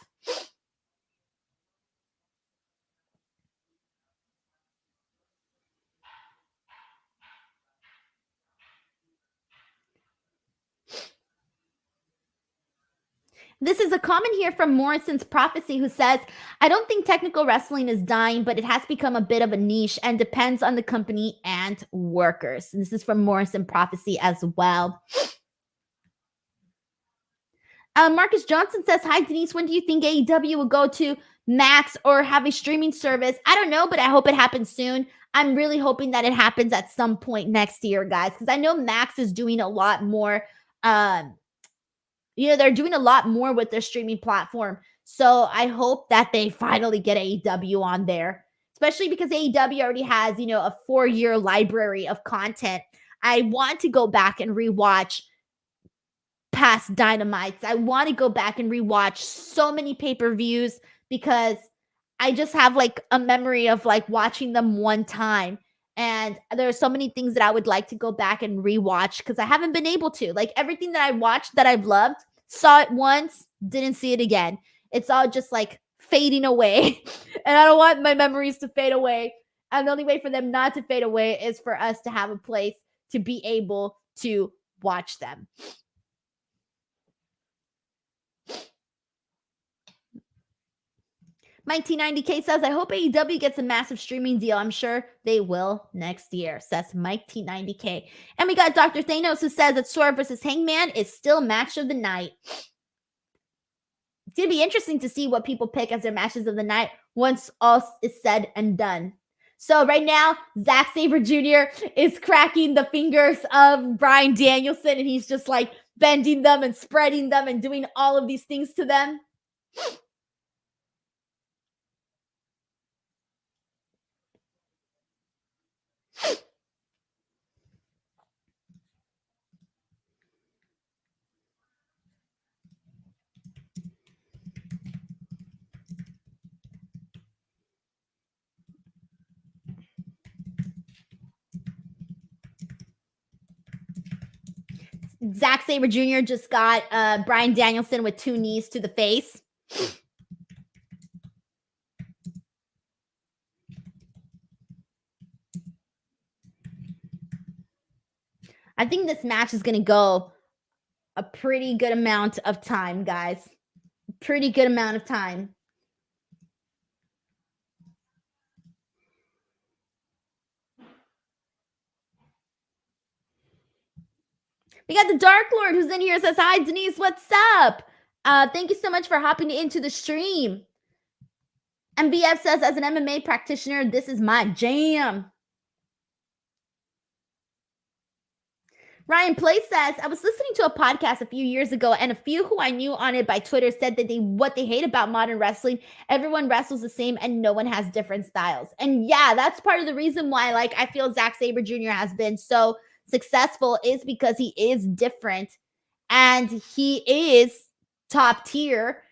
This is a comment here from Morrison's Prophecy who says, I don't think technical wrestling is dying, but it has become a bit of a niche and depends on the company and workers. And this is from Morrison Prophecy as well. Marcus Johnson says, hi, Denise. When do you think AEW will go to Max or have a streaming service? I don't know, but I hope it happens soon. I'm really hoping that it happens at some point next year, guys, because I know Max is doing a lot more they're doing a lot more with their streaming platform. So I hope that they finally get AEW on there, especially because AEW already has, a 4-year library of content. I want to go back and rewatch past Dynamites. I want to go back and rewatch so many pay-per-views because I just have like a memory of like watching them one time. And there are so many things that I would like to go back and rewatch because I haven't been able to. Like everything that I watched that I've loved, saw it once, didn't see it again. It's all just like fading away. And I don't want my memories to fade away. And the only way for them not to fade away is for us to have a place to be able to watch them. Mike T90K says, I hope AEW gets a massive streaming deal. I'm sure they will next year, says Mike T90K. And we got Dr. Thanos who says that Swerve versus Hangman is still match of the night. It's going to be interesting to see what people pick as their matches of the night once all is said and done. So right now, Zack Sabre Jr. is cracking the fingers of Bryan Danielson, and he's just like bending them and spreading them and doing all of these things to them. Zack Sabre Jr. just got Bryan Danielson with 2 knees to the face. I think this match is going to go a pretty good amount of time, guys. Pretty good amount of time. We got the Dark Lord who's in here, says, hi, Denise, what's up? Thank you so much for hopping into the stream. MBF says, as an MMA practitioner, this is my jam. Ryan Place says, I was listening to a podcast a few years ago, and a few who I knew on it by Twitter said that what they hate about modern wrestling, everyone wrestles the same and no one has different styles. And yeah, that's part of the reason why I feel Zack Sabre Jr. has been so successful is because he is different and he is top tier,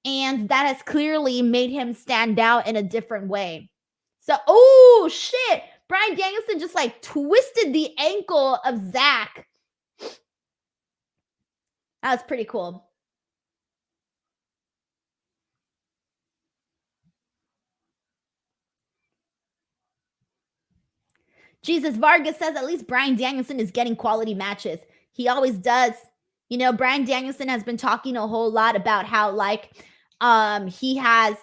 and that has clearly made him stand out in a different way. So, oh shit, Bryan Danielson just twisted the ankle of Zack. That was pretty cool. Jesus Vargas says at least Bryan Danielson is getting quality matches. He always does. Bryan Danielson has been talking a whole lot about how he has,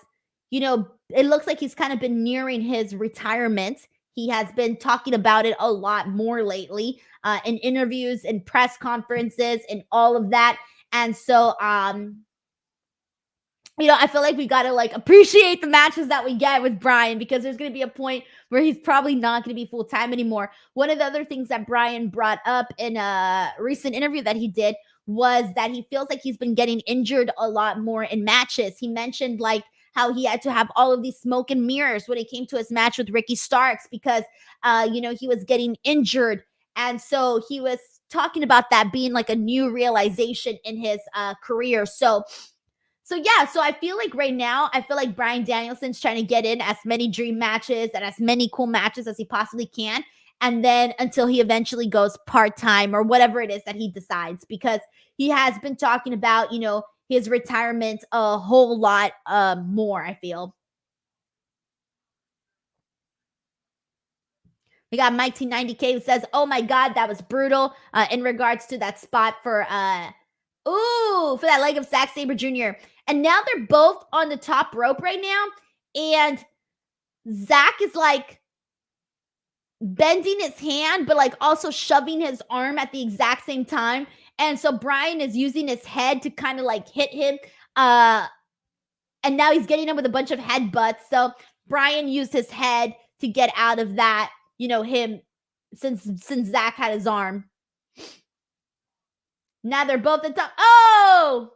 it looks like he's kind of been nearing his retirement. He has been talking about it a lot more lately in interviews and press conferences and all of that. And so, I feel like we got to like appreciate the matches that we get with Bryan, because there's going to be a point where he's probably not going to be full time anymore. One of the other things that Bryan brought up in a recent interview that he did was that he feels like he's been getting injured a lot more in matches. He mentioned like how he had to have all of these smoke and mirrors when it came to his match with Ricky Starks because, he was getting injured. And so he was talking about that being like a new realization in his career. So yeah, so I feel like right now, I feel like Bryan Danielson's trying to get in as many dream matches and as many cool matches as he possibly can. And then until he eventually goes part-time or whatever it is that he decides, because he has been talking about, his retirement a whole lot more, I feel. We got Mike T90K who says, oh my God, that was brutal in regards to that spot for that leg of Zack Sabre Jr. And now they're both on the top rope right now. And Zack is like bending his hand, but like also shoving his arm at the exact same time. And so Bryan is using his head to kind of like hit him. And now he's getting him with a bunch of headbutts. So Bryan used his head to get out of that, him, since Zack had his arm. Now they're both at top. Oh!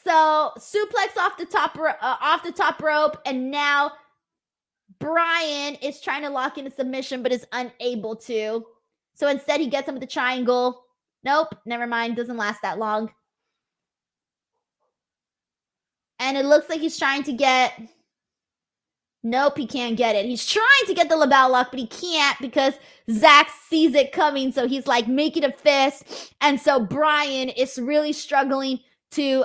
So suplex off the top rope, and now Bryan is trying to lock in a submission, but is unable to. So instead, he gets him with the triangle. Nope, never mind. Doesn't last that long. And it looks like he's trying to get. Nope, he can't get it. He's trying to get the LeBell Lock, but he can't because Zack sees it coming. So he's like making a fist. And so Bryan is really struggling to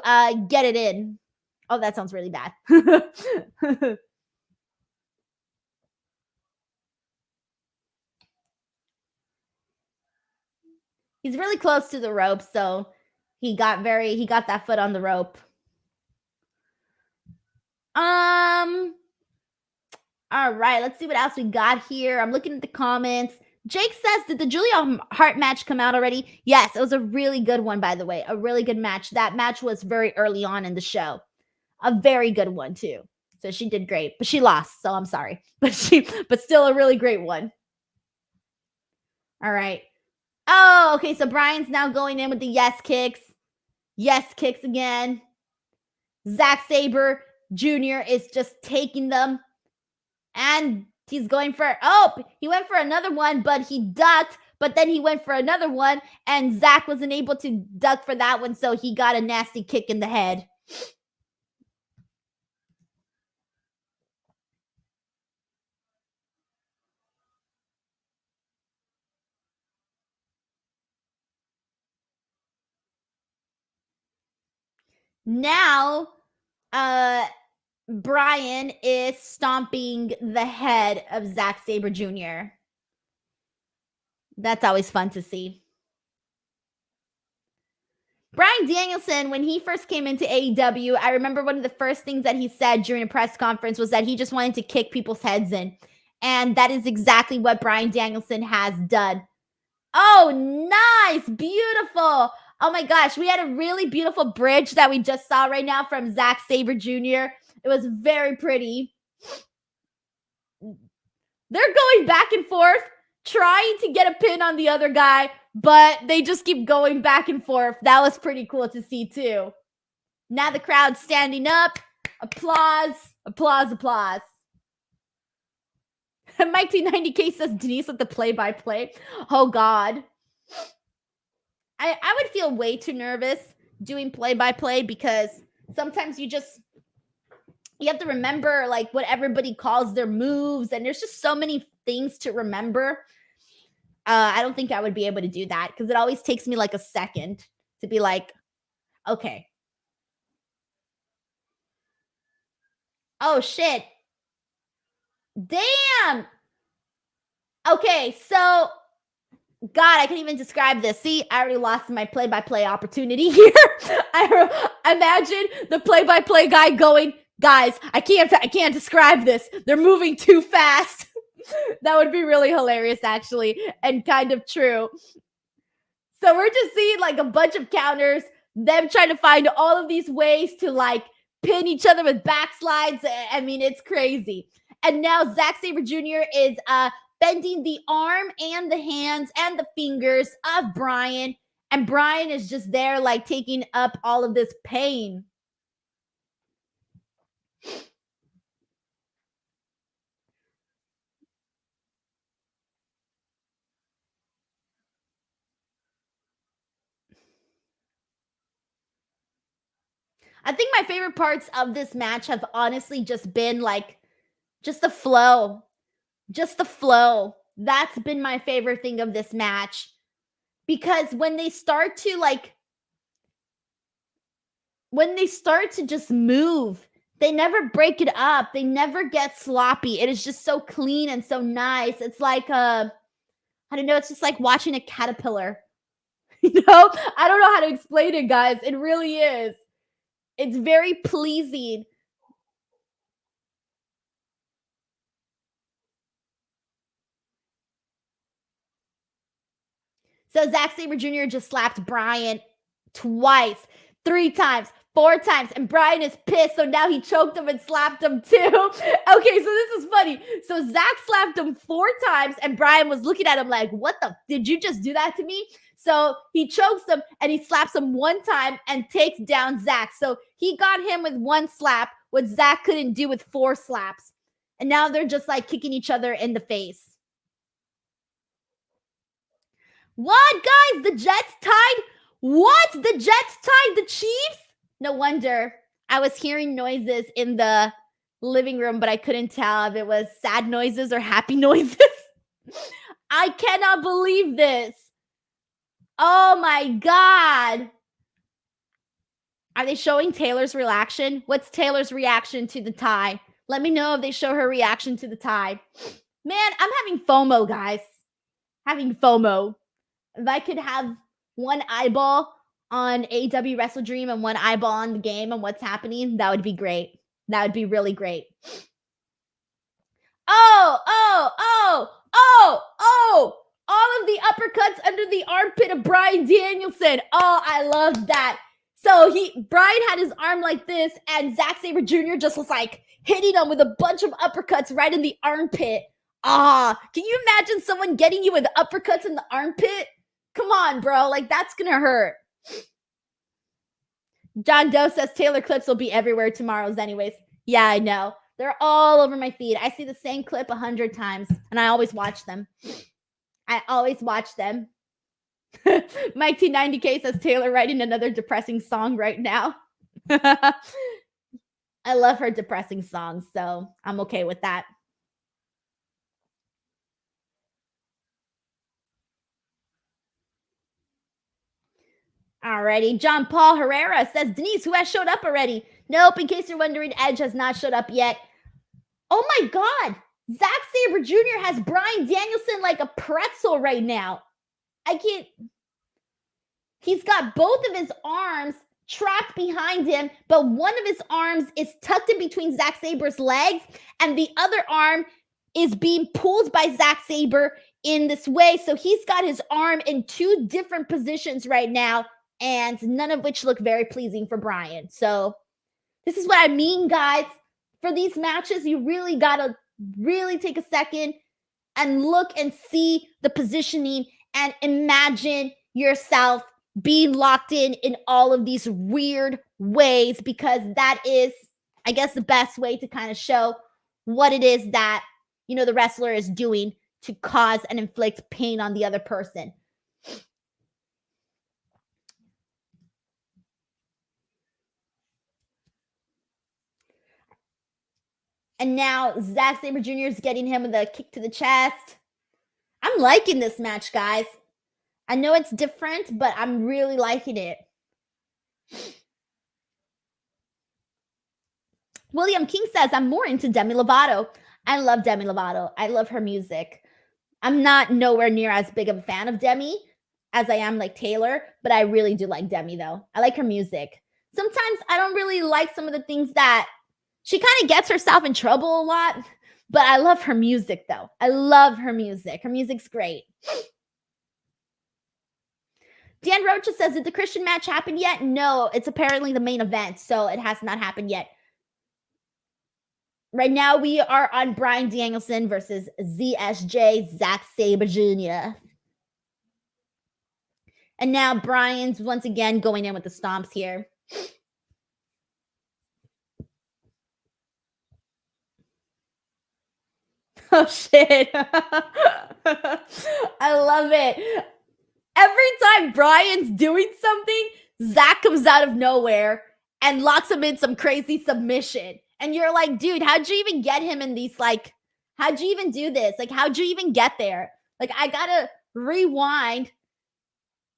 get it in. Oh, that sounds really bad. He's really close to the rope, so he got that foot on the rope. All right, let's see what else we got here. I'm looking at the comments. Jake says, did the Julia Hart match come out already? Yes, it was a really good one, by the way. A really good match. That match was very early on in the show. A very good one, too. So she did great, but she lost, so I'm sorry. But still a really great one. All right. Oh, okay, so Bryan's now going in with the yes kicks. Yes kicks again. Zack Sabre Jr. is just taking them. And he's going for, he went for another one, but he ducked. But then he went for another one, and Zack wasn't able to duck for that one, so he got a nasty kick in the head. Now, Bryan is stomping the head of Zack Sabre Jr. That's always fun to see. Bryan Danielson, when he first came into AEW, I remember one of the first things that he said during a press conference was that he just wanted to kick people's heads in. And that is exactly what Bryan Danielson has done. Oh, nice. Beautiful. Oh my gosh. We had a really beautiful bridge that we just saw right now from Zack Sabre Jr. It was very pretty. They're going back and forth, trying to get a pin on the other guy, but they just keep going back and forth. That was pretty cool to see too. Now the crowd's standing up. Applause, applause, applause. Mike T90K says Denise with the play-by-play. Oh, God. I would feel way too nervous doing play-by-play because sometimes you have to remember like what everybody calls their moves, and there's just so many things to remember. I don't think I would be able to do that because it always takes me like a second to be like, okay. Oh, shit. Damn. Okay, so God, I can't even describe this. See, I already lost my play-by-play opportunity here. I imagine the play-by-play guy going, Guys, I can't describe this. They're moving too fast. That would be really hilarious, actually, and kind of true. So we're just seeing like a bunch of counters, them trying to find all of these ways to like pin each other with backslides. I mean, it's crazy. And now Zack Sabre Jr. is bending the arm and the hands and the fingers of Bryan. And Bryan is just there like taking up all of this pain. I think my favorite parts of this match have honestly just been like just the flow. Just the flow. That's been my favorite thing of this match. Because when they start to just move, they never break it up. They never get sloppy. It is just so clean and so nice. It's like I don't know, it's just like watching a caterpillar. You know? I don't know how to explain it, guys. It really is. It's very pleasing. So Zack Sabre Jr. just slapped Bryan twice, 3 times, 4 times, and Bryan is pissed. So now he choked him and slapped him too. Okay, so this is funny. So Zack slapped him 4 times, and Bryan was looking at him like, what the? Did you just do that to me? So he chokes him and he slaps him 1 time and takes down Zack. So he got him with 1 slap, what Zack couldn't do with 4 slaps. And now they're just like kicking each other in the face. What, guys? The Jets tied? What? The Jets tied the Chiefs? No wonder. I was hearing noises in the living room, but I couldn't tell if it was sad noises or happy noises. I cannot believe this. Oh my God. Are they showing Taylor's reaction? What's Taylor's reaction to the tie? Let me know if they show her reaction to the tie. Man, I'm having FOMO, guys. Having FOMO. If I could have one eyeball on AEW WrestleDream and one eyeball on the game and what's happening, that would be great. That would be really great. Oh, all of the uppercuts under the armpit of Bryan Danielson. Oh, I love that. So Bryan had his arm like this, and Zack Sabre Jr. just was like hitting him with a bunch of uppercuts right in the armpit. Can you imagine someone getting you with uppercuts in the armpit? Come on, bro. Like, that's gonna hurt. John Doe says Taylor clips will be everywhere tomorrow's anyways. Yeah, I know. They're all over my feed. I see the same clip 100 times, and I always watch them. Mike T90K says Taylor writing another depressing song right now. I love her depressing songs, so I'm okay with that. Alrighty, John Paul Herrera says, Denise, who has showed up already? Nope, in case you're wondering, Edge has not showed up yet. Oh my God, Zack Sabre Jr. has Bryan Danielson like a pretzel right now. He's got both of his arms trapped behind him, but one of his arms is tucked in between Zack Sabre's legs, and the other arm is being pulled by Zack Sabre in this way. So he's got his arm in 2 different positions right now, and none of which look very pleasing for Bryan. So this is what I mean, guys. For these matches, you really got to really take a second and look and see the positioning and imagine yourself being locked in all of these weird ways, because that is, I guess, the best way to kind of show what it is that, you know, the wrestler is doing to cause and inflict pain on the other person. And now Zack Sabre Jr. is getting him with a kick to the chest. I'm liking this match, guys. I know it's different, but I'm really liking it. William King says, I'm more into Demi Lovato. I love Demi Lovato. I love her music. I'm not nowhere near as big of a fan of Demi as I am like Taylor, but I really do like Demi, though. I like her music. Sometimes I don't really like some of the things that She kind of gets herself in trouble a lot, but I love her music though. I love her music. Her music's great. Dan Rocha says, did the Christian match happen yet? No, it's apparently the main event, so it has not happened yet. Right now, we are on Bryan Danielson versus ZSJ, Zack Sabre Jr. And now Bryan's once again going in with the stomps here. Oh, shit. I love it. Every time Bryan's doing something, Zack comes out of nowhere and locks him in some crazy submission. And you're like, dude, how'd you even get him in these, like, how'd you even do this? Like, how'd you even get there? Like, I gotta rewind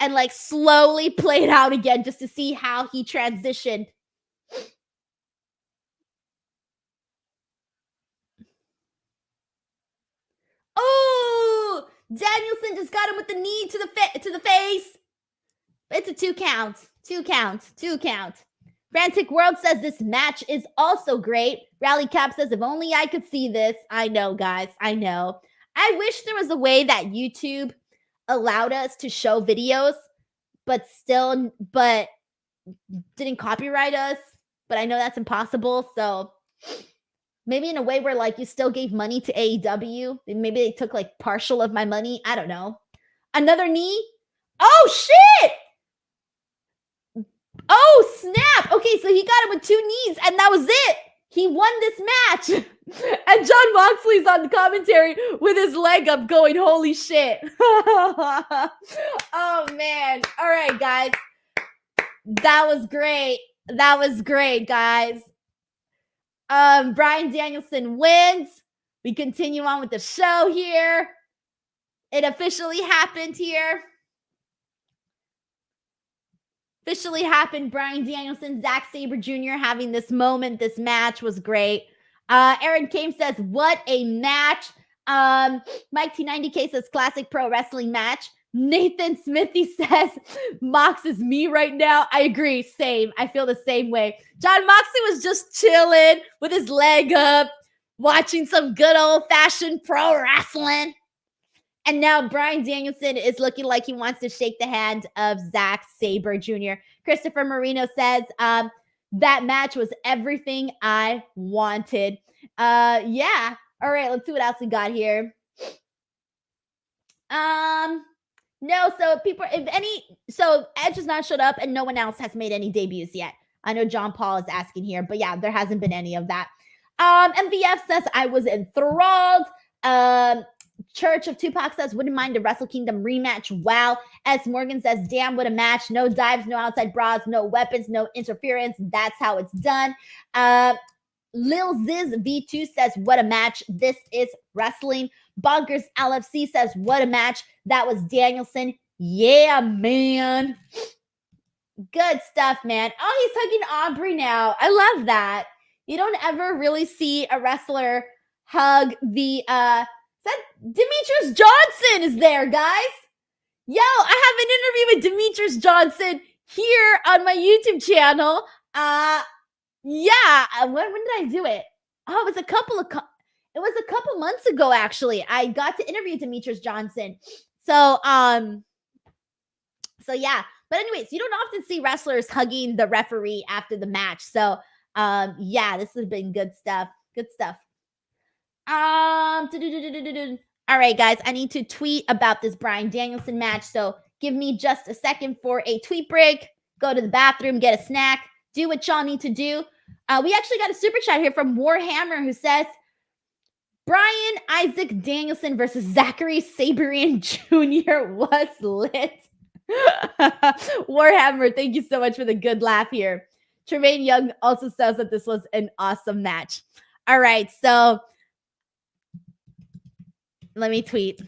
and, like, slowly play it out again just to see how he transitioned. Oh, Danielson just got him with the knee to the face. It's a 2 count. 2 count. 2 count. Frantic World says this match is also great. Rally Cap says, if only I could see this. I know, guys. I know. I wish there was a way that YouTube allowed us to show videos, but didn't copyright us. But I know that's impossible. So maybe in a way where, like, you still gave money to AEW. Maybe they took, like, partial of my money. I don't know. Another knee? Oh, shit! Oh, snap. Okay, so he got him with 2 knees, and that was it. He won this match. And Jon Moxley's on the commentary with his leg up going, holy shit. Oh, man. All right, guys. That was great. That was great, guys. Bryan Danielson wins. We continue on with the show here. It officially happened here. Officially happened. Bryan Danielson, Zack Sabre Jr. having this moment. This match was great. Aaron Kame says, what a match. Mike T90K says, classic pro wrestling match. Nathan Smithy says, Mox is me right now. I agree. Same. I feel the same way. Jon Moxley was just chilling with his leg up, watching some good old-fashioned pro wrestling. And now Bryan Danielson is looking like he wants to shake the hand of Zack Sabre Jr. Christopher Marino says, that match was everything I wanted. Yeah. All right, let's see what else we got here. No, so people, so Edge has not showed up and no one else has made any debuts yet. I know John Paul is asking here, but yeah, there hasn't been any of that. MVF says, I was enthralled. Church of Tupac says, wouldn't mind a Wrestle Kingdom rematch. Wow. S. Morgan says, damn, what a match. No dives, no outside bras, no weapons, no interference. That's how it's done. Lil Ziz V2 says, what a match. This is wrestling. Bonkers LFC says, what a match. That was Danielson. Yeah, man. Good stuff, man. Oh, he's hugging Aubrey now. I love that. You don't ever really see a wrestler hug the, that Demetrius Johnson is there, guys. Yo, I have an interview with Demetrius Johnson here on my YouTube channel. Yeah, when did I do it? Oh, it was a couple months ago, actually. I got to interview Demetrius Johnson. So yeah. But anyways, you don't often see wrestlers hugging the referee after the match. So yeah, this has been good stuff. Good stuff. All right, guys, I need to tweet about this Bryan Danielson match. So give me just a second for a tweet break. Go to the bathroom, get a snack, do what y'all need to do. We actually got a super chat here from Warhammer who says, Bryan Isaac Danielson versus Zachary Sabrian Jr. was lit. Warhammer, thank you so much for the good laugh here. Tremaine Young also says that this was an awesome match. All right, so let me tweet.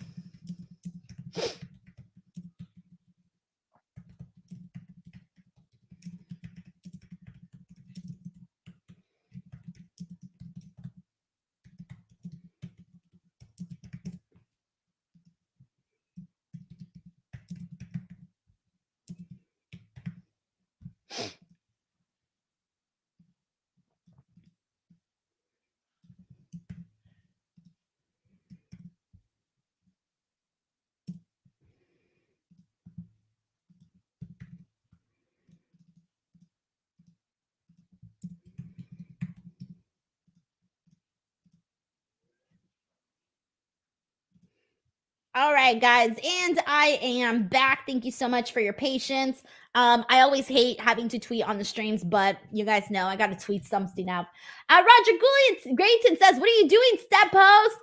All right, guys, and I am back. Thank you so much for your patience. I always hate having to tweet on the streams, but you guys know I got to tweet something out. Roger Grayton says, "What are you doing, Step Post?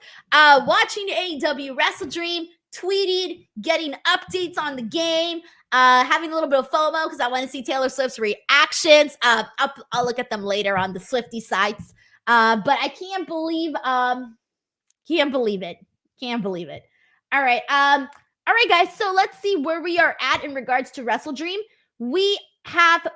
Watching AEW WrestleDream, tweeting, getting updates on the game, having a little bit of FOMO because I want to see Taylor Swift's reactions. I'll look at them later on the Swifty sites. But I can't believe it. Can't believe it. All right. All right, guys. So let's see where we are at in regards to WrestleDream. We have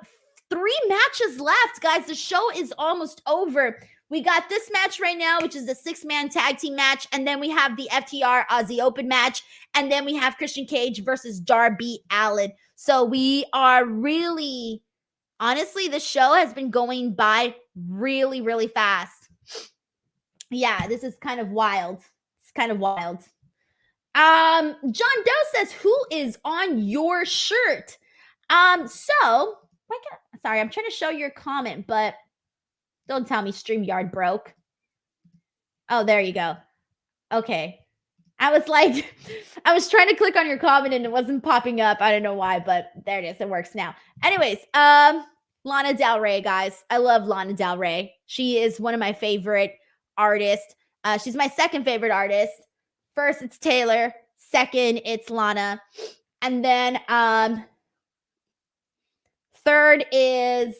3 matches left, guys. The show is almost over. We got this match right now, which is the 6-man tag team match. And then we have the FTR Aussie Open match. And then we have Christian Cage versus Darby Allin. So we are really, honestly, the show has been going by really, really fast. Yeah, this is kind of wild. It's kind of wild. John Doe says, "Who is on your shirt?" Sorry, I'm trying to show your comment, but don't tell me StreamYard broke. Oh, there you go. Okay. I was trying to click on your comment and it wasn't popping up. I don't know why, but there it is. It works now. Anyways, Lana Del Rey, guys. I love Lana Del Rey. She is one of my favorite artists. She's my second favorite artist. First, it's Taylor. Second, it's Lana. And then third is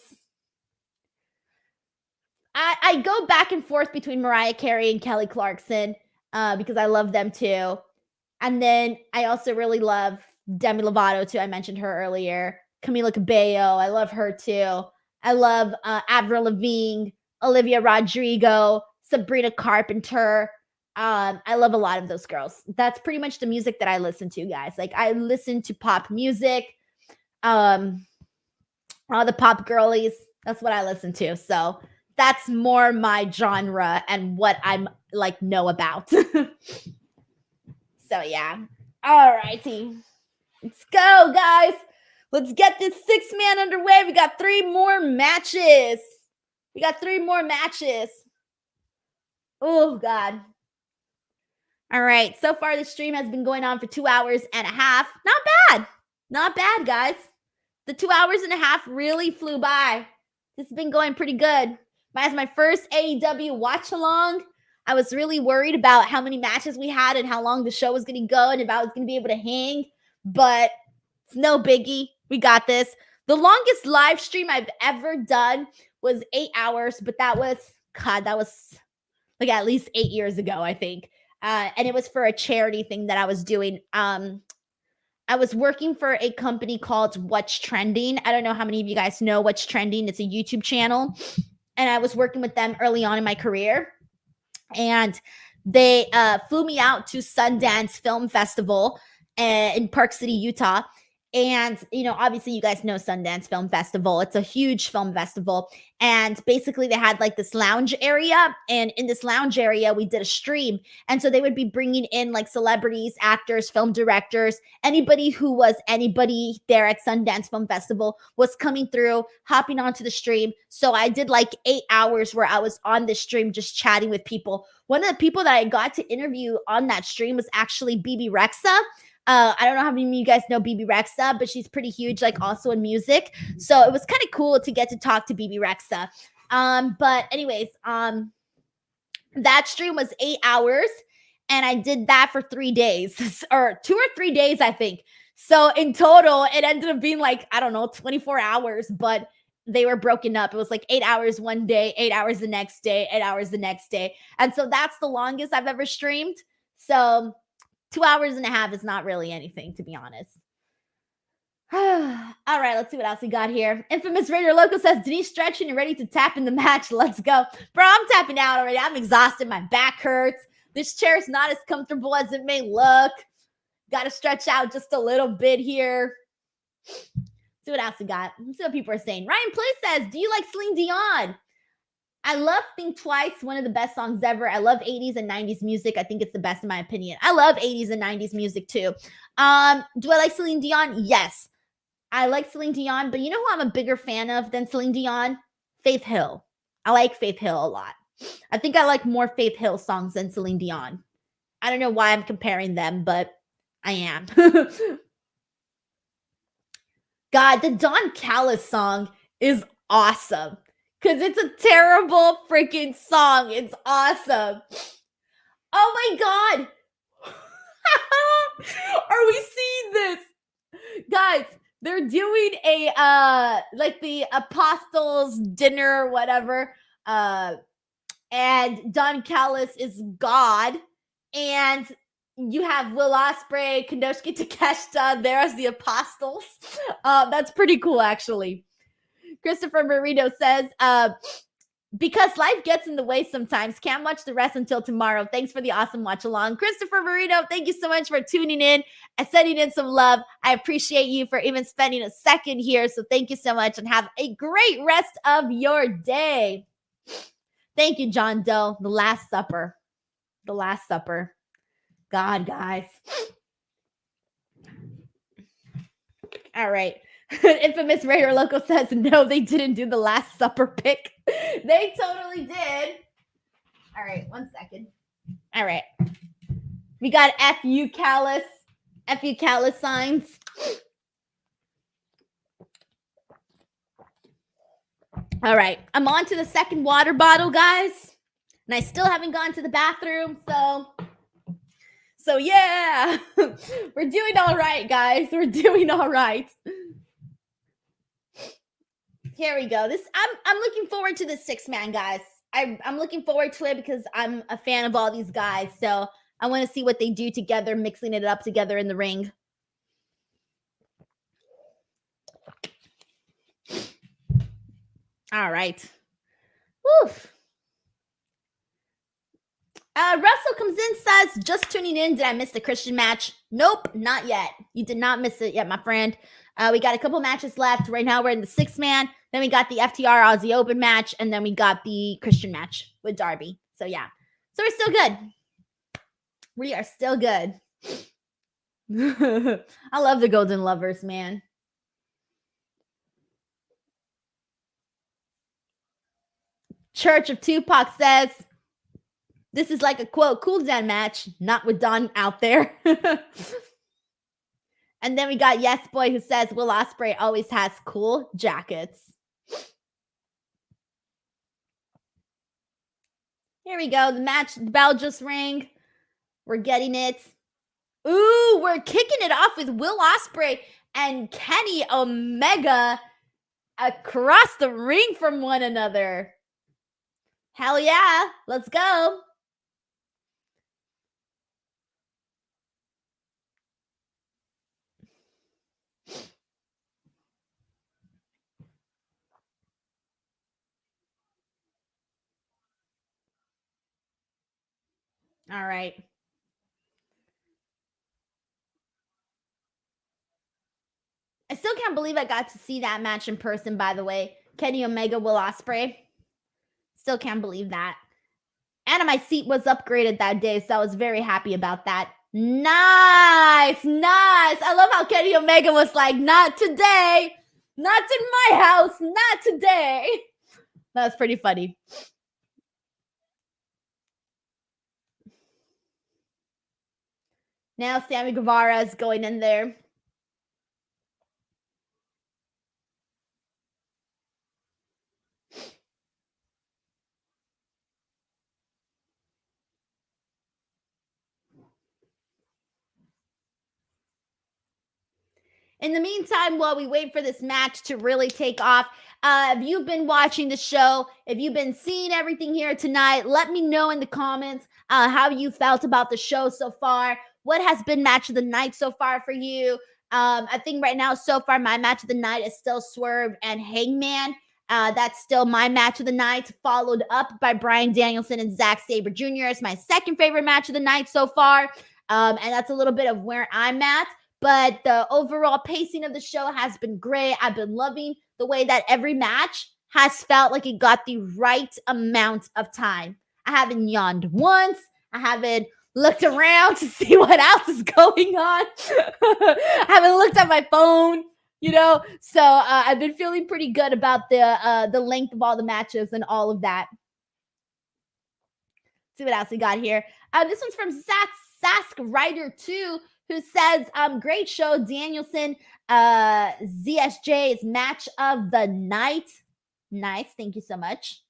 I go back and forth between Mariah Carey and Kelly Clarkson because I love them too. And then I also really love Demi Lovato too. I mentioned her earlier. Camila Cabello. I love her too. I love Avril Lavigne, Olivia Rodrigo, Sabrina Carpenter. I love a lot of those girls. That's pretty much the music that I listen to, guys. Like I listen to pop music, all the pop girlies. That's what I listen to. So that's more my genre and what I'm like know about. So yeah. All righty. Let's go, guys. Let's get this 6-man underway. We got 3 more matches. Oh, God. All right. So far, the stream has been going on for 2 hours and a half. Not bad, guys. The 2 hours and a half really flew by. This has been going pretty good. As my first AEW watch along, I was really worried about how many matches we had and how long the show was going to go and if I was going to be able to hang. But it's no biggie. We got this. The longest live stream I've ever done was 8 hours, but that was like at least 8 years ago, I think. And it was for a charity thing that I was doing. I was working for a company called What's Trending. I don't know how many of you guys know What's Trending. It's a YouTube channel. And I was working with them early on in my career. And they flew me out to Sundance Film Festival in Park City, Utah. And, you know, obviously you guys know Sundance Film Festival. It's a huge film festival. And basically they had like this lounge area. And in this lounge area, we did a stream. And so they would be bringing in like celebrities, actors, film directors, anybody who was anybody there at Sundance Film Festival was coming through, hopping onto the stream. So I did like 8 hours where I was on the stream just chatting with people. One of the people that I got to interview on that stream was actually BB Rexa. I don't know how many of you guys know BB Rexa, but she's pretty huge, like also in music. So it was kind of cool to get to talk to BB Rexa. But anyways, that stream was 8 hours and I did that for 3 days or 2 or 3 days, I think. So in total, it ended up being like, I don't know, 24 hours, but they were broken up. It was like 8 hours one day, 8 hours the next day, 8 hours the next day. And so that's the longest I've ever streamed. So 2 hours and a half is not really anything, to be honest. All right, let's see what else we got here. Infamous Raider Loco says, Denise stretching and ready to tap in the match. Let's go. Bro, I'm tapping out already. I'm exhausted. My back hurts. This chair is not as comfortable as it may look. Got to stretch out just a little bit here. See what else we got. Let's see what people are saying. Ryan Play says, do you like Celine Dion? I love Think Twice, one of the best songs ever. I love 80s and 90s music. I think it's the best in my opinion. I love 80s and 90s music too. Do I like Celine Dion? Yes. I like Celine Dion, but you know who I'm a bigger fan of than Celine Dion? Faith Hill. I like Faith Hill a lot. I think I like more Faith Hill songs than Celine Dion. I don't know why I'm comparing them, but I am. God, the Don Callis song is awesome. Because it's a terrible freaking song. It's awesome. Oh my God. Are we seeing this? Guys, they're doing a like the apostles dinner or whatever. And Don Callis is God. And you have Will Ospreay, Konosuke Takeshita there as the apostles. That's pretty cool, actually. Christopher Marino says, because life gets in the way sometimes, can't watch the rest until tomorrow. Thanks for the awesome watch along. Christopher Marino, thank you so much for tuning in and sending in some love. I appreciate you for even spending a second here. So thank you so much and have a great rest of your day. Thank you, John Doe. The Last Supper. The Last Supper. God, guys. All right. Infamous Raider Loco says, no, they didn't do the Last Supper pick. They totally did. All right, 1 second. All right. We got FU Callis. FU Callis signs. All right. I'm on to the second water bottle, guys. And I still haven't gone to the bathroom, so yeah. We're doing all right, guys. We're doing all right. Here we go. I'm looking forward to this 6-man, guys. I'm looking forward to it because I'm a fan of all these guys. So I want to see what they do together, mixing it up together in the ring. All right. Woof. Russell comes in, says, just tuning in. Did I miss the Christian match? Nope, not yet. You did not miss it yet, my friend. We got a couple matches left. Right now we're in the 6-man. Then we got the FTR Aussie Open match. And then we got the Christian match with Darby. So, yeah. So, we're still good. We are still good. I love the Golden Lovers, man. Church of Tupac says, this is like a, quote, cool down match, not with Don out there. And then we got Yes Boy who says, Will Ospreay always has cool jackets. Here we go. The match, the bell just rang. We're getting it. Ooh, we're kicking it off with Will Ospreay and Kenny Omega across the ring from one another. Hell yeah. Let's go. All right. I still can't believe I got to see that match in person, by the way. Kenny Omega, Will Ospreay. Still can't believe that. And my seat was upgraded that day, so I was very happy about that. Nice, nice. I love how Kenny Omega was like, not today. Not in my house. Not today. That was pretty funny. Now Sammy Guevara is going in there. In the meantime, while we wait for this match to really take off, if you've been watching the show, if you've been seeing everything here tonight, let me know in the comments how you felt about the show so far. What has been match of the night so far for you? I think right now, so far, my match of the night is still Swerve and Hangman. That's still my match of the night, followed up by Bryan Danielson and Zack Sabre Jr. It's my second favorite match of the night so far. And that's a little bit of where I'm at. But the overall pacing of the show has been great. I've been loving the way that every match has felt like it got the right amount of time. I haven't yawned once. I haven't looked around to see what else is going on. I haven't looked at my phone, you know. So I've been feeling pretty good about the length of all the matches and all of that. Let's see what else we got here. This one's from Sask Rider 2. who says, great show, Danielson, ZSJ's match of the night. Nice. Thank you so much.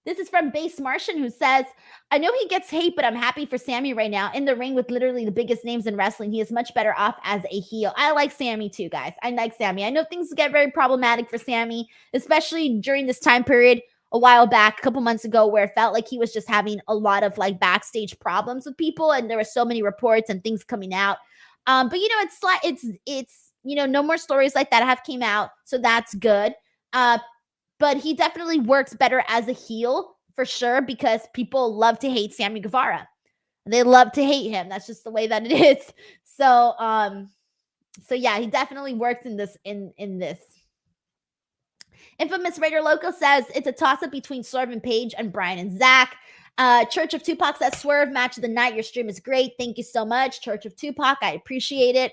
This is from Base Martian, who says, I know he gets hate, but I'm happy for Sammy right now. In the ring with literally the biggest names in wrestling, he is much better off as a heel. I like Sammy too, guys. I like Sammy. I know things get very problematic for Sammy, especially during this time period a while back, a couple months ago, where it felt like he was just having a lot of like backstage problems with people, and there were so many reports and things coming out. But you know, it's you know, no more stories like that have came out, so that's good. But he definitely works better as a heel for sure, because people love to hate Sammy Guevara. They love to hate him. That's just the way that it is. So yeah, he definitely works in this in this. Infamous Raider Loco says it's a toss-up between Swerve and Paige and Bryan and Zack. Church of Tupac says, Swerve, match of the night. Your stream is great. Thank you so much, Church of Tupac. I appreciate it.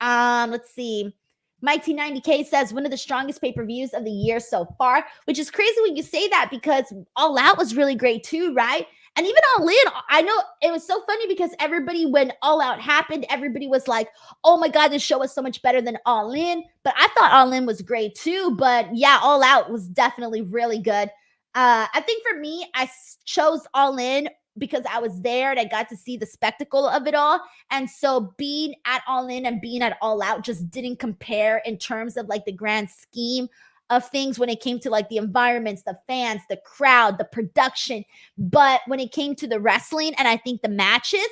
Let's see. Mike T90K says one of the strongest pay-per-views of the year so far, which is crazy when you say that, because All Out was really great too, right? And even Allin, I know it was so funny because everybody, when All Out happened, everybody was like, oh my God, this show was so much better than Allin. But I thought Allin was great too. But yeah, All Out was definitely really good. I think for me, I chose Allin because I was there and I got to see the spectacle of it all. And so being at Allin and being at All Out just didn't compare in terms of like the grand scheme of things when it came to like the environments, the fans, the crowd, the production. But when it came to the wrestling and I think the matches,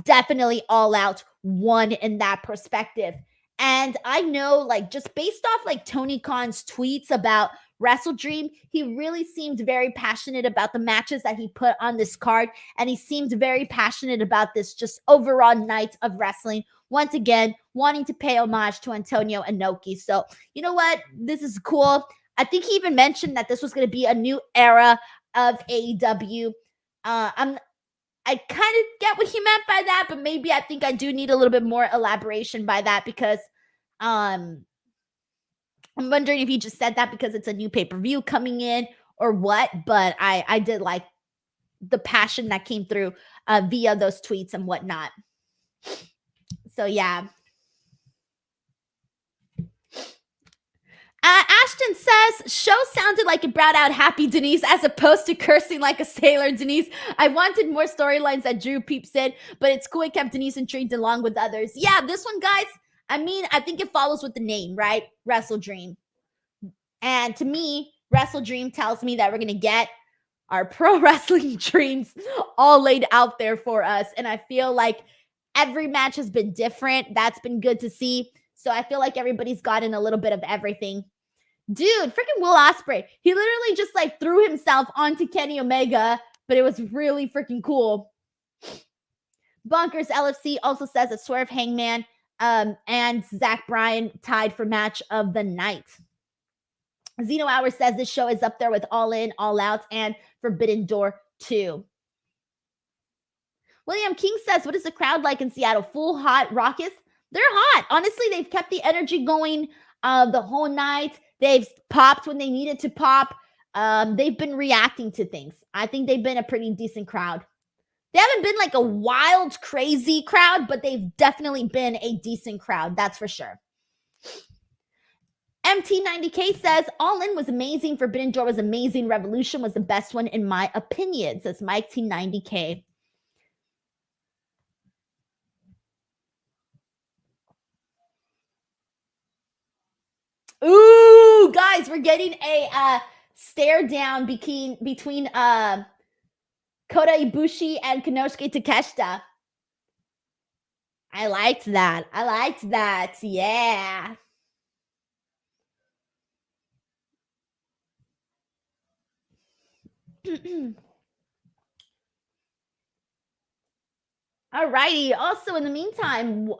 definitely All Out won in that perspective. And I know, like, just based off like Tony Khan's tweets about WrestleDream, he really seemed very passionate about the matches that he put on this card. And he seemed very passionate about this just overall night of wrestling. Once again, wanting to pay homage to Antonio Inoki. So, you know what? This is cool. I think he even mentioned that this was going to be a new era of AEW. I kind of get what he meant by that, but maybe I think I do need a little bit more elaboration by that, because I'm wondering if he just said that because it's a new pay-per-view coming in or what. But I did like the passion that came through via those tweets and whatnot. So yeah. Ashton says, show sounded like it brought out happy Denise as opposed to cursing like a sailor, Denise. I wanted more storylines that Drew peeps in, but it's cool it kept Denise intrigued along with others. Yeah, this one, guys, I mean, I think it follows with the name, right? WrestleDream. And to me, WrestleDream tells me that we're going to get our pro wrestling dreams all laid out there for us. And I feel like every match has been different. That's been good to see. So I feel like everybody's gotten a little bit of everything. Dude, freaking Will Ospreay. He literally just like threw himself onto Kenny Omega, but it was really freaking cool. Bonkers LFC also says that Swerve, Hangman, and Zack Bryan tied for match of the night. Zeno Hour says this show is up there with All In, All Out, and Forbidden Door 2. William King says, what is the crowd like in Seattle? Full, hot, raucous? They're hot. Honestly, they've kept the energy going the whole night. They've popped when they needed to pop. They've been reacting to things. I think they've been a pretty decent crowd. They haven't been like a wild, crazy crowd, but they've definitely been a decent crowd. That's for sure. MT90K says, All In was amazing. Forbidden Door was amazing. Revolution was the best one in my opinion, says Mike T90K. Ooh, guys, we're getting a stare down between Kota Ibushi and Konosuke Takeshita. I liked that. Yeah. Alrighty. Also, in the meantime,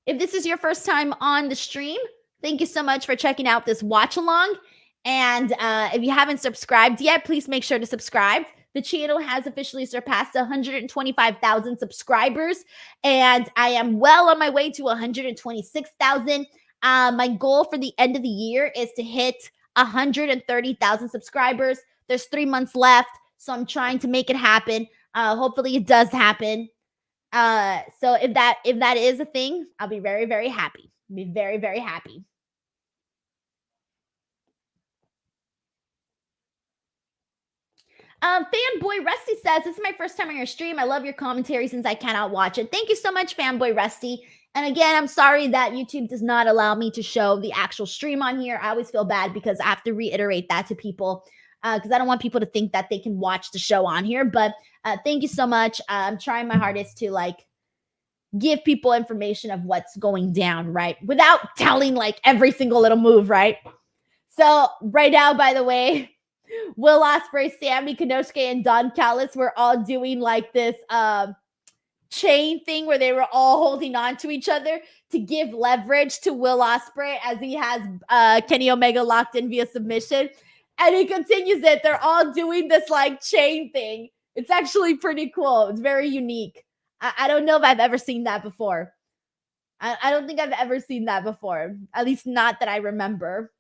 if this is your first time on the stream, thank you so much for checking out this watch along. And if you haven't subscribed yet, please make sure to subscribe. The channel has officially surpassed 125,000 subscribers, and I am well on my way to 126,000. My goal for the end of the year is to hit 130,000 subscribers. There's 3 months left, so I'm trying to make it happen. Hopefully it does happen. So if that is a thing, I'll be very, very happy. Be very, very happy. Fanboy Rusty says, this is my first time on your stream. I love your commentary since I cannot watch it. Thank you so much, Fanboy Rusty. And again, I'm sorry that YouTube does not allow me to show the actual stream on here. I always feel bad because I have to reiterate that to people because I don't want people to think that they can watch the show on here. But thank you so much. I'm trying my hardest to like give people information of what's going down, right? Without telling like every single little move, right? So right now, by the way, Will Ospreay, Sammy, Konosuke, and Don Callis were all doing like this chain thing where they were all holding on to each other to give leverage to Will Ospreay as he has Kenny Omega locked in via submission. And he continues it. They're all doing this like chain thing. It's actually pretty cool. It's very unique. I don't know if I've ever seen that before. I don't think I've ever seen that before. At least not that I remember.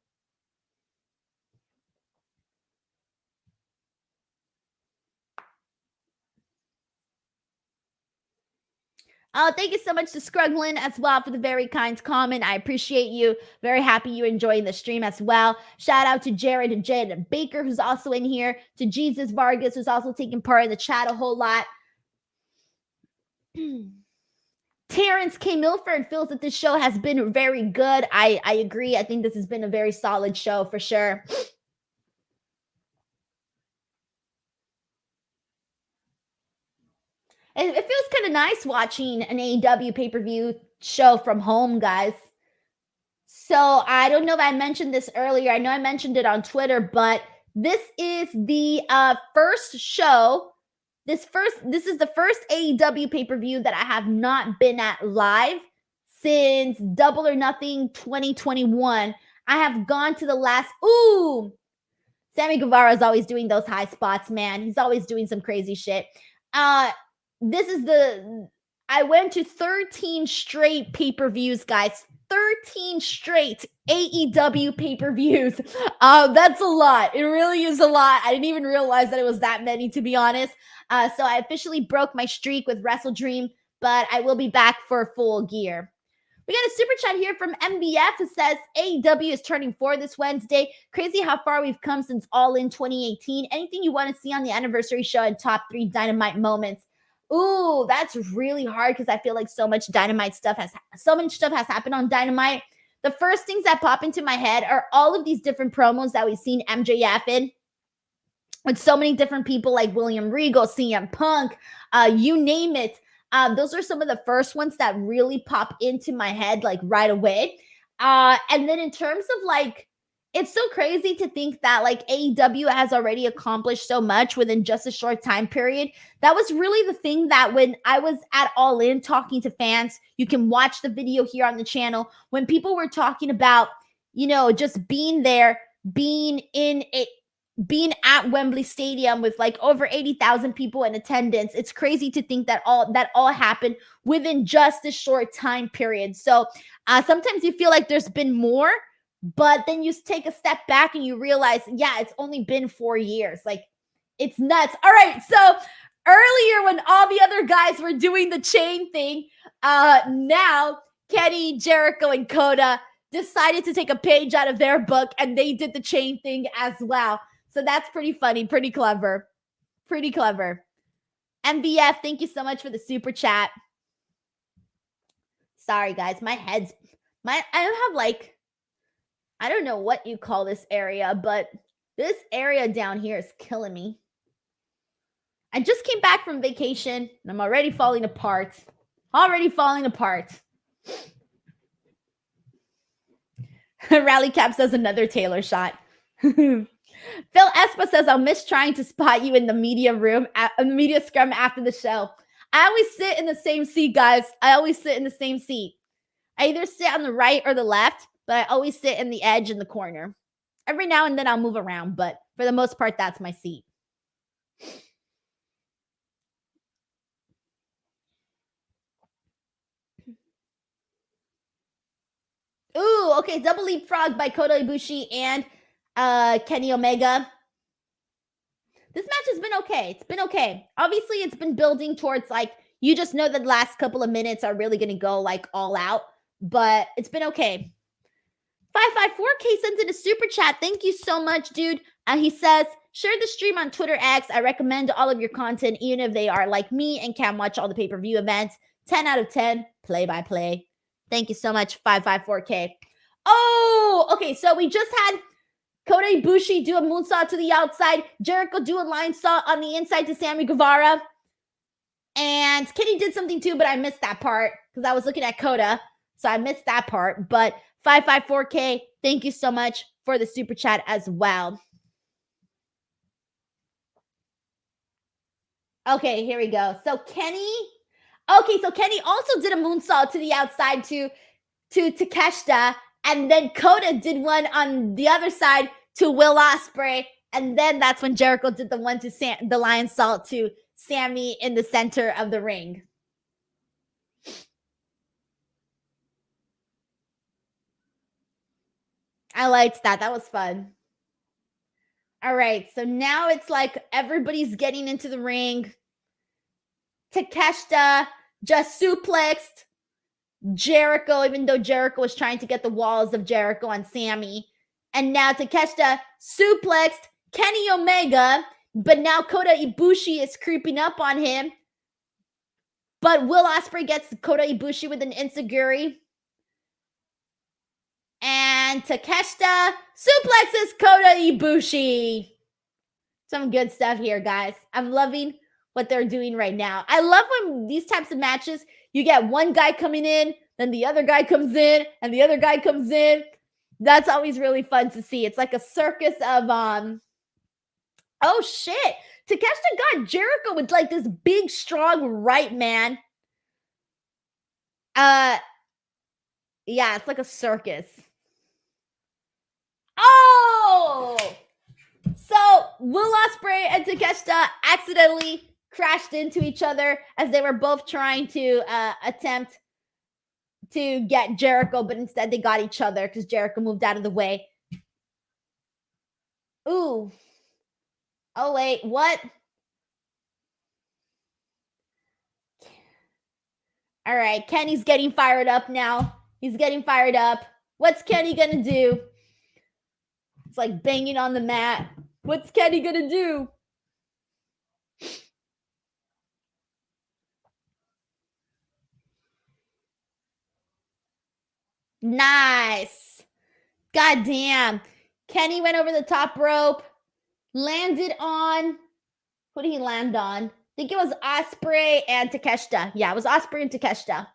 Thank you so much to Scruglin as well for the very kind comment. I appreciate you. Very happy you enjoying the stream as well. Shout out to Jared and Jed Baker, who's also in here. To Jesus Vargas, who's also taking part in the chat a whole lot. Terrence K. Milford feels that this show has been very good. I agree. I think this has been a very solid show for sure. It feels kind of nice watching an AEW pay-per-view show from home, guys. So I don't know if I mentioned this earlier. I know I mentioned it on Twitter, but this is the first show. This is the first AEW pay-per-view that I have not been at live since Double or Nothing 2021. I have gone to the last. Ooh, Sammy Guevara is always doing those high spots, man. He's always doing some crazy shit. I went to 13 straight pay-per-views, guys. 13 straight AEW pay-per-views. That's a lot. It really is a lot. I didn't even realize that it was that many, to be honest. So I officially broke my streak with WrestleDream, but I will be back for full gear. We got a super chat here from MBF who says AEW is turning 4 this Wednesday. Crazy how far we've come since Allin 2018. Anything you want to see on the anniversary show and top 3 Dynamite moments? Ooh, that's really hard because I feel like so much stuff has happened on Dynamite. The first things that pop into my head are all of these different promos that we've seen MJF in with so many different people like William Regal, CM Punk, you name it. Those are some of the first ones that really pop into my head like right away. And then in terms of like, it's so crazy to think that like AEW has already accomplished so much within just a short time period. That was really the thing that when I was at Allin talking to fans, you can watch the video here on the channel, when people were talking about, you know, just being there, being at Wembley Stadium with like over 80,000 people in attendance. It's crazy to think that all happened within just a short time period. So sometimes you feel like there's been more, but then you take a step back and you realize, yeah, it's only been 4 years. Like, it's nuts. All right, so earlier when all the other guys were doing the chain thing, now Kenny, Jericho, and Kota decided to take a page out of their book and they did the chain thing as well. So that's pretty funny, pretty clever. Pretty clever. MVF, thank you so much for the super chat. Sorry, guys. I have like, I don't know what you call this area, but this area down here is killing me. I just came back from vacation and I'm already falling apart. Rally Cap says another Taylor shot. Phil Espa says, I'll miss trying to spot you in the media room, in the media scrum after the show. I always sit in the same seat, guys. I either sit on the right or the left, but I always sit in the edge in the corner. Every now and then I'll move around, but for the most part, that's my seat. Ooh, okay. Double leapfrog by Kota Ibushi and Kenny Omega. This match has been okay. It's been okay. Obviously, it's been building towards like, You just know that the last couple of minutes are really going to go like all out, but it's been okay. 554K sends in a super chat. Thank you so much, dude. He says, share the stream on Twitter X. I recommend all of your content, even if they are like me and can watch all the pay-per-view events. 10 out of 10, play-by-play. Thank you so much, 554K. Oh, okay, so we just had Kota Ibushi do a moonsault to the outside. Jericho do a line saw on the inside to Sammy Guevara. And Kenny did something too, but I missed that part because I was looking at Kota. So I missed that part. But 554K, thank you so much for the super chat as well. Okay, here we go. So Kenny also did a moonsault to the outside to Takeshita. And then Kota did one on the other side to Will Ospreay. And then that's when Jericho did the one to the lion salt to Sammy in the center of the ring. I liked that. That was fun. All right. So now it's like everybody's getting into the ring. Takeshita just suplexed Jericho, even though Jericho was trying to get the walls of Jericho on Sammy. And now Takeshita suplexed Kenny Omega, but now Kota Ibushi is creeping up on him. But Will Ospreay gets Kota Ibushi with an enziguri. And Takeshita suplexes Kota Ibushi. Some good stuff here, guys. I'm loving what they're doing right now. I love when these types of matches, you get one guy coming in, then the other guy comes in, and the other guy comes in. That's always really fun to see. It's like a circus of oh shit. Takeshita got Jericho with like this big, strong right, man. Yeah, it's like a circus. Oh! So Will Ospreay and Takeshita accidentally crashed into each other as they were both trying to attempt to get Jericho, but instead they got each other because Jericho moved out of the way. Ooh. Oh, wait, what? All right, Kenny's getting fired up now. He's getting fired up. What's Kenny gonna do? It's like banging on the mat. What's Kenny gonna do? Nice. God damn. Kenny went over the top rope, landed on, who did he land on? I think it was Ospreay and Takeshita. Yeah, it was Ospreay and Takeshita.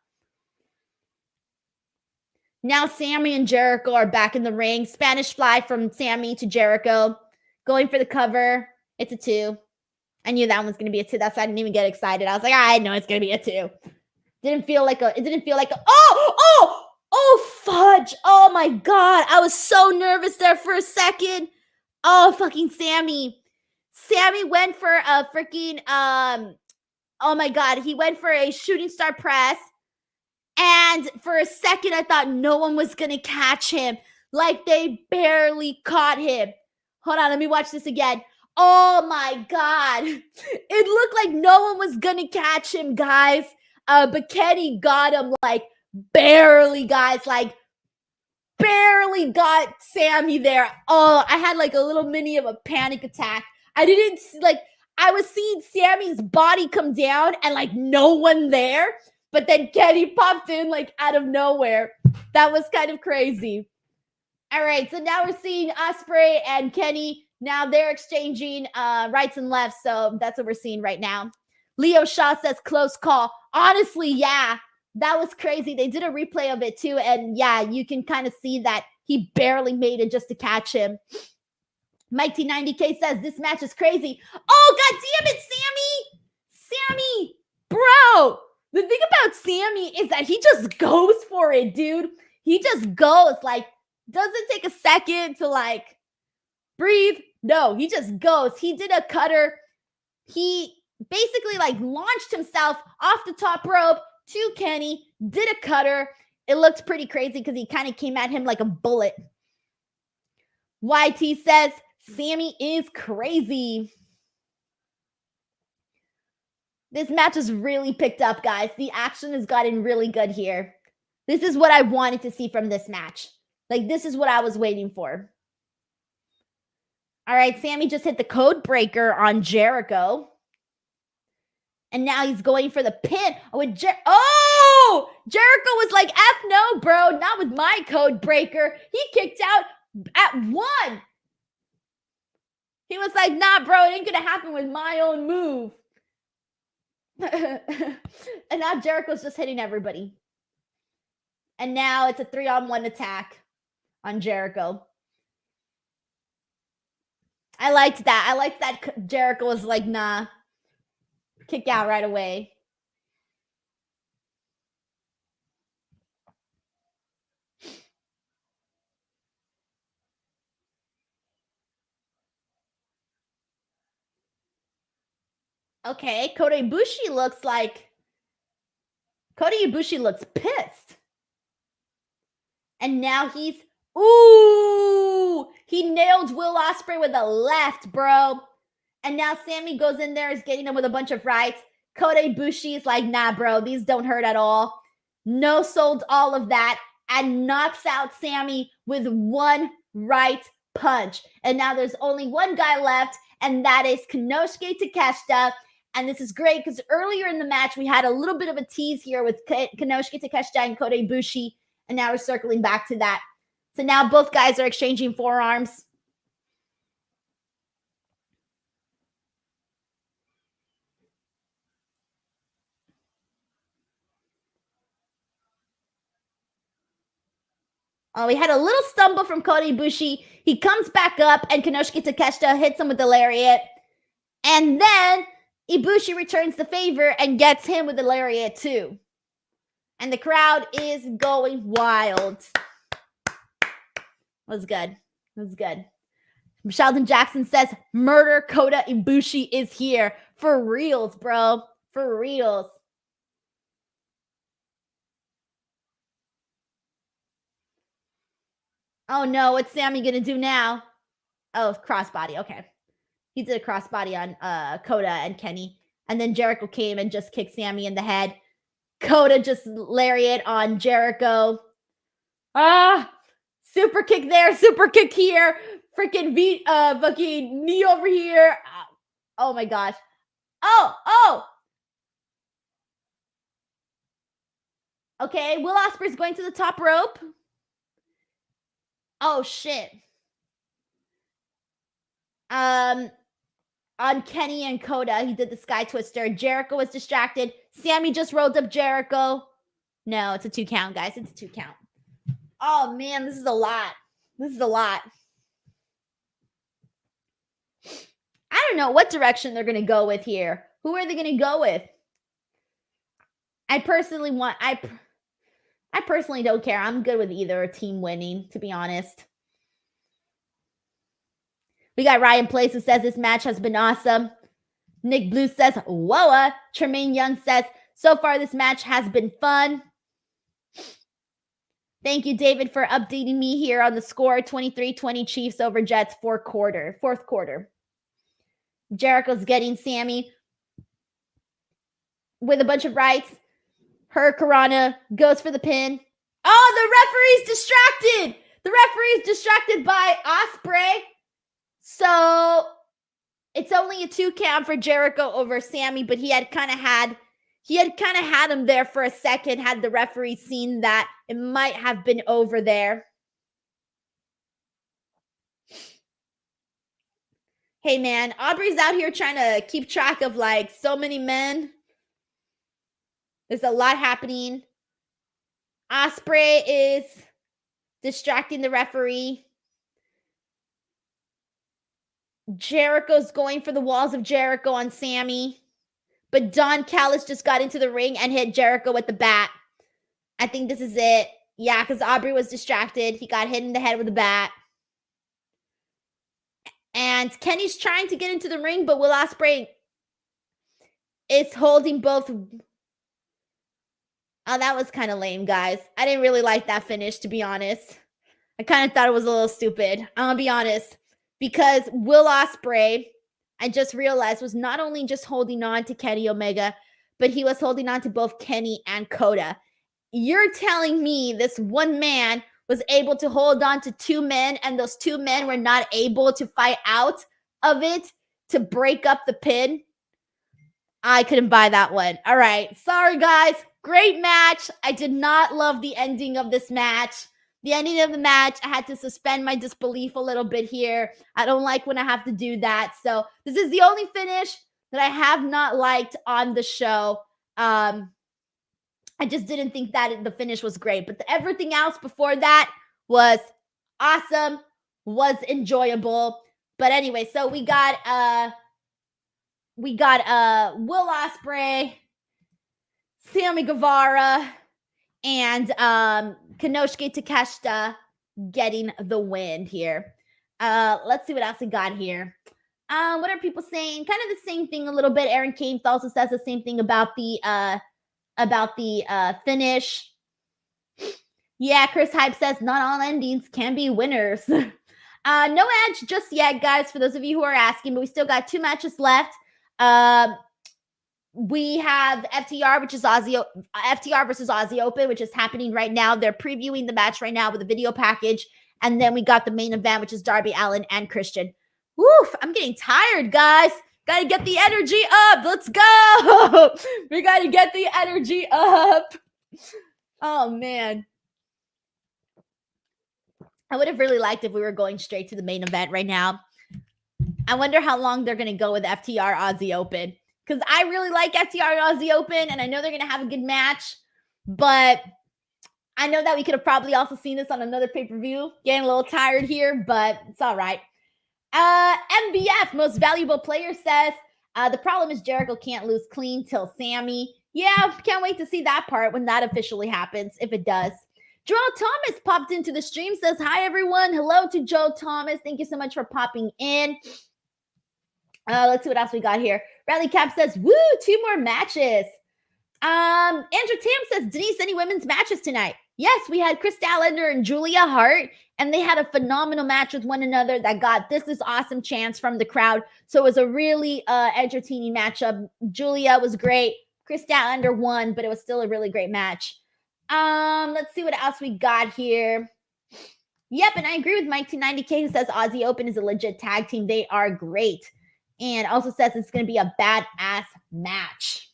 Now Sammy and Jericho are back in the ring. Spanish fly from Sammy to Jericho. Going for the cover. It's a 2. I knew that one was going to be a 2. That's why I didn't even get excited. I was like, I know it's going to be a 2. It didn't feel like a, oh, fudge. Oh my God. I was so nervous there for a second. Oh, fucking Sammy. Sammy went for a freaking, oh my God. He went for a shooting star press. And for a second, I thought no one was going to catch him. Like they barely caught him. Hold on, let me watch this again. Oh my God. It looked like no one was going to catch him, guys. But Kenny got him like barely, guys. Like barely got Sammy there. Oh, I had like a little mini of a panic attack. I didn't like, I was seeing Sammy's body come down and like no one there. But then Kenny popped in like out of nowhere. That was kind of crazy. All right, so now we're seeing Ospreay and Kenny. Now they're exchanging rights and lefts, so that's what we're seeing right now. Leo Shaw says close call. Honestly, yeah, that was crazy. They did a replay of it too, and yeah, you can kind of see that he barely made it just to catch him. Mike T90K says this match is crazy. Oh, God damn it, Sammy! Bro! The thing about Sammy is that he just goes for it, dude. He just goes, like, doesn't take a second to, like, breathe. No, he just goes. He did a cutter. He basically, like, launched himself off the top rope to Kenny, did a cutter. It looked pretty crazy because he kind of came at him like a bullet. YT says, Sammy is crazy. This match is really picked up, guys. The action has gotten really good here. This is what I wanted to see from this match. Like, this is what I was waiting for. All right, Sammy just hit the code breaker on Jericho. And now he's going for the pin. Oh, Jericho was like, F no, bro. Not with my code breaker. He kicked out at 1. He was like, nah, bro, it ain't going to happen with my own move. And now Jericho's just hitting everybody. And now it's a 3-on-1 attack on Jericho. I liked that. I liked that Jericho was like, nah. Kick out right away. Okay, Kota Ibushi looks pissed. And now he's, ooh, he nailed Will Ospreay with a left, bro. And now Sammy goes in there, is getting him with a bunch of rights. Kota Ibushi is like, nah, bro, these don't hurt at all. No sold all of that and knocks out Sammy with 1 right punch. And now there's only one guy left, and that is Konosuke Takeshita. And this is great because earlier in the match, we had a little bit of a tease here with Konosuke Takeshita and Kota Ibushi. And now we're circling back to that. So now both guys are exchanging forearms. Oh, we had a little stumble from Kota Ibushi. He comes back up, and Konosuke Takeshita hits him with the lariat. And then Ibushi returns the favor and gets him with the lariat too. And the crowd is going wild. Was good. Was good. Sheldon Jackson says, Murder Kota Ibushi is here. For reals, bro. For reals. Oh no, what's Sammy gonna do now? Oh, crossbody. Okay. He did a crossbody on Kota and Kenny. And then Jericho came and just kicked Sammy in the head. Kota just lariat on Jericho. Super kick there, super kick here. Freaking fucking knee over here. Oh my gosh. Oh. Okay, Will Ospreay's going to the top rope. Oh shit. On Kenny and Kota, he did the sky twister. Jericho was distracted. Sammy just rolled up Jericho. No, it's a 2 count, guys. It's a 2 count. Oh man, this is a lot. This is a lot. I don't know what direction they're going to go with here. Who are they going to go with? I personally don't care. I'm good with either team winning, to be honest. We got Ryan Place who says this match has been awesome. Nick Blue says, whoa. Tremaine Young says, so far this match has been fun. Thank you, David, for updating me here on the score. 23-20 Chiefs over Jets, fourth quarter. Jericho's getting Sammy with a bunch of rights. Hurricanrana goes for the pin. Oh, the referee's distracted. The referee's distracted by Ospreay. So it's only a 2 count for Jericho over Sammy, but he had kind of had him there for a second. Had the referee seen that, it might have been over there. Hey man, Aubrey's out here trying to keep track of like so many men. There's a lot happening. Ospreay is distracting the referee. Jericho's going for the walls of Jericho on Sammy. But Don Callis just got into the ring and hit Jericho with the bat. I think this is it. Yeah, because Aubrey was distracted. He got hit in the head with a bat. And Kenny's trying to get into the ring, but Will Ospreay is holding both. Oh, that was kind of lame, guys. I didn't really like that finish, to be honest. I kind of thought it was a little stupid. I'm going to be honest. Because Will Ospreay, I just realized, was not only just holding on to Kenny Omega, but he was holding on to both Kenny and Kota. You're telling me this one man was able to hold on to two men, and those two men were not able to fight out of it to break up the pin? I couldn't buy that one. All right. Sorry, guys. Great match. I did not love the ending of this match. The ending of the match, I had to suspend my disbelief a little bit here. I don't like when I have to do that. So this is the only finish that I have not liked on the show. I just didn't think that the finish was great. But everything else before that was awesome, was enjoyable. But anyway, so we got Will Ospreay, Sammy Guevara, and Konosuke Takeshita getting the win here. Let's see what else we got here. What are people saying? Kind of the same thing a little bit. Aaron Kane also says the same thing about the finish. Yeah, Chris Hype says not all endings can be winners. No edge just yet, guys, for those of you who are asking, but we still got 2 matches left. We have FTR, which is FTR versus Aussie Open, which is happening right now. They're previewing the match right now with a video package. And then we got the main event, which is Darby Allin and Christian. Woof, I'm getting tired, guys. Got to get the energy up. Let's go. We got to get the energy up. Oh, man. I would have really liked if we were going straight to the main event right now. I wonder how long they're going to go with FTR Aussie Open. Because I really like FTR Aussie Open, and I know they're going to have a good match. But I know that we could have probably also seen this on another pay-per-view. Getting a little tired here, but it's all right. MVF, Most Valuable Player, says, the problem is Jericho can't lose clean till Sammy. Yeah, can't wait to see that part when that officially happens, if it does. Joel Thomas popped into the stream, says, hi, everyone. Hello to Joel Thomas. Thank you so much for popping in. Let's see what else we got here. Rally Cap says, woo, 2 more matches. Andrew Tam says, Denise, any women's matches tonight? Yes, we had Kris Statlander and Julia Hart, and they had a phenomenal match with one another that got this is awesome chants from the crowd. So it was a really entertaining matchup. Julia was great. Kris Statlander won, but it was still a really great match. Let's see what else we got here. Yep, and I agree with Mike T90K, who says Aussie Open is a legit tag team. They are great. And also says it's going to be a badass match.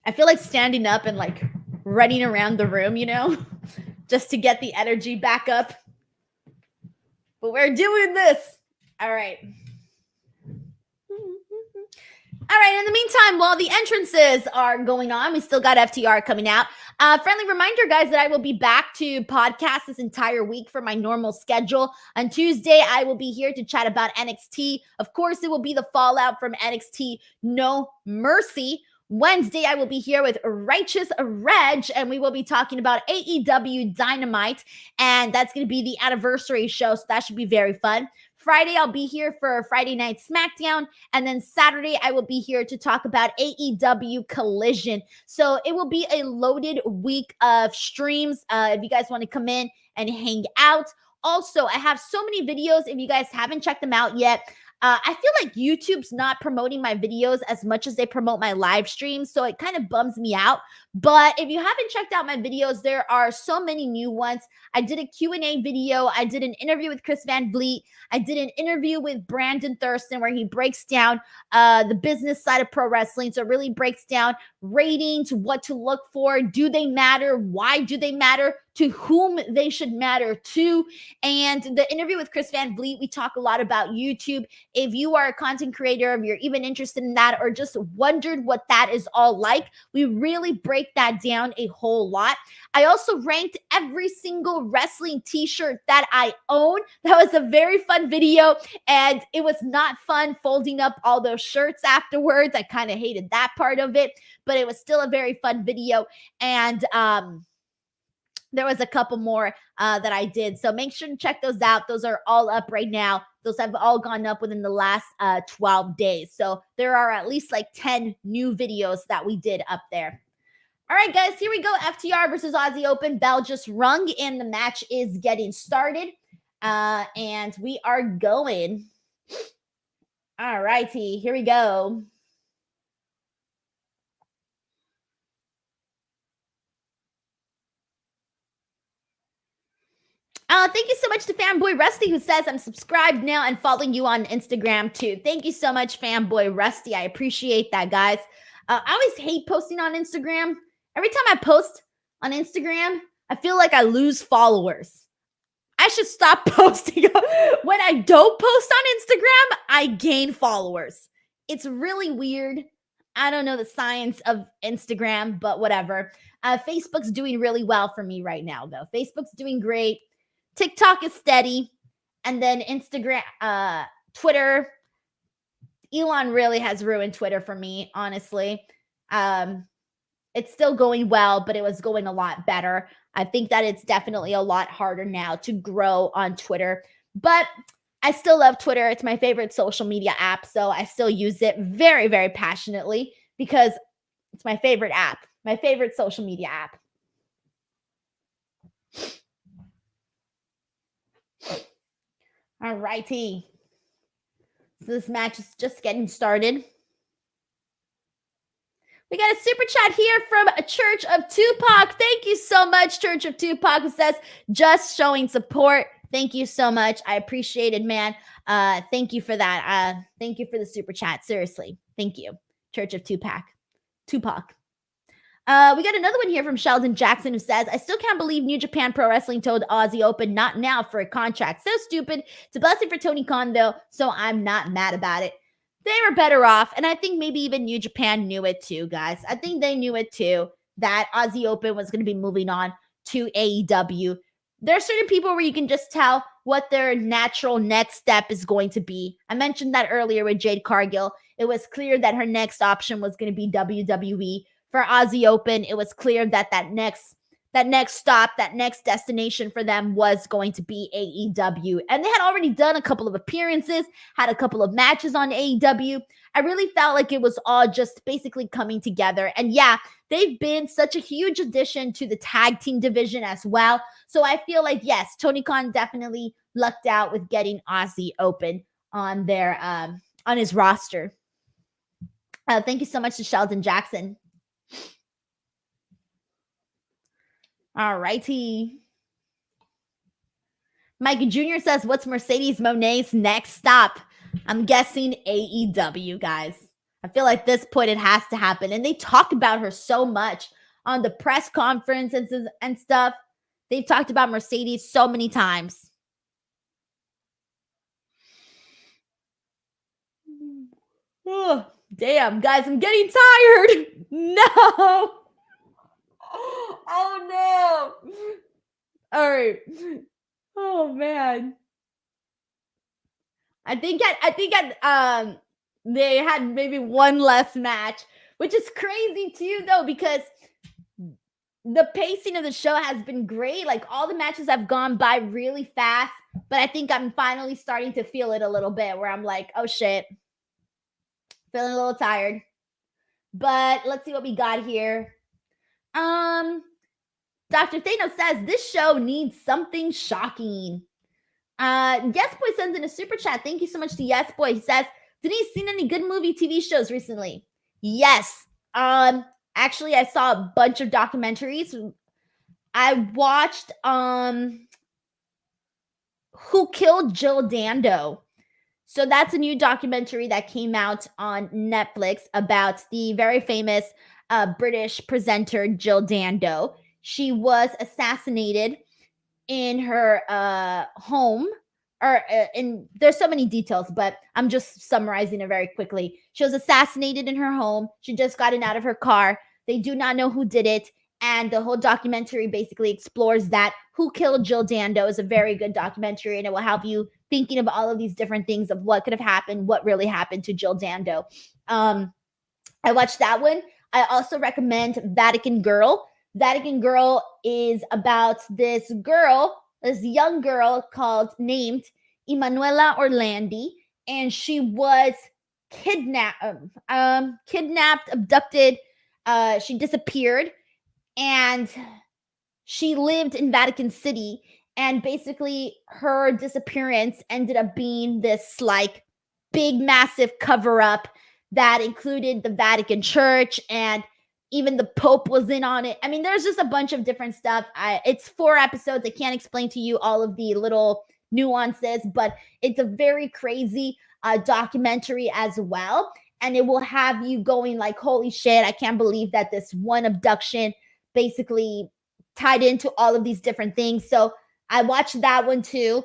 I feel like standing up and like running around the room, you know, just to get the energy back up. But we're doing this. All right. All right, in the meantime, while the entrances are going on, we still got FTR coming out. Friendly reminder, guys, that I will be back to podcast this entire week for my normal schedule. On Tuesday, I will be here to chat about NXT. Of course, it will be the fallout from NXT No Mercy. Wednesday, I will be here with Righteous Reg, and we will be talking about AEW Dynamite, and that's going to be the anniversary show, so that should be very fun. Friday, I'll be here for Friday Night SmackDown. And then Saturday, I will be here to talk about AEW Collision. So it will be a loaded week of streams if you guys want to come in and hang out. Also, I have so many videos. If you guys haven't checked them out yet, I feel like YouTube's not promoting my videos as much as they promote my live streams, so it kind of bums me out. But if you haven't checked out my videos, there are so many new ones. I did a Q&A video. I did an interview with Chris Van Vliet. I did an interview with Brandon Thurston where he breaks down the business side of pro wrestling. So it really breaks down ratings, what to look for, do they matter, why do they matter, to whom they should matter to. And the interview with Chris Van Vliet, we talk a lot about YouTube. If you are a content creator, if you're even interested in that or just wondered what that is all like, we really break that down a whole lot. I also ranked every single wrestling t-shirt that I own. That was a very fun video, and it was not fun folding up all those shirts afterwards. I kind of hated that part of it, but it was still a very fun video. And there was a couple more that I did. So make sure to check those out. Those are all up right now. Those have all gone up within the last 12 days. So there are at least like 10 new videos that we did up there. All right, guys, here we go. FTR versus Aussie Open. Bell just rung and the match is getting started. And we are going. All righty, here we go. Thank you so much to Fanboy Rusty, who says, I'm subscribed now and following you on Instagram too. Thank you so much, Fanboy Rusty. I appreciate that, guys. I always hate posting on Instagram. Every time I post on Instagram, I feel like I lose followers. I should stop posting. When I don't post on Instagram, I gain followers. It's really weird. I don't know the science of Instagram, but whatever. Facebook's doing really well for me right now, though. Facebook's doing great. TikTok is steady. And then Instagram, Twitter. Elon really has ruined Twitter for me, honestly. It's still going well, but it was going a lot better. I think that it's definitely a lot harder now to grow on Twitter. But I still love Twitter. It's my favorite social media app, so I still use it very, very passionately because it's my favorite app, my favorite social media app. All righty. So this match is just getting started. We got a super chat here from a Church of Tupac. Thank you so much, Church of Tupac, who says, just showing support. Thank you so much. I appreciate it, man. Thank you for that. Thank you for the super chat. Seriously. Thank you, Church of Tupac. We got another one here from Sheldon Jackson, who says, I still can't believe New Japan Pro Wrestling told Aussie Open not now for a contract. So stupid. It's a blessing for Tony Khan, though, so I'm not mad about it. They were better off, and I think maybe even New Japan knew it too, guys. I think they knew it too, that Aussie Open was going to be moving on to AEW. There are certain people where you can just tell what their natural next step is going to be. I mentioned that earlier with Jade Cargill. It was clear that her next option was going to be WWE. For Aussie Open, it was clear that that next stop, that next destination for them was going to be AEW. And they had already done a couple of appearances, had a couple of matches on AEW. I really felt like it was all just basically coming together. And yeah, they've been such a huge addition to the tag team division as well. So I feel like, yes, Tony Khan definitely lucked out with getting Aussie Open on their on his roster. Thank you so much to Sheldon Jackson. All righty. Mike Jr. says, what's Mercedes Monet's next stop? I'm guessing AEW, guys. I feel like at this point it has to happen. And they talk about her so much on the press conferences and stuff. They've talked about Mercedes so many times. Oh, damn, guys, I'm getting tired. No. Oh no. All right. Oh man. I think they had maybe one less match, which is crazy too though, because the pacing of the show has been great. Like all the matches have gone by really fast, but I think I'm finally starting to feel it a little bit where I'm like, oh shit. Feeling a little tired. But let's see what we got here. Dr. Thanos says this show needs something shocking. Yes Boy sends in a super chat. Thank you so much to Yes Boy. He says, Denise, seen any good movie TV shows recently? Yes. Actually, I saw a bunch of documentaries. I watched Who Killed Jill Dando. So that's a new documentary that came out on Netflix about the very famous British presenter Jill Dando. She was assassinated in her home, there's so many details, but I'm just summarizing it very quickly. She was assassinated in her home. She just gotten out of her car. They do not know who did it. And the whole documentary basically explores that. Who Killed Jill Dando is a very good documentary, and it will help you thinking of all of these different things of what could have happened, what really happened to Jill Dando. I watched that one. I also recommend Vatican Girl. Vatican Girl is about this young girl named Emanuela Orlandi, and she was kidnapped, abducted. She disappeared, and she lived in Vatican City. And basically, her disappearance ended up being this like big, massive cover up that included the Vatican Church and Even the Pope was in on it. I mean, there's just a bunch of different stuff. It's 4 episodes. I can't explain to you all of the little nuances, but it's a very crazy documentary as well. And it will have you going like, holy shit, I can't believe that this one abduction basically tied into all of these different things. So I watched that one too.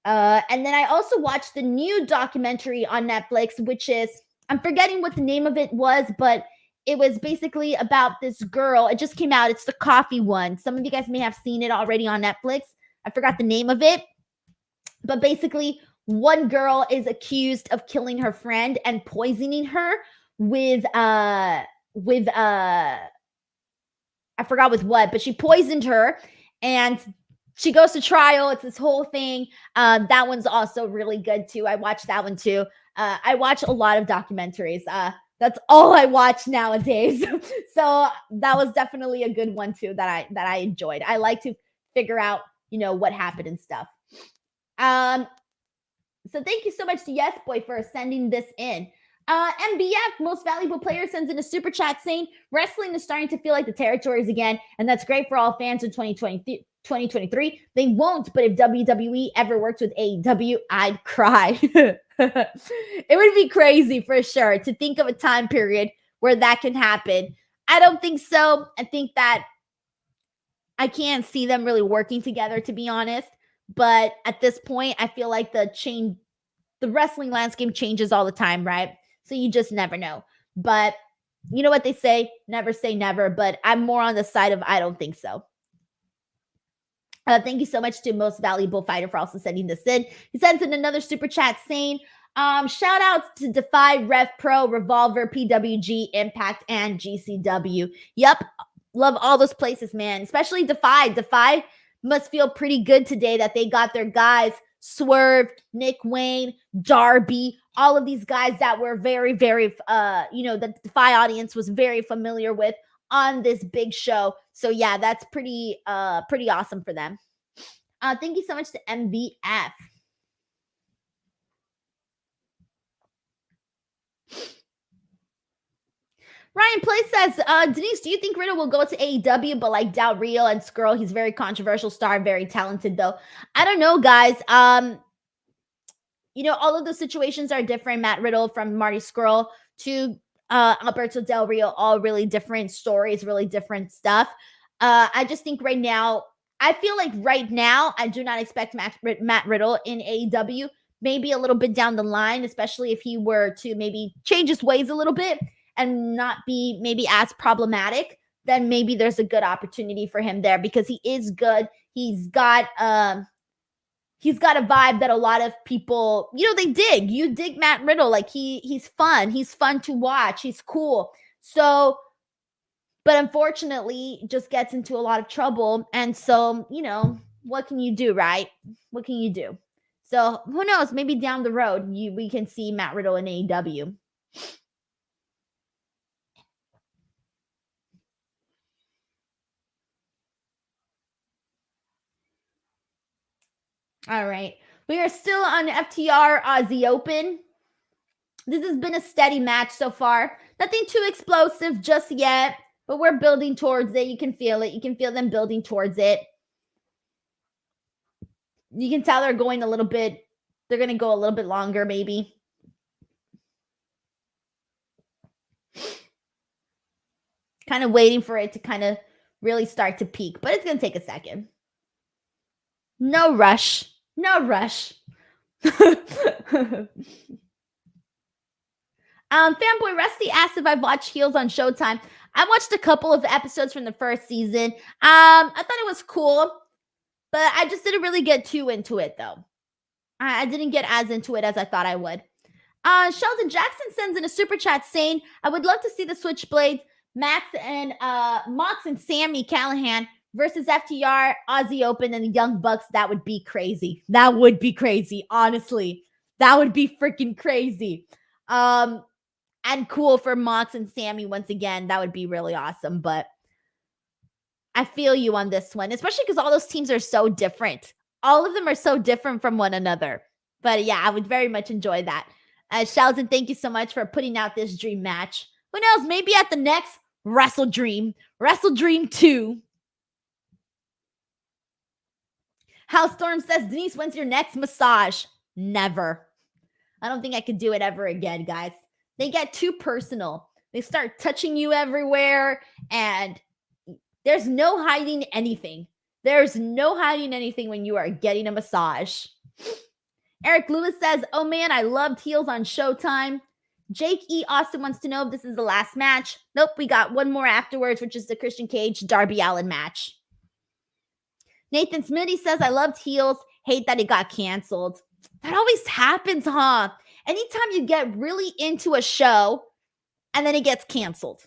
And then I also watched the new documentary on Netflix, which is, I'm forgetting what the name of it was, but it was basically about this girl. It just came out. It's the coffee one. Some of you guys may have seen it already on Netflix. I forgot the name of it. But basically, one girl is accused of killing her friend and poisoning her with I forgot with what, but she poisoned her and she goes to trial. It's this whole thing. That one's also really good too. I watched that one too. I watch a lot of documentaries. That's all I watch nowadays. So that was definitely a good one too that I enjoyed. I like to figure out, what happened and stuff. So thank you so much to Yes Boy for sending this in. MBF, most valuable player, sends in a super chat saying, wrestling is starting to feel like the territories again, and that's great for all fans in 2023. They won't, but if WWE ever worked with AEW, I'd cry. It would be crazy for sure to think of a time period where that can happen. I don't think so. I think that I can't see them really working together, to be honest. But at this point, I feel like the wrestling landscape changes all the time, right? So you just never know. But you know what they say, never say never. But I'm more on the side of I don't think so. Thank you so much to Most Valuable Fighter for also sending this in. He sends in another super chat saying, shout outs to Defy, Rev Pro, Revolver, PWG, Impact, and GCW. Yep, love all those places, man. Especially Defy. Defy must feel pretty good today that they got their guys, Swerve, Nick Wayne, Darby, all of these guys that were very, very, the Defy audience was very familiar with on this big show. So yeah, that's pretty awesome for them. Thank you so much to MVF. Ryan Play says, Denise, do you think Riddle will go to AEW, but like doubt Rio and Skrull? He's very controversial star, very talented though. I don't know, guys. All of the situations are different. Matt Riddle from Marty Skrull to Alberto Del Rio, all really different stories, really different stuff. I just think right now, I feel like right now, I do not expect Matt Riddle in AEW. Maybe a little bit down the line, especially if he were to maybe change his ways a little bit and not be maybe as problematic, then maybe there's a good opportunity for him there because he is good. He's got a vibe that a lot of people, they dig. You dig Matt Riddle. Like he's fun. He's fun to watch. He's cool. So, but unfortunately just gets into a lot of trouble. And so, what can you do, right? What can you do? So who knows? Maybe down the road, we can see Matt Riddle in AEW. All right. We are still on FTR Aussie Open. This has been a steady match so far. Nothing too explosive just yet, but we're building towards it. You can feel it. You can feel them building towards it. You can tell they're going a little bit. They're going to go a little bit longer, maybe. Kind of waiting for it to kind of really start to peak, but it's going to take a second. No rush. No rush. Fanboy Rusty asked if I've watched Heels on Showtime. I watched a couple of episodes from the first season. I thought it was cool, but I just didn't really get too into it, though. I didn't get as into it as I thought I would. Sheldon Jackson sends in a super chat saying, I would love to see the Switchblades, Mox and Sammy Callahan versus FTR, Aussie Open, and the Young Bucks. That would be crazy. That would be crazy, honestly. That would be freaking crazy. And cool for Mox and Sammy once again. That would be really awesome. But I feel you on this one, especially because all those teams are so different. All of them are so different from one another. But yeah, I would very much enjoy that. Sheldon, thank you so much for putting out this dream match. Who knows? Maybe at the next WrestleDream. WrestleDream 2. House Storm says, Denise, when's your next massage? Never. I don't think I could do it ever again, guys. They get too personal. They start touching you everywhere, and there's no hiding anything. There's no hiding anything when you are getting a massage. Eric Lewis says, oh man, I loved heels on Showtime. Jake E. Austin wants to know if this is the last match. Nope, we got one more afterwards, which is the Christian Cage Darby Allin match. Nathan Smitty says, I loved heels. Hate that it got canceled. That always happens, huh? Anytime you get really into a show and then it gets canceled.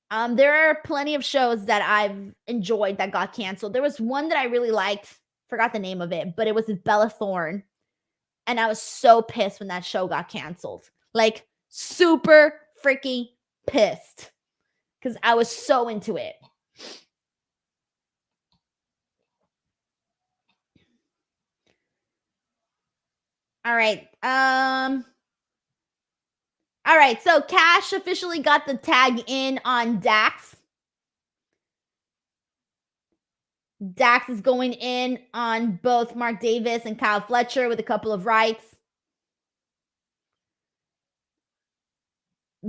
There are plenty of shows that I've enjoyed that got canceled. There was one that I really liked. Forgot the name of it, but it was with Bella Thorne. And I was so pissed when that show got canceled. Like, super freaking pissed. Because I was so into it. All right. All right. So Cash officially got the tag in on Dax. Dax is going in on both Mark Davis and Kyle Fletcher with a couple of rights.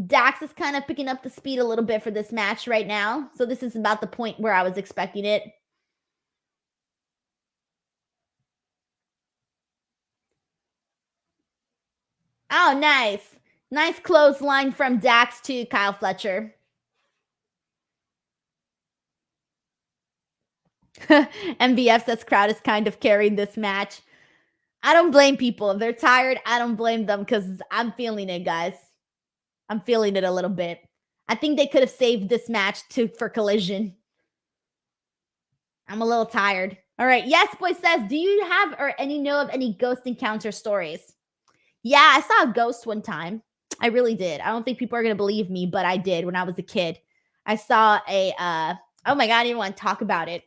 Dax is kind of picking up the speed a little bit for this match right now. So this is about the point where I was expecting it. Oh, nice. Nice clothesline from Dax to Kyle Fletcher. MVF says crowd is kind of carrying this match. I don't blame people. If they're tired, I don't blame them because I'm feeling it, guys. I'm feeling it a little bit. I think they could have saved this match for Collision. I'm a little tired. All right. Yes, boy says, do you have or know of any ghost encounter stories? Yeah, I saw a ghost one time. I really did. I don't think people are going to believe me, but I did when I was a kid. I saw a, oh my God, I don't even want to talk about it.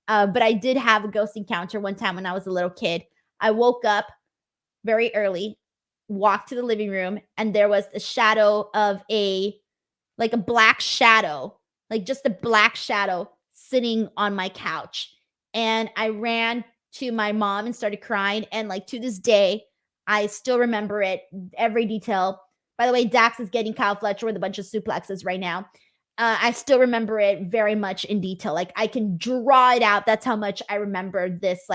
But I did have a ghost encounter one time when I was a little kid. I woke up very early, walked to the living room, and there was a shadow of a black shadow, like just a black shadow sitting on my couch. And I ran to my mom and started crying. And to this day, I still remember it, every detail. By the way, Dax is getting Kyle Fletcher with a bunch of suplexes right now. I still remember it very much in detail. I can draw it out. That's how much I remember this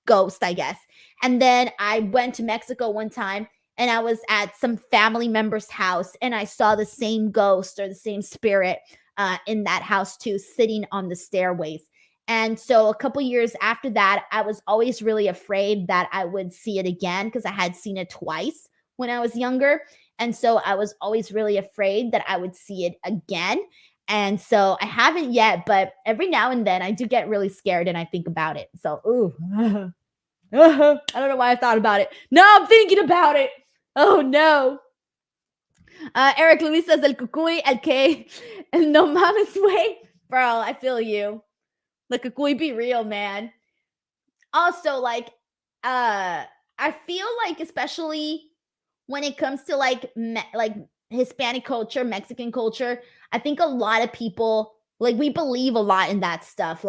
ghost, I guess. And then I went to Mexico one time and I was at some family member's house and I saw the same ghost or the same spirit in that house too, sitting on the stairways. And so a couple years after that, I was always really afraid that I would see it again because I had seen it twice when I was younger. And so I was always really afraid that I would see it again. And so I haven't yet, but every now and then I do get really scared and I think about it. So, ooh, I don't know why I thought about it. No, I'm thinking about it. Oh, no. Eric Luis says, El cucuy, el que, el no mames, way. Bro, I feel you. The cucuy be real, man. Also, I feel especially when it comes to Hispanic culture, Mexican culture, I think a lot of people, we believe a lot in that stuff.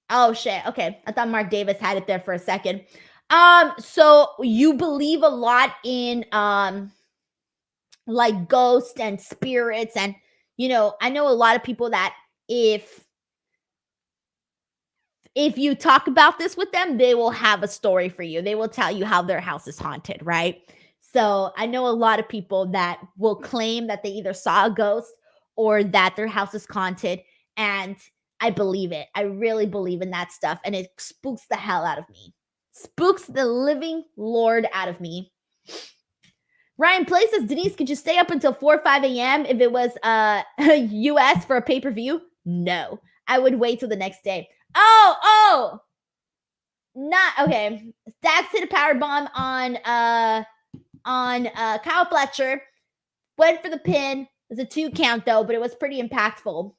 Oh shit. Okay. I thought Mark Davis had it there for a second. So you believe a lot in, ghosts and spirits. And, I know a lot of people that if you talk about this with them, they will have a story for you. They will tell you how their house is haunted, right? So I know a lot of people that will claim that they either saw a ghost or that their house is haunted. And I believe it. I really believe in that stuff. And it spooks the hell out of me. Spooks the living Lord out of me. Ryan Play says, Denise, could you stay up until 4 or 5 a.m. if it was US for a pay-per-view? No. I would wait till the next day. Oh. Not okay. Dax hit a power bomb on Kyle Fletcher. Went for the pin. It was a 2 count though, but it was pretty impactful.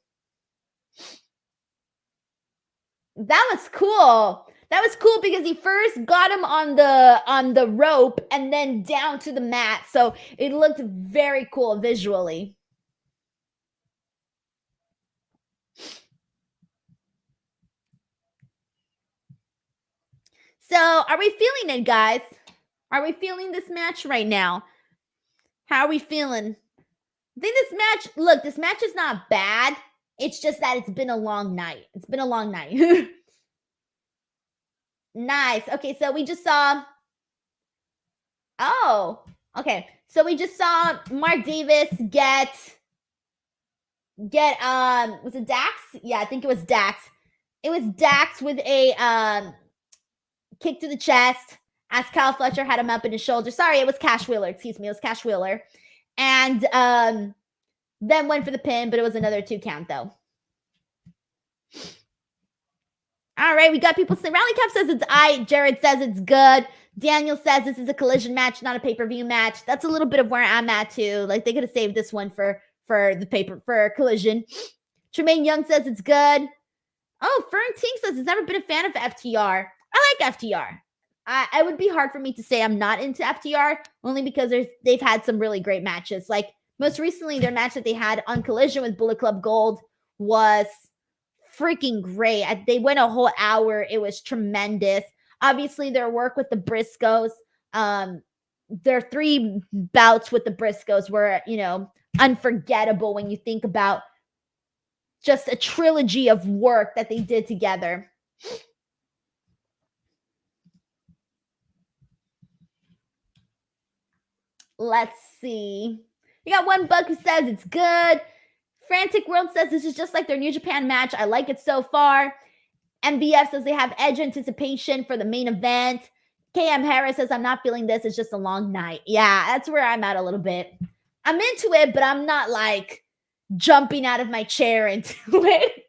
That was cool. That was cool because he first got him on the rope and then down to the mat. So it looked very cool visually. So are we feeling it, guys? Are we feeling this match right now? How are we feeling? I think this match, look, this match is not bad. It's just that it's been a long night. It's been a long night. Nice. Okay, so we just saw. Oh, okay. So we just saw Mark Davis get was it Dax? Yeah, I think it was Dax. It was Dax with a kick to the chest as Kyle Fletcher had him up in his shoulder. Sorry, it was Cash Wheeler. Excuse me, it was Cash Wheeler. And then went for the pin, but it was another 2 count though. All right, we got people saying Rally Cap says it's aight. Jared says it's good. Daniel says this is a collision match, not a pay-per-view match. That's a little bit of where I'm at too. Like they could have saved this one for collision. Tremaine Young says it's good. Oh, Fern Tink says he's never been a fan of FTR. I like FTR. I would be hard for me to say I'm not into FTR, only because they've had some really great matches. Like most recently, their match that they had on Collision with Bullet Club Gold was freaking great. They went a whole hour. It was tremendous. Obviously, their work with the Briscoes, their 3 bouts with the Briscoes were, unforgettable when you think about just a trilogy of work that they did together. Let's see. We got one bug who says it's good. Frantic World says this is just like their New Japan match. I like it so far. MBF says they have edge anticipation for the main event. KM Harris says I'm not feeling this. It's just a long night. Yeah, that's where I'm at a little bit. I'm into it, but I'm not like jumping out of my chair into it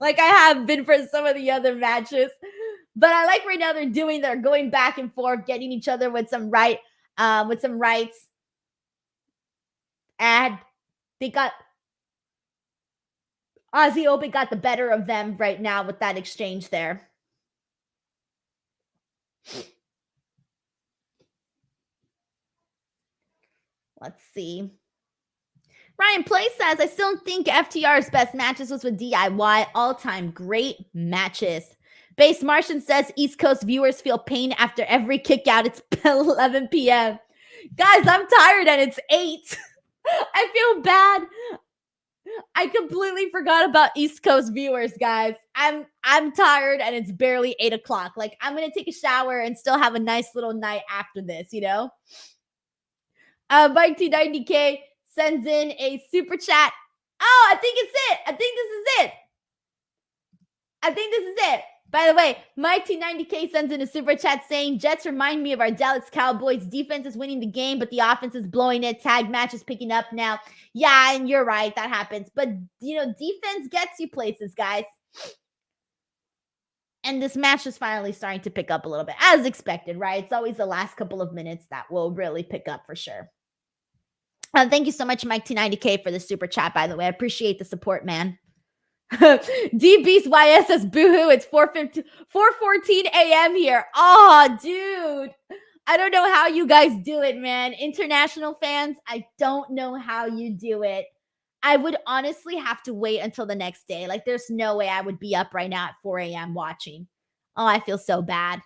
like I have been for some of the other matches. But I like right now they're going back and forth, getting each other with some rights. And they got Aussie Open got the better of them right now with that exchange there. Let's see. Ryan Play says, I still think FTR's best matches was with DIY. All-time great matches. Base Martian says East Coast viewers feel pain after every kick out. It's 11 p.m. Guys, I'm tired and it's 8. I feel bad. I completely forgot about East Coast viewers, guys. I'm tired and it's barely 8 o'clock. Like, I'm going to take a shower and still have a nice little night after this, Mike T90K sends in a super chat. Oh, I think it's it. I think this is it. By the way, Mike T90K sends in a super chat saying, Jets remind me of our Dallas Cowboys. Defense is winning the game, but the offense is blowing it. Tag match is picking up now. Yeah, and you're right. That happens. But, defense gets you places, guys. And this match is finally starting to pick up a little bit, as expected, right? It's always the last couple of minutes that will really pick up for sure. Thank you so much, Mike T90K, for the super chat, by the way. I appreciate the support, man. DB's YS says, boohoo, it's 4:14 a.m. here. Oh, dude. I don't know how you guys do it, man. International fans, I don't know how you do it. I would honestly have to wait until the next day. Like, there's no way I would be up right now at 4 a.m. watching. Oh, I feel so bad.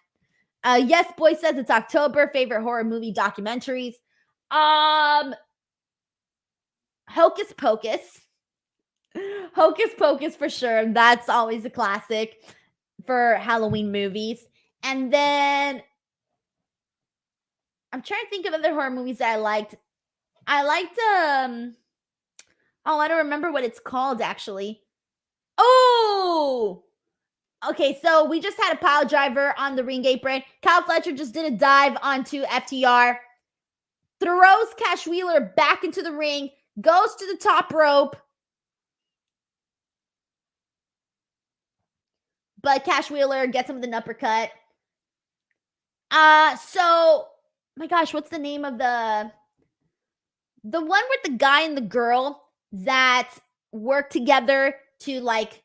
Yes, Boy says it's October. Favorite horror movie documentaries. Hocus Pocus. Hocus Pocus for sure. That's always a classic for Halloween movies. And then I'm trying to think of other horror movies that I liked. I liked I don't remember what it's called actually. Oh, okay. So we just had a pile driver on the ring apron. Kyle Fletcher just did a dive onto FTR, throws Cash Wheeler back into the ring, goes to the top rope. But Cash Wheeler gets him with an uppercut. So, my gosh, what's the name of the one with the guy and the girl that work together to like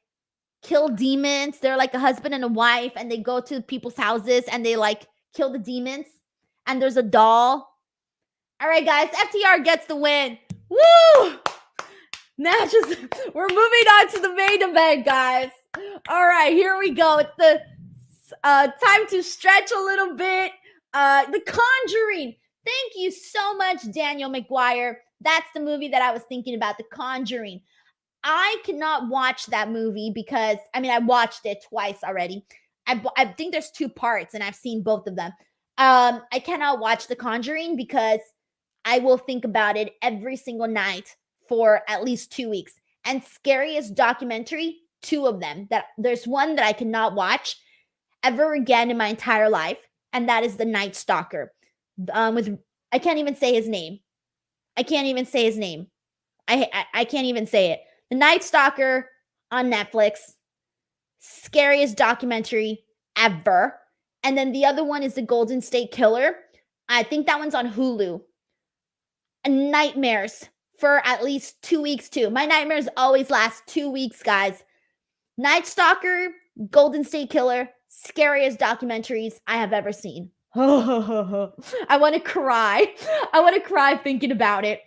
kill demons. They're like a husband and a wife, and they go to people's houses and they like kill the demons. And there's a doll. All right, guys, FTR gets the win. Woo! Now we're moving on to the main event, guys. All right, here we go. It's the time to stretch a little bit. The Conjuring. Thank you so much, Daniel McGuire. That's the movie that I was thinking about, The Conjuring. I cannot watch that movie because, I mean, I watched it twice already. I think there's 2 parts, and I've seen both of them. I cannot watch The Conjuring because I will think about it every single night for at least 2 weeks. And Scariest Documentary, 2 of them. There's one that I cannot watch ever again in my entire life, and that is The Night Stalker. I can't even say his name. I can't even say it. The Night Stalker on Netflix. Scariest documentary ever. And then the other one is The Golden State Killer. I think that one's on Hulu. Nightmares for at least 2 weeks too. My nightmares always last 2 weeks, guys. Night Stalker, Golden State Killer, scariest documentaries I have ever seen. I want to cry. I want to cry thinking about it.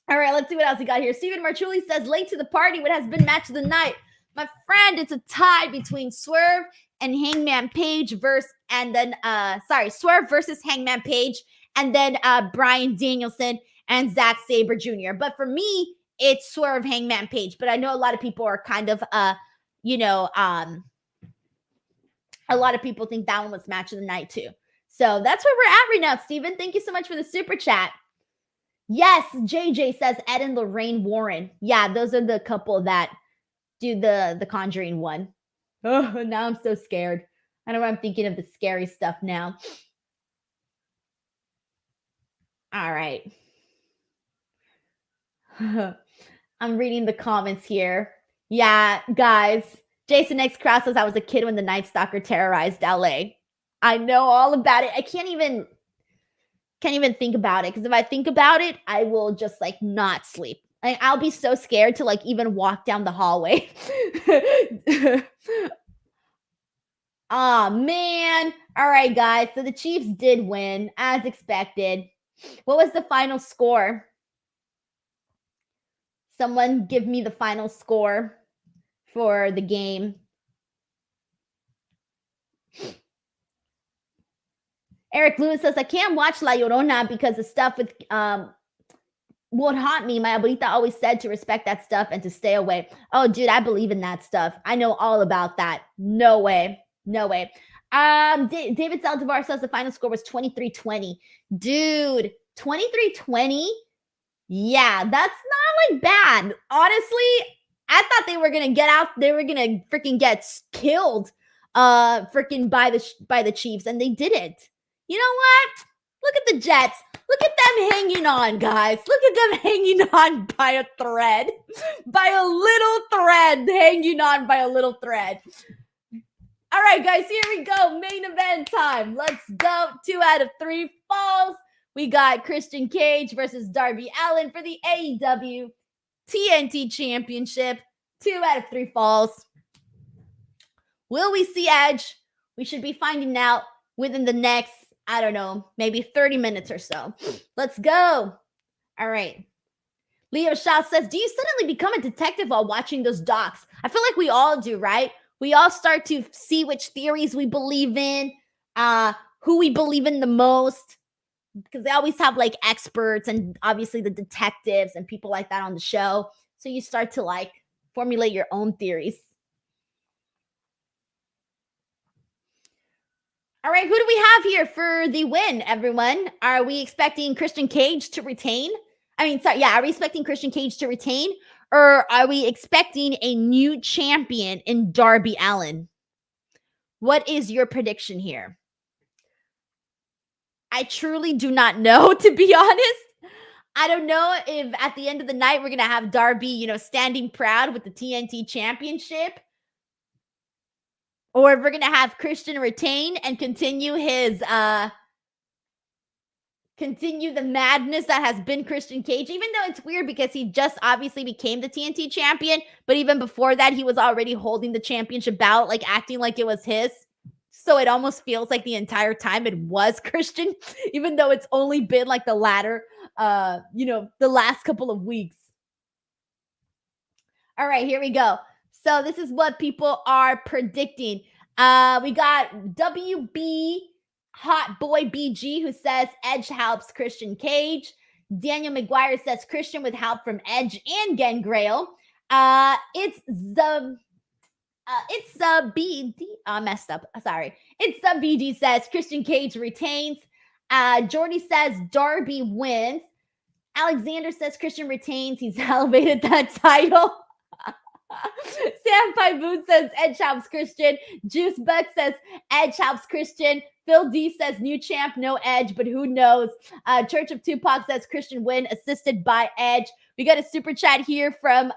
All right, let's see what else we got here. Steven Marchulli says, late to the party, what has been match of the night? My friend, it's a tie between Swerve and Hangman Page Swerve versus Hangman Page, and then Bryan Danielson and Zack Sabre Jr. But for me, it's Swerve Hangman Page. But I know a lot of people are kind of, a lot of people think that one was match of the night too. So that's where we're at right now, Steven. Thank you so much for the super chat. Yes, JJ says Ed and Lorraine Warren. Yeah, those are the couple that do the Conjuring one. Oh, now I'm so scared. I don't know. I'm thinking of the scary stuff now. All right. I'm reading the comments here. Yeah, guys. Jason X Krause says I was a kid when the Night Stalker terrorized LA. I know all about it. I can't even think about it, because if I think about it, I will just like not sleep. I'll be so scared to like even walk down the hallway. Oh, man. All right, guys. So the Chiefs did win as expected. What was the final score? Someone give me the final score for the game. Eric Lewis says, I can't watch La Llorona because the stuff with won't haunt me. My abuelita always said to respect that stuff and to stay away. Oh, dude, I believe in that stuff. I know all about that. No way. No way. David Saldivar says the final score was 23-20. Dude, 23-20? Yeah, that's not like bad. Honestly, I thought they were going to get out. They were going to freaking get killed freaking by the Chiefs, and they didn't. You know what? Look at the Jets. Look at them hanging on, guys. Look at them hanging on by a thread. By a little thread. Hanging on by a little thread. All right, guys, here we go. Main event time. Let's go. 2 out of 3 falls. We got Christian Cage versus Darby Allin for the AEW TNT Championship. 2 out of 3 falls. Will we see Edge? We should be finding out within the next, I don't know, maybe 30 minutes or so. Let's go. All right. Leo Shaw says, do you suddenly become a detective while watching those docs? I feel like we all do, right? We all start to see which theories we believe in, who we believe in the most, because they always have like experts and obviously the detectives and people like that on the show. So you start to like formulate your own theories. All right, who do we have here for the win, everyone? Are we expecting Christian Cage to retain? Are we expecting Christian Cage to retain? Or are we expecting a new champion in Darby Allin? What is your prediction here? I truly do not know, to be honest. I don't know if at the end of the night we're going to have Darby, standing proud with the TNT Championship. Or if we're going to have Christian retain and continue his continue the madness that has been Christian Cage, even though it's weird because he just obviously became the TNT champion, but even before that, he was already holding the championship belt, like acting like it was his. So it almost feels like the entire time it was Christian, even though it's only been like the latter, the last couple of weeks. All right, here we go. So this is what people are predicting. We got WB Hot Boy BG who says Edge helps Christian Cage. Daniel McGuire says Christian with help from Edge and Gangrel. It's the BD. I messed up. Sorry. It's the BD says Christian Cage retains. Jordy says Darby wins. Alexander says Christian retains. He's elevated that title. Sam Boot says Edge helps Christian. Juice Buck says Edge helps Christian. Phil D says new champ, no Edge, but who knows? Church of Tupac says Christian win, assisted by Edge. We got a super chat here from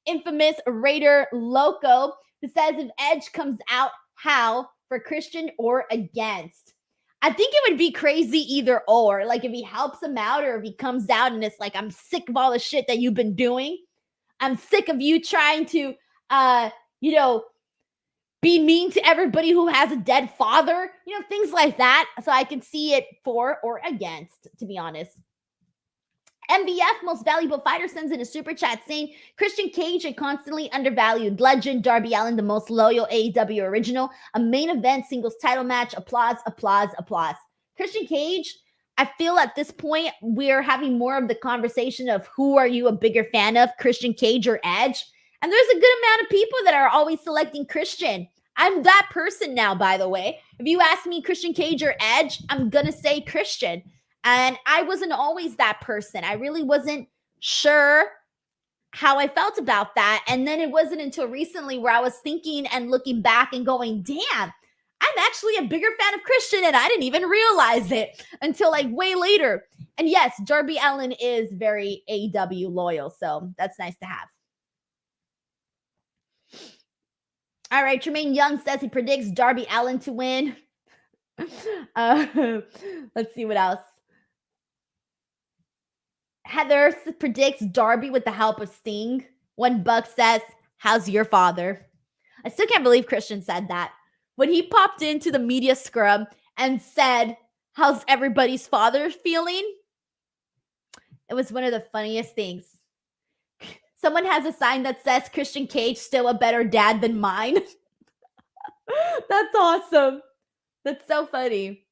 infamous Raider Loco who says if Edge comes out, how for Christian or against? I think it would be crazy either or. Like if he helps him out or if he comes out and it's like, I'm sick of all the shit that you've been doing. I'm sick of you trying to, be mean to everybody who has a dead father, things like that. So I can see it for or against, to be honest. MBF, most valuable fighter, sends in a super chat saying Christian Cage, a constantly undervalued legend. Darby Allin, the most loyal AEW original. A main event singles title match. Applause, applause, applause. Christian Cage, I feel at this point we're having more of the conversation of who are you a bigger fan of, Christian Cage or Edge? And there's a good amount of people that are always selecting Christian. I'm that person now, by the way. If you ask me Christian Cage or Edge, I'm going to say Christian. And I wasn't always that person. I really wasn't sure how I felt about that. And then it wasn't until recently where I was thinking and looking back and going, damn, I'm actually a bigger fan of Christian and I didn't even realize it until like way later. And yes, Darby Allin is very AEW loyal. So that's nice to have. All right, Tremaine Young says he predicts Darby Allin to win. Let's see what else. Heather predicts Darby with the help of Sting. One Buck says, how's your father? I still can't believe Christian said that. When he popped into the media scrum and said, how's everybody's father feeling? It was one of the funniest things. Someone has a sign that says Christian Cage still a better dad than mine. That's awesome. That's so funny.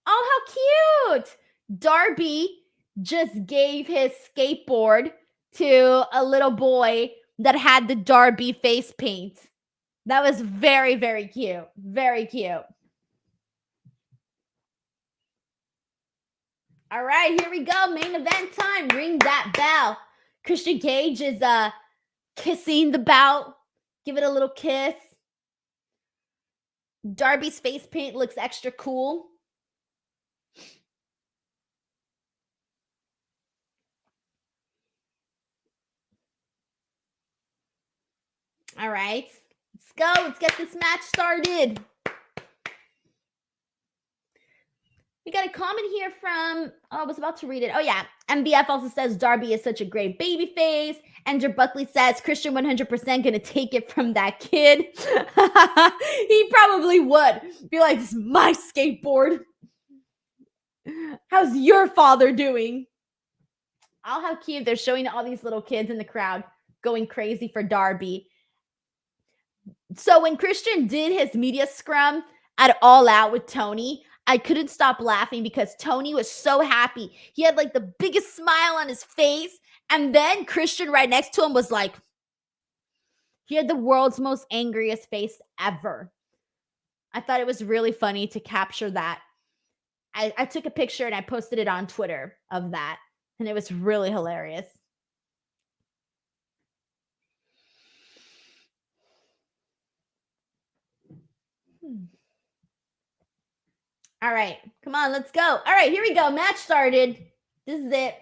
Oh, how cute. Darby just gave his skateboard to a little boy that had the Darby face paint. That was very, very cute. Very cute. All right, here we go. Main event time. Ring that bell. Christian Cage is kissing the belt. Give it a little kiss. Darby's face paint looks extra cool. All right, let's go. Let's get this match started. We got a comment here from, I was about to read it. Oh, yeah. MBF also says Darby is such a great baby face. Andrew Buckley says Christian 100% going to take it from that kid. He probably would. Be like, this is my skateboard. How's your father doing? Oh, how cute. They're showing all these little kids in the crowd going crazy for Darby. So when Christian did his media scrum at All Out with Tony, I couldn't stop laughing because Tony was so happy. He had like the biggest smile on his face. And then Christian right next to him was like, he had the world's most angriest face ever. I thought it was really funny to capture that. I took a picture and I posted it on Twitter of that. And it was really hilarious. All right, come on, let's go. All right, here we go. Match started. This is it.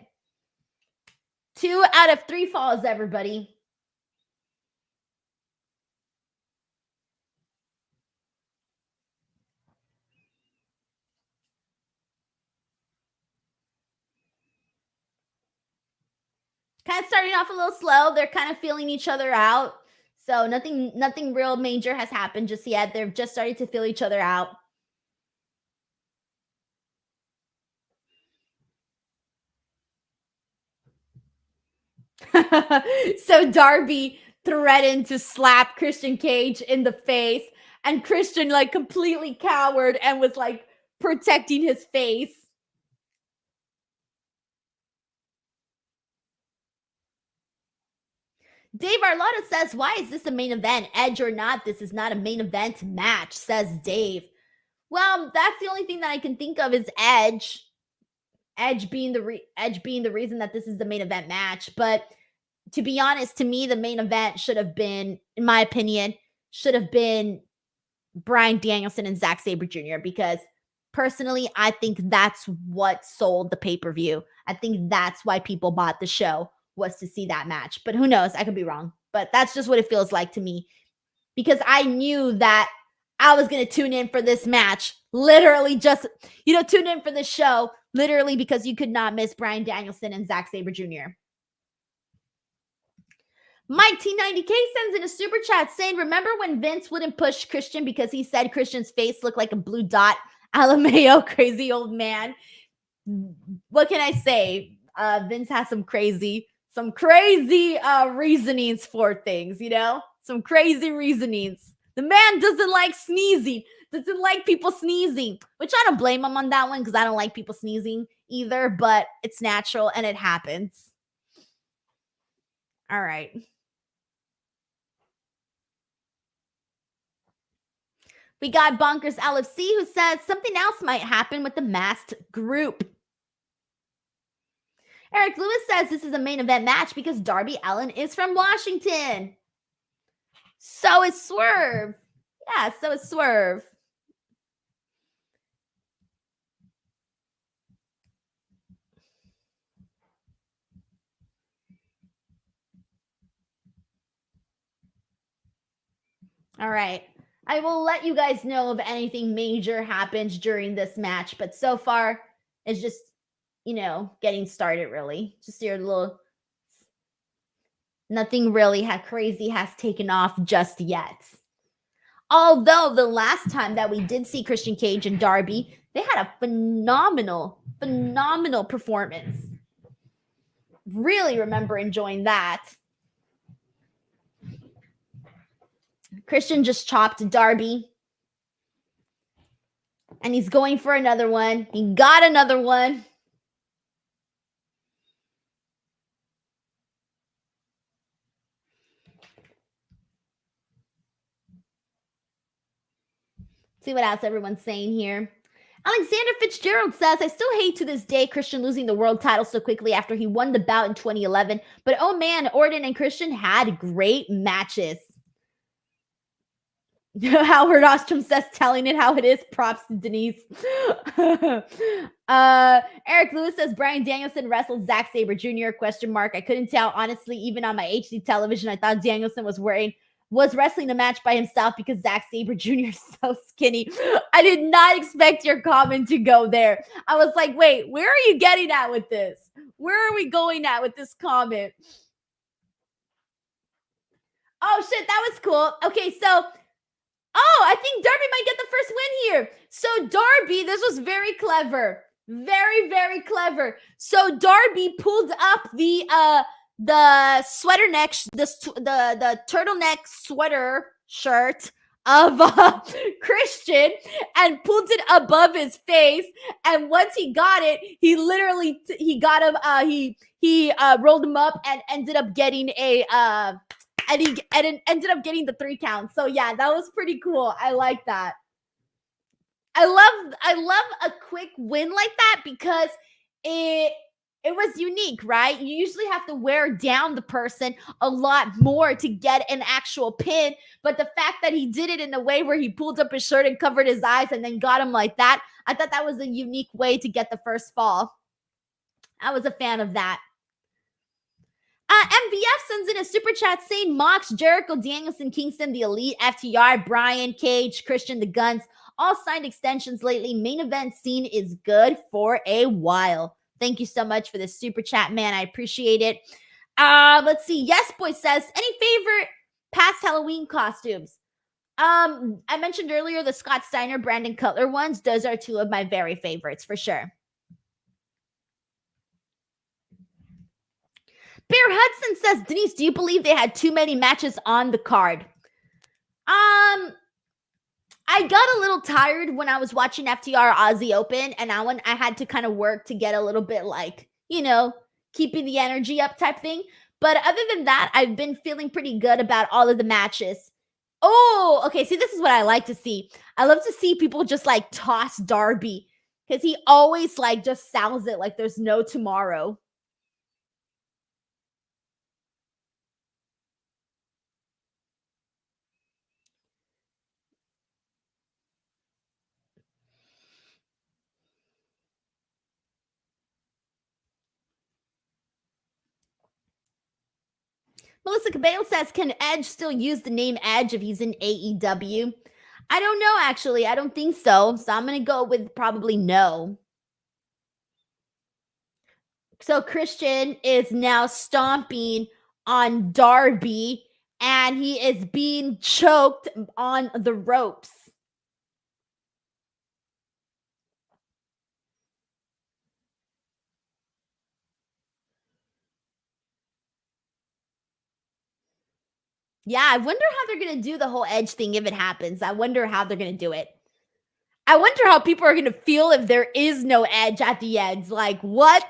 2 out of 3 falls, everybody. kind of starting off a little slow. They're kind of feeling each other out. So nothing real major has happened just yet. They're just starting to feel each other out. So Darby threatened to slap Christian Cage in the face, and Christian like completely cowered and was like protecting his face. Dave Arlotta says, why is this a main event? Edge or not, this is not a main event match, says Dave. Well, that's the only thing that I can think of is Edge. Edge being the reason that this is the main event match. But to be honest, to me, the main event should have been, in my opinion, Bryan Danielson and Zack Sabre Jr. Because personally, I think that's what sold the pay-per-view. I think that's why people bought the show, was to see that match. But who knows? I could be wrong. But that's just what it feels like to me. Because I knew that I was going to tune in for this match. Literally just, tune in for this show. Literally because you could not miss Bryan Danielson and Zack Sabre Jr. Mike T90K sends in a super chat saying, remember when Vince wouldn't push Christian because he said Christian's face looked like a blue dot? Alameo, crazy old man. What can I say? Vince has some crazy reasonings for things, some crazy reasonings. The man doesn't like sneezing, doesn't like people sneezing, which I don't blame him on that one because I don't like people sneezing either, but it's natural and it happens. All right. We got Bonkers LFC who says something else might happen with the masked group. Eric Lewis says this is a main event match because Darby Allin is from Washington. So is Swerve. Yeah, so is Swerve. All right. I will let you guys know if anything major happens during this match, but so far it's just, getting started really. Just your little, nothing really crazy has taken off just yet. Although the last time that we did see Christian Cage and Darby, they had a phenomenal performance. Really remember enjoying that. Christian just chopped Darby. And he's going for another one. He got another one. See what else everyone's saying here. Alexander Fitzgerald says, I still hate to this day Christian losing the world title so quickly after he won the bout in 2011. But oh man, Orton and Christian had great matches. Howard Ostrom says, telling it how it is. Props to Denise. Eric Lewis says, Bryan Danielson wrestled Zack Sabre Jr. ? I couldn't tell. Honestly, even on my HD television, I thought Danielson was wrestling the match by himself because Zack Sabre Jr. is so skinny. I did not expect your comment to go there. I was like, wait, where are you getting at with this? Where are we going at with this comment? Oh, shit, that was cool. Okay, so... Oh, I think Darby might get the first win here. So Darby, this was very clever. Very, very clever. So Darby pulled up the sweater neck, the turtleneck sweater shirt of Christian and pulled it above his face. And once he got it, he literally he rolled him up and ended up getting and he ended up getting the 3 count. So yeah, that was pretty cool. I like that. I love a quick win like that because it was unique, right? You usually have to wear down the person a lot more to get an actual pin. But the fact that he did it in a way where he pulled up his shirt and covered his eyes and then got him like that, I thought that was a unique way to get the first fall. I was a fan of that. MVF sends in a super chat saying Mox, Jericho, Danielson, Kingston, the Elite, FTR, Bryan, Cage, Christian, the Guns, all signed extensions lately. Main event scene is good for a while. Thank you so much for the super chat, man. I appreciate it. Let's see. Yes Boy says, any favorite past Halloween costumes? I mentioned earlier the Scott Steiner, Brandon Cutler ones. Those are two of my very favorites for sure. Bear Hudson says, Denise, do you believe they had too many matches on the card? I got a little tired when I was watching FTR Aussie Open, and that one I had to kind of work to get a little bit like, keeping the energy up type thing. But other than that, I've been feeling pretty good about all of the matches. Oh, okay. See, this is what I like to see. I love to see people just like toss Darby because he always like just sells it like there's no tomorrow. Melissa Cabello says, can Edge still use the name Edge if he's in AEW? I don't know, actually. I don't think so. So I'm going to go with probably no. So Christian is now stomping on Darby, and he is being choked on the ropes. Yeah, I wonder how they're going to do the whole Edge thing if it happens. I wonder how they're going to do it. I wonder how people are going to feel if there is no Edge at the end. Like, what?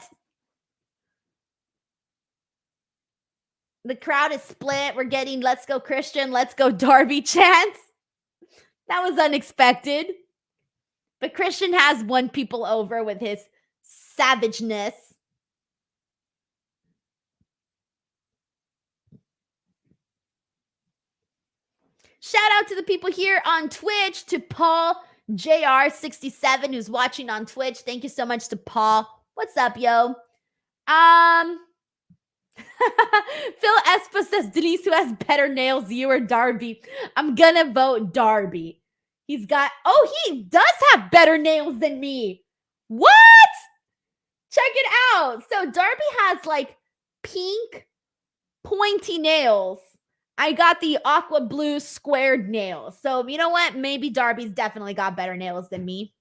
The crowd is split. We're getting let's go Christian, let's go Darby chants. That was unexpected. But Christian has won people over with his savageness. Shout out to the people here on Twitch, to Paul JR67 who's watching on Twitch. Thank you so much to Paul. What's up, yo? Phil Espa says, Denise, who has better nails, you or Darby? I'm gonna vote Darby. He does have better nails than me. What? Check it out. So Darby has like pink pointy nails. I got the aqua blue squared nails. So you know what? Maybe Darby's definitely got better nails than me.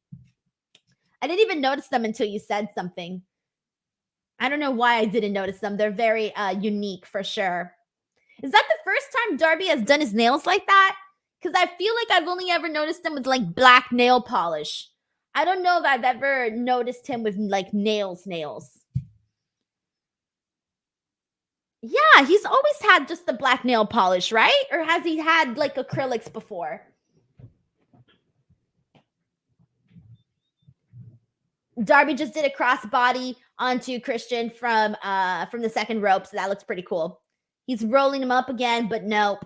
I didn't even notice them until you said something. I don't know why I didn't notice them. They're very unique for sure. Is that the first time Darby has done his nails like that? Because I feel like I've only ever noticed them with like black nail polish. I don't know if I've ever noticed him with like nails. Yeah, he's always had just the black nail polish, right? Or has he had like acrylics before? Darby just did a crossbody onto Christian from the second rope, so that looks pretty cool. He's rolling him up again, but nope.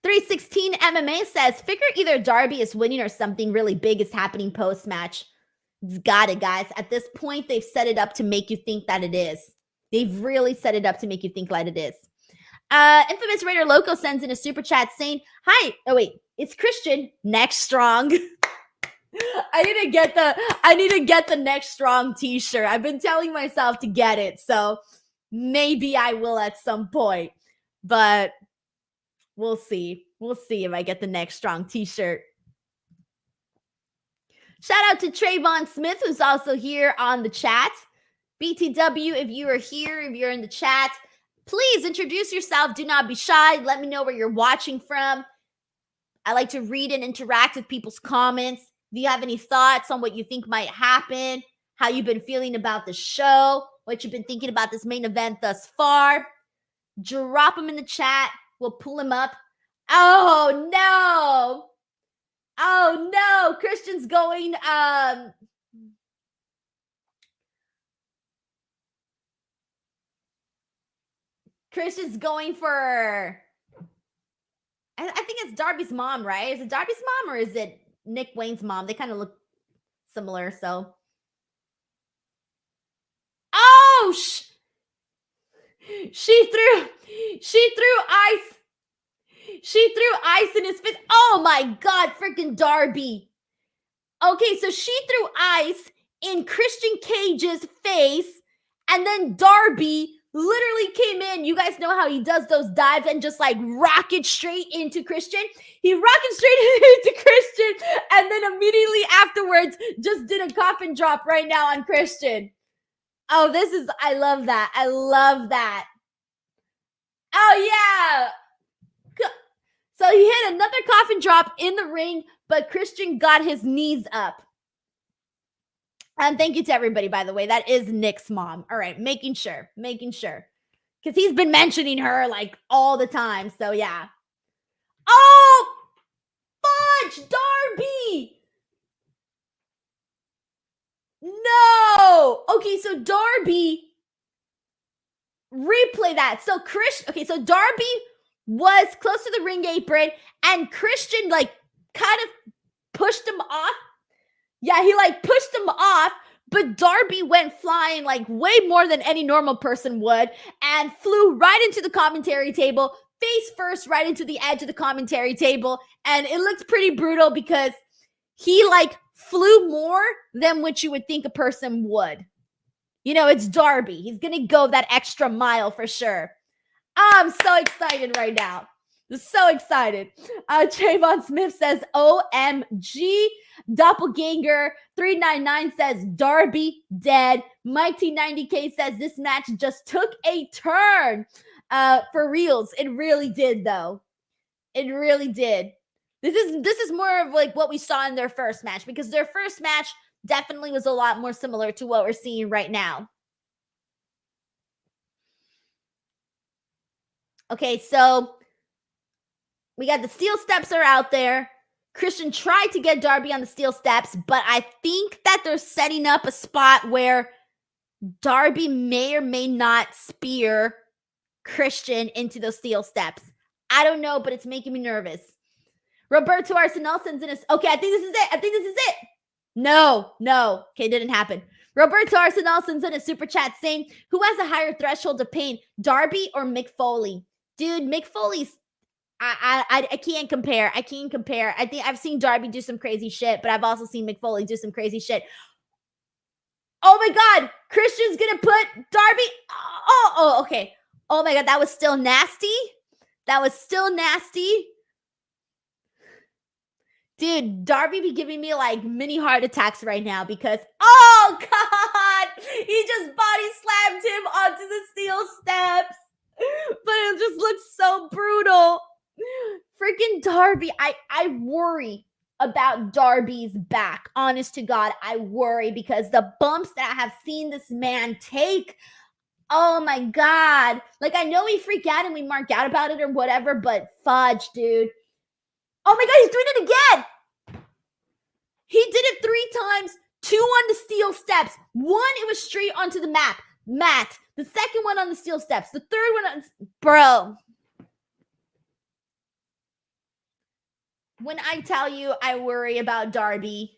$316 MMA says, figure either Darby is winning or something really big is happening post-match. It's got it, guys. At this point, they've set it up to make you think that it is. They've really set it up to make you think that it is. Infamous Raider Loco sends in a super chat saying, hi. Oh, wait. It's Christian. Next strong. I need to get the next strong t-shirt. I've been telling myself to get it. So maybe I will at some point. But we'll see. We'll see if I get the next strong t-shirt. Shout out to Trayvon Smith, who's also here on the chat. BTW, if you are here, if you're in the chat, please introduce yourself. Do not be shy. Let me know where you're watching from. I like to read and interact with people's comments. Do you have any thoughts on what you think might happen? How you've been feeling about the show? What you've been thinking about this main event thus far? Drop them in the chat. We'll pull them up. Oh, no. Oh, no. Christian's going... Christian's going for... I think it's Darby's mom, right? Is it Darby's mom or is it Nick Wayne's mom? They kind of look similar, so... Oh, she threw ice. She threw ice in his face. Oh my God, freaking Darby. Okay, so she threw ice in Christian Cage's face, and then Darby literally came in. You guys know how he does those dives and just like rocket straight into Christian. He rocketed straight into Christian, and then immediately afterwards just did a coffin drop right now on Christian. Oh, I love that. I love that. Oh, yeah. So he hit another coffin drop in the ring, but Christian got his knees up. And thank you to everybody, by the way. That is Nick's mom. All right, making sure. Because he's been mentioning her like all the time. So, yeah. Oh, fudge, Darby. No. Okay, so Darby, replay that. So so Darby was close to the ring apron, and Christian like kind of pushed him off. Yeah, he like pushed him off, but Darby went flying like way more than any normal person would and flew right into the commentary table, face first right into the edge of the commentary table. And it looks pretty brutal because he like flew more than what you would think a person would. You know, it's Darby. He's going to go that extra mile for sure. I'm so excited right now. So excited. Trayvon Smith says, OMG. Doppelganger 399 says, Darby dead. Mike T90K says, this match just took a turn. For reals. It really did, though. It really did. This is more of like what we saw in their first match, because their first match definitely was a lot more similar to what we're seeing right now. Okay, so we got the steel steps are out there. Christian tried to get Darby on the steel steps, but I think that they're setting up a spot where Darby may or may not spear Christian into those steel steps. I don't know, but it's making me nervous. Roberto Arsenalson's in okay, I think this is it. No. Okay, it didn't happen. Roberto Arsenalson's in a super chat saying, who has a higher threshold of pain, Darby or Mick Foley? Dude, Mick Foley's, I can't compare. I think I've seen Darby do some crazy shit, but I've also seen Mick Foley do some crazy shit. Oh my God, Christian's gonna put Darby. Oh, okay. Oh my God, that was still nasty. Dude, Darby be giving me like mini heart attacks right now because, oh God, he just body slammed him onto the steel steps. But it just looks so brutal. Freaking Darby. I worry about Darby's back. Honest to God, I worry because the bumps that I have seen this man take, oh my God. Like, I know we freak out and we mark out about it or whatever, but fudge, dude. Oh my God, he's doing it again. He did it 3 times, 2 on the steel steps. 1, it was straight onto the mat. The second one on the steel steps. The third one on... Bro. When I tell you I worry about Darby,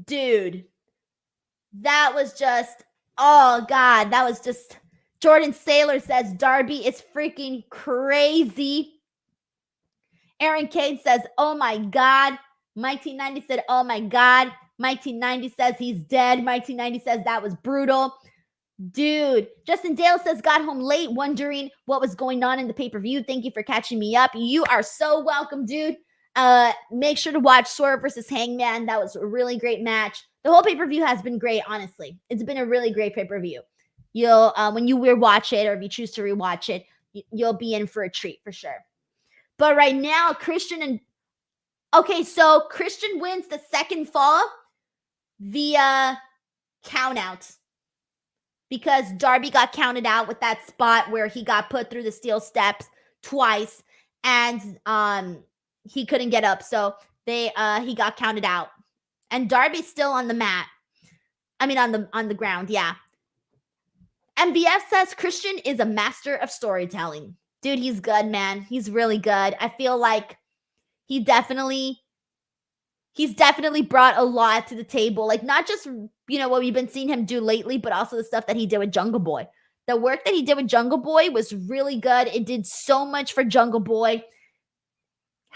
dude, that was just... Oh, God, that was just... Jordan Saylor says, Darby is freaking crazy. Aaron Cade says, oh my God. Mike T90 said, oh my God. Mike T90 says he's dead. Mike T90 says that was brutal. Dude. Justin Dale says, got home late wondering what was going on in the pay-per-view. Thank you for catching me up. You are so welcome, dude. Make sure to watch Swerve versus Hangman. That was a really great match. The whole pay-per-view has been great, honestly. It's been a really great pay-per-view. You'll, when you rewatch it or if you choose to rewatch it, you'll be in for a treat for sure. But right now, Christian and... Okay, so Christian wins the second fall via countout. Because Darby got counted out with that spot where he got put through the steel steps twice. And he couldn't get up. So he got counted out. And Darby's still on the mat. I mean, on the ground, yeah. MVF says Christian is a master of storytelling. Dude, he's good, man. He's really good. I feel like he's definitely brought a lot to the table. Like, not just, you know, what we've been seeing him do lately, but also the stuff that he did with Jungle Boy. The work that he did with Jungle Boy was really good. It did so much for Jungle Boy.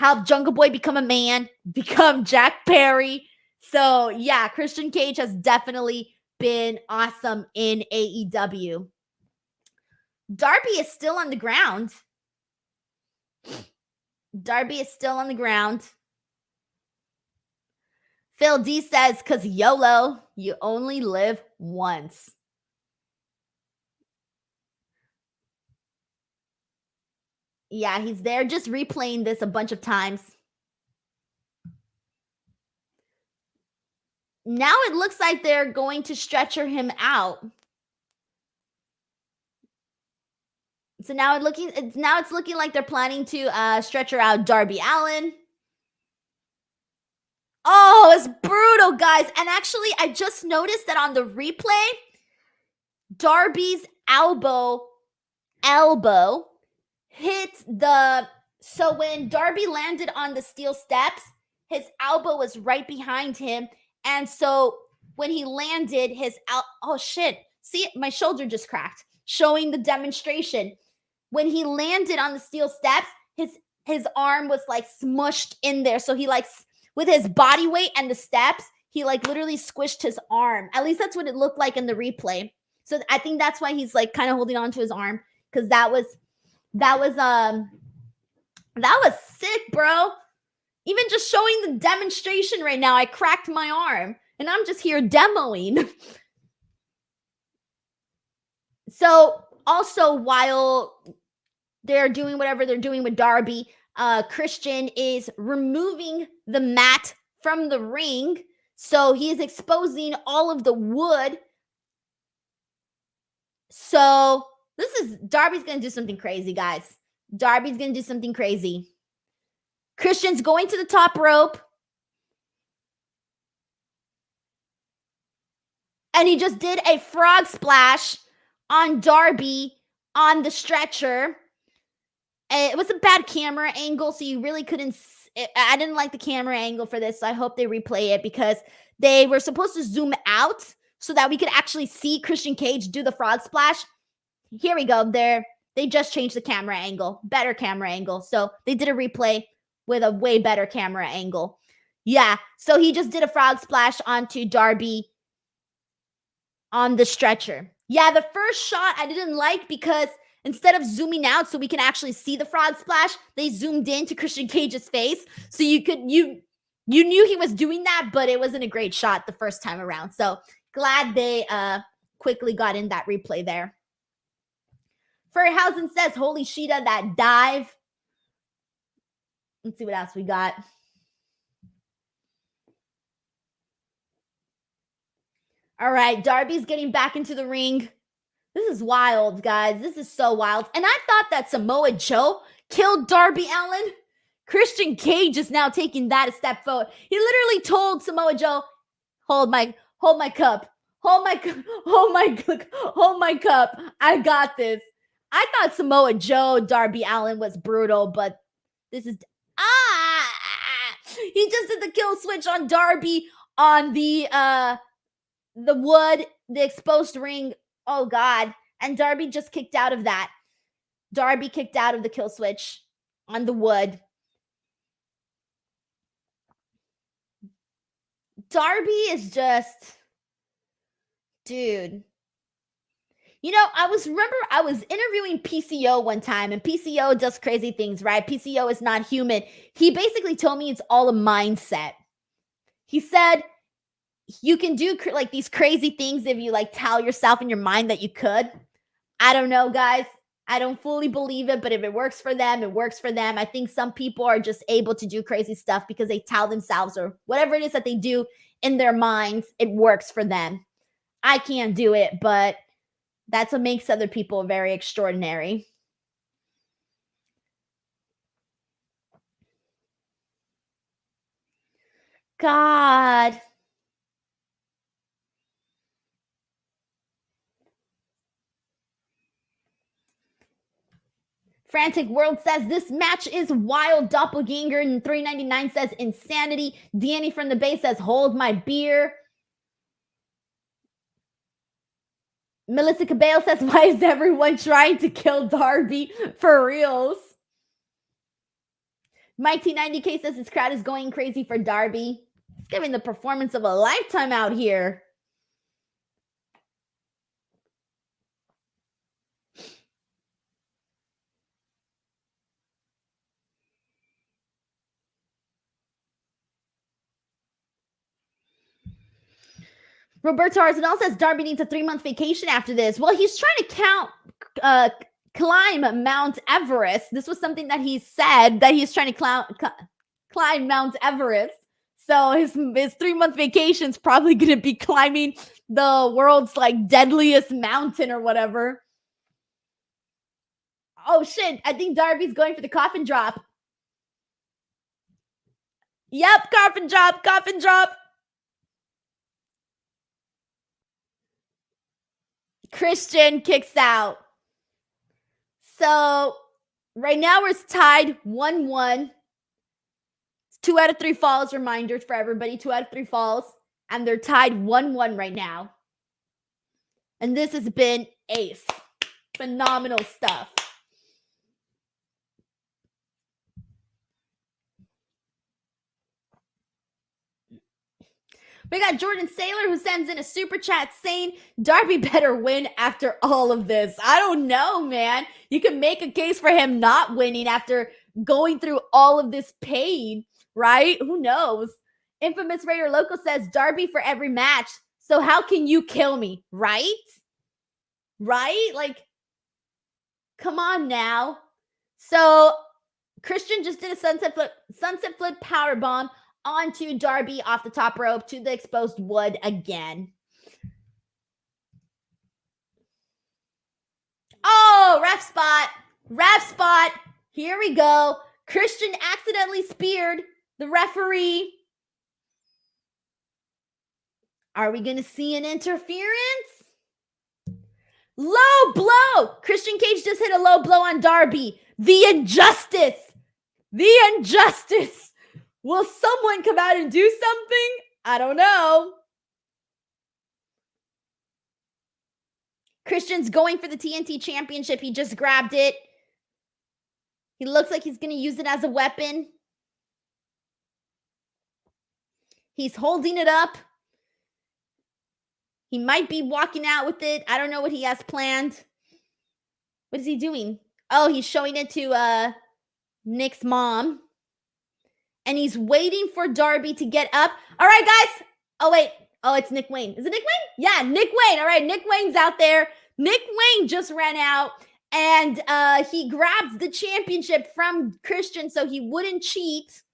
help Jungle Boy become a man, become Jack Perry. So yeah, Christian Cage has definitely been awesome in AEW. Darby is still on the ground. Darby is still on the ground. Phil D says, because YOLO, you only live once. Yeah, he's there just replaying this a bunch of times. Now it looks like they're going to stretcher him out. So now it's looking like they're planning to stretcher out Darby Allin. Oh, it's brutal, guys. And actually, I just noticed that on the replay, Darby's elbow hit the... So when Darby landed on the steel steps, his elbow was right behind him. And so when he landed, oh shit. See, my shoulder just cracked, showing the demonstration. When he landed on the steel steps, his arm was like smushed in there. So he like, with his body weight and the steps, he like literally squished his arm. At least that's what it looked like in the replay. So I think that's why he's like kind of holding on to his arm, because that was sick, bro. Even just showing the demonstration right now, I cracked my arm and I'm just here demoing. So also, while they're doing whatever they're doing with Darby, Christian is removing the mat from the ring. So he is exposing all of the wood. So Darby's going to do something crazy, guys. Darby's going to do something crazy. Christian's going to the top rope. And he just did a frog splash on Darby on the stretcher. It was a bad camera angle, so you really couldn't... I didn't like the camera angle for this, so I hope they replay it, because they were supposed to zoom out so that we could actually see Christian Cage do the frog splash. Here we go. They just changed the camera angle. Better camera angle. So they did a replay with a way better camera angle. Yeah, so he just did a frog splash onto Darby on the stretcher. Yeah, the first shot I didn't like, because instead of zooming out so we can actually see the frog splash, they zoomed into Christian Cage's face. So you knew he was doing that, but it wasn't a great shot the first time around. So glad they quickly got in that replay there. Furryhausen says, holy Sheeta, that dive. Let's see what else we got. All right, Darby's getting back into the ring. This is wild, guys. This is so wild. And I thought that Samoa Joe killed Darby Allin. Christian Cage is now taking that a step forward. He literally told Samoa Joe, hold my cup. Hold my cup. I got this. I thought Samoa Joe, Darby Allin was brutal, but this is... He just did the kill switch on Darby on the wood, the exposed ring. Oh, God. And Darby just kicked out of that. Darby kicked out of the kill switch on the wood. Darby is just... Dude. You know, I was interviewing PCO one time, and PCO does crazy things, right? PCO is not human. He basically told me it's all a mindset. He said you can do like these crazy things if you like tell yourself in your mind that you could. I don't know, guys. I don't fully believe it, but if it works for them, it works for them. I think some people are just able to do crazy stuff because they tell themselves, or whatever it is that they do in their minds, it works for them. I can't do it, but that's what makes other people very extraordinary. God. Frantic World says, this match is wild. Doppelganger and 399 says, insanity. Danny from the base says, hold my beer. Melissa Cabello says, why is everyone trying to kill Darby for reals? Mike T90K says his crowd is going crazy for Darby. He's giving the performance of a lifetime out here. Roberto Arsenal says Darby needs a 3-month vacation after this. Well, he's trying to climb Mount Everest. This was something that he said, that he's trying to climb Mount Everest. So his 3-month vacation is probably going to be climbing the world's like deadliest mountain or whatever. Oh shit, I think Darby's going for the coffin drop. Yep, coffin drop, coffin drop. Christian kicks out. So right now we're tied 1-1. It's 2 out of 3 falls. Reminders for everybody. 2 out of 3 falls. And they're tied 1-1 right now. And this has been ace. Phenomenal stuff. We got Jordan Saylor who sends in a super chat saying Darby better win after all of this. I don't know, man. You can make a case for him not winning after going through all of this pain, right? Who knows? Infamous Raider Loco says Darby for every match. So how can you kill me, right? Right? Like, come on now. So Christian just did a sunset flip power bomb onto Darby off the top rope to the exposed wood again. Oh, ref spot. Ref spot. Here we go. Christian accidentally speared the referee. Are we going to see an interference? Low blow. Christian Cage just hit a low blow on Darby. The injustice. The injustice. Will someone come out and do something? I don't know. Christian's going for the TNT Championship. He just grabbed it. He looks like he's going to use it as a weapon. He's holding it up. He might be walking out with it. I don't know what he has planned. What is he doing? Oh, he's showing it to Nick's mom. And he's waiting for Darby to get up. All right, guys. Oh, wait. Oh, it's Nick Wayne. Is it Nick Wayne? Yeah, Nick Wayne. All right, Nick Wayne's out there. Nick Wayne just ran out. And he grabs the championship from Christian so he wouldn't cheat.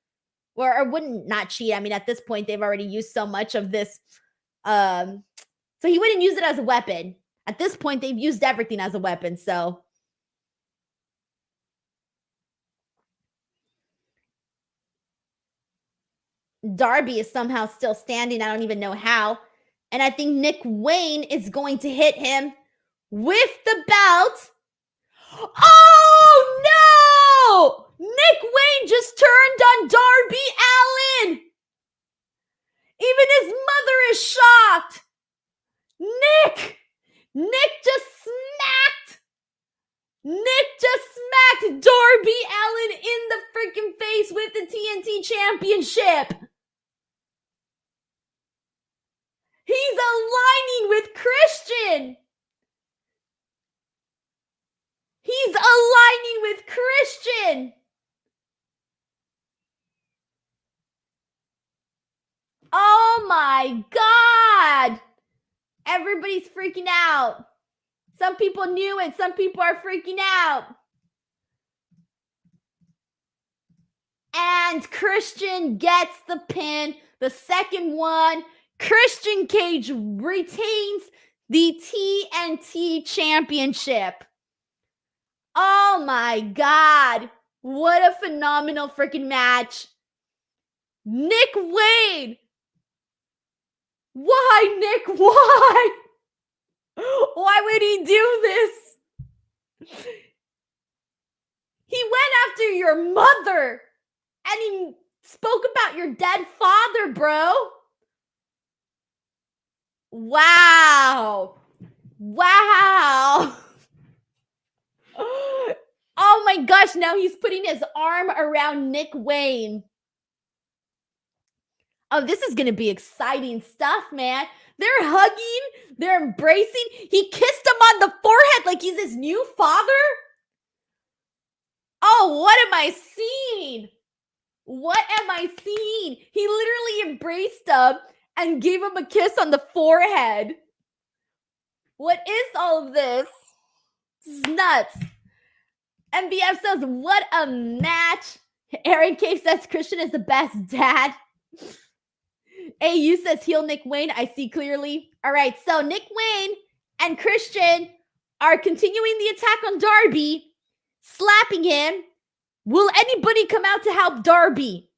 Or wouldn't not cheat. I mean, at this point, they've already used so much of this. So he wouldn't use it as a weapon. At this point, they've used everything as a weapon. So Darby is somehow still standing. I don't even know how. And I think Nick Wayne is going to hit him with the belt. Oh, no! Nick Wayne just turned on Darby Allin. Even his mother is shocked. Nick just smacked Darby Allin in the freaking face with the TNT Championship. He's aligning with Christian. He's aligning with Christian. Oh my God. Everybody's freaking out. Some people knew it. Some people are freaking out. And Christian gets the pin. The second one. Christian Cage retains the TNT Championship. Oh my God. What a phenomenal freaking match. Nick Wayne. Why, Nick? Why? Why would he do this? He went after your mother and he spoke about your dead father, bro. Wow. Wow. Oh my gosh, gosh, now he's putting his arm around Nick Wayne. Oh, this is going to be exciting stuff, man. They're hugging. They're embracing. He kissed him on the forehead like he's his new father. Oh, what am I seeing? What am I seeing? He literally embraced him and gave him a kiss on the forehead. What is all of this? This is nuts. MBF says, what a match. Aaron Cave says, Christian is the best dad. AU says, heel Nick Wayne. I see clearly. All right, so Nick Wayne and Christian are continuing the attack on Darby, slapping him. Will anybody come out to help Darby?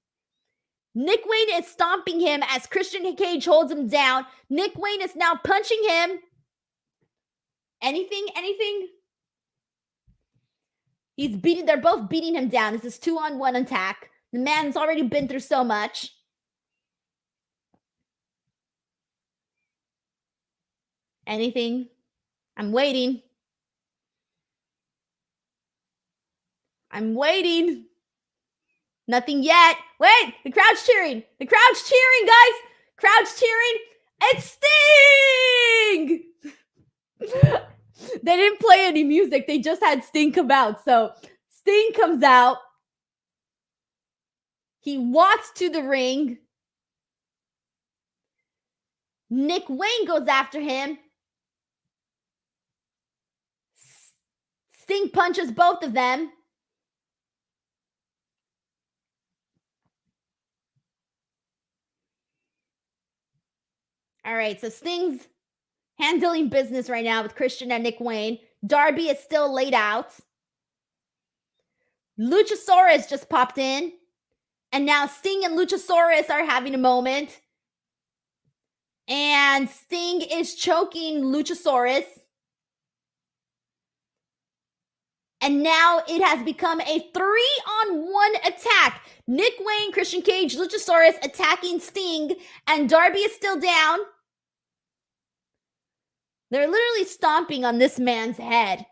Nick Wayne is stomping him as Christian Cage holds him down. Nick Wayne is now punching him. Anything? They're both beating him down. This is 2-on-1 attack. The man's already been through so much. Anything? I'm waiting. Nothing yet. Wait, the crowd's cheering. Guys. Crowd's cheering. It's Sting! They didn't play any music. They just had Sting come out. So Sting comes out. He walks to the ring. Nick Wayne goes after him. Sting punches both of them. All right, so Sting's handling business right now with Christian and Nick Wayne. Darby is still laid out. Luchasaurus just popped in. And now Sting and Luchasaurus are having a moment. And Sting is choking Luchasaurus. And now it has become a 3-on-1 attack. Nick Wayne, Christian Cage, Luchasaurus attacking Sting. And Darby is still down. They're literally stomping on this man's head.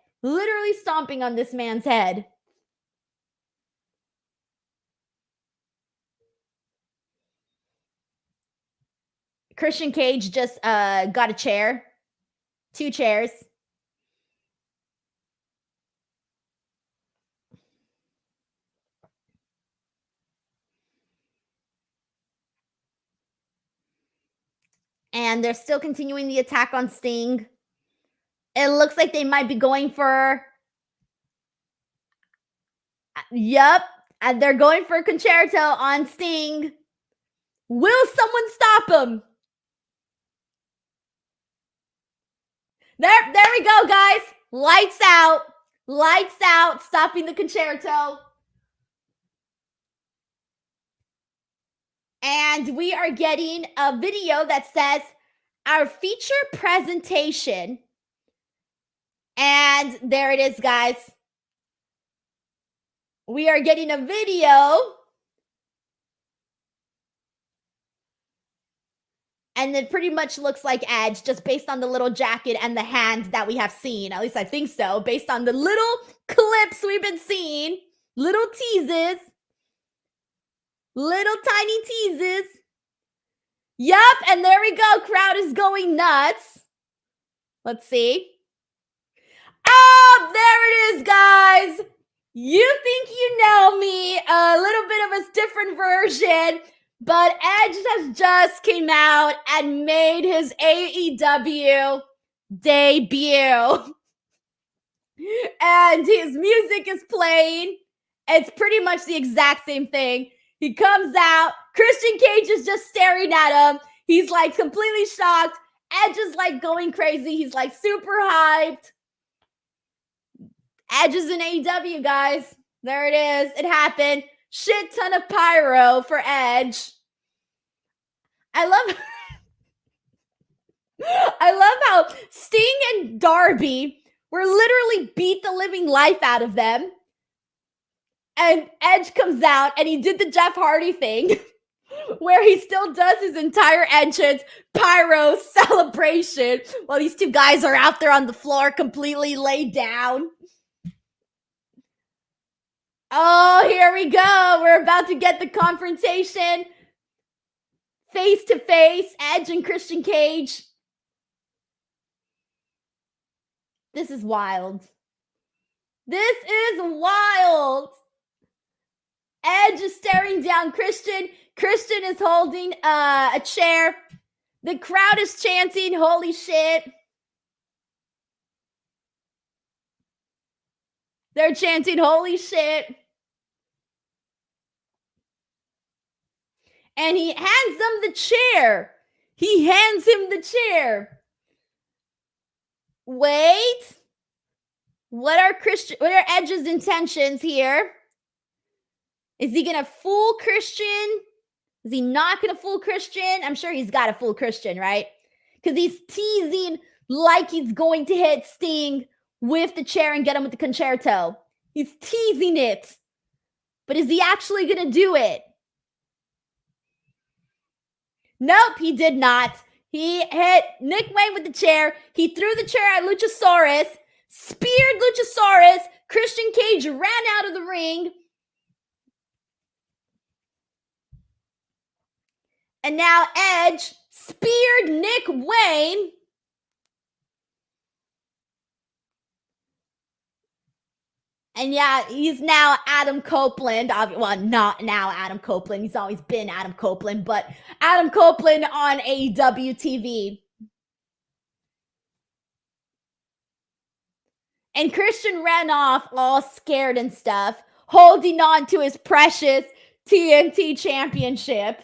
Christian Cage just got a chair. 2 chairs. And they're still continuing the attack on Sting. It looks like they might be going for... Yep. And they're going for a concerto on Sting. Will someone stop him? There we go, guys. Lights out. Stopping the concerto. And we are getting a video that says our feature presentation. And there it is, guys. We are getting a video. And it pretty much looks like Edge, just based on the little jacket and the hand that we have seen. At least I think so, based on the little clips we've been seeing. Little teases. Little tiny teases. Yup, and there we go. Crowd is going nuts. Let's see. Oh, there it is, guys. You think you know me. A little bit of a different version. But Edge has just came out and made his AEW debut. And his music is playing. It's pretty much the exact same thing. He comes out. Christian Cage is just staring at him. He's like completely shocked. Edge is like going crazy. He's like super hyped. Edge is in AEW, guys. There it is. It happened. Shit ton of pyro for Edge. I love how Sting and Darby were literally beat the living life out of them. And Edge comes out and he did the Jeff Hardy thing where he still does his entire entrance, pyro celebration while these two guys are out there on the floor completely laid down. Oh, here we go. We're about to get the confrontation. Face to face, Edge and Christian Cage. This is wild. This is wild. Edge is staring down Christian. Christian is holding a chair. The crowd is chanting, holy shit. They're chanting, holy shit. And he hands them the chair. He hands him the chair. Wait. What are Edge's intentions here? Is he gonna fool Christian? Is he not gonna fool Christian? I'm sure he's gotta fool Christian, right? Because he's teasing like he's going to hit Sting with the chair and get him with the concerto. He's teasing it. But is he actually gonna do it? Nope, he did not. He hit Nick Wayne with the chair. He threw the chair at Luchasaurus, speared Luchasaurus. Christian Cage ran out of the ring. And now Edge speared Nick Wayne. And yeah, he's now Adam Copeland. Well, not now Adam Copeland. He's always been Adam Copeland, but Adam Copeland on AEW TV. And Christian ran off all scared and stuff, holding on to his precious TNT championship.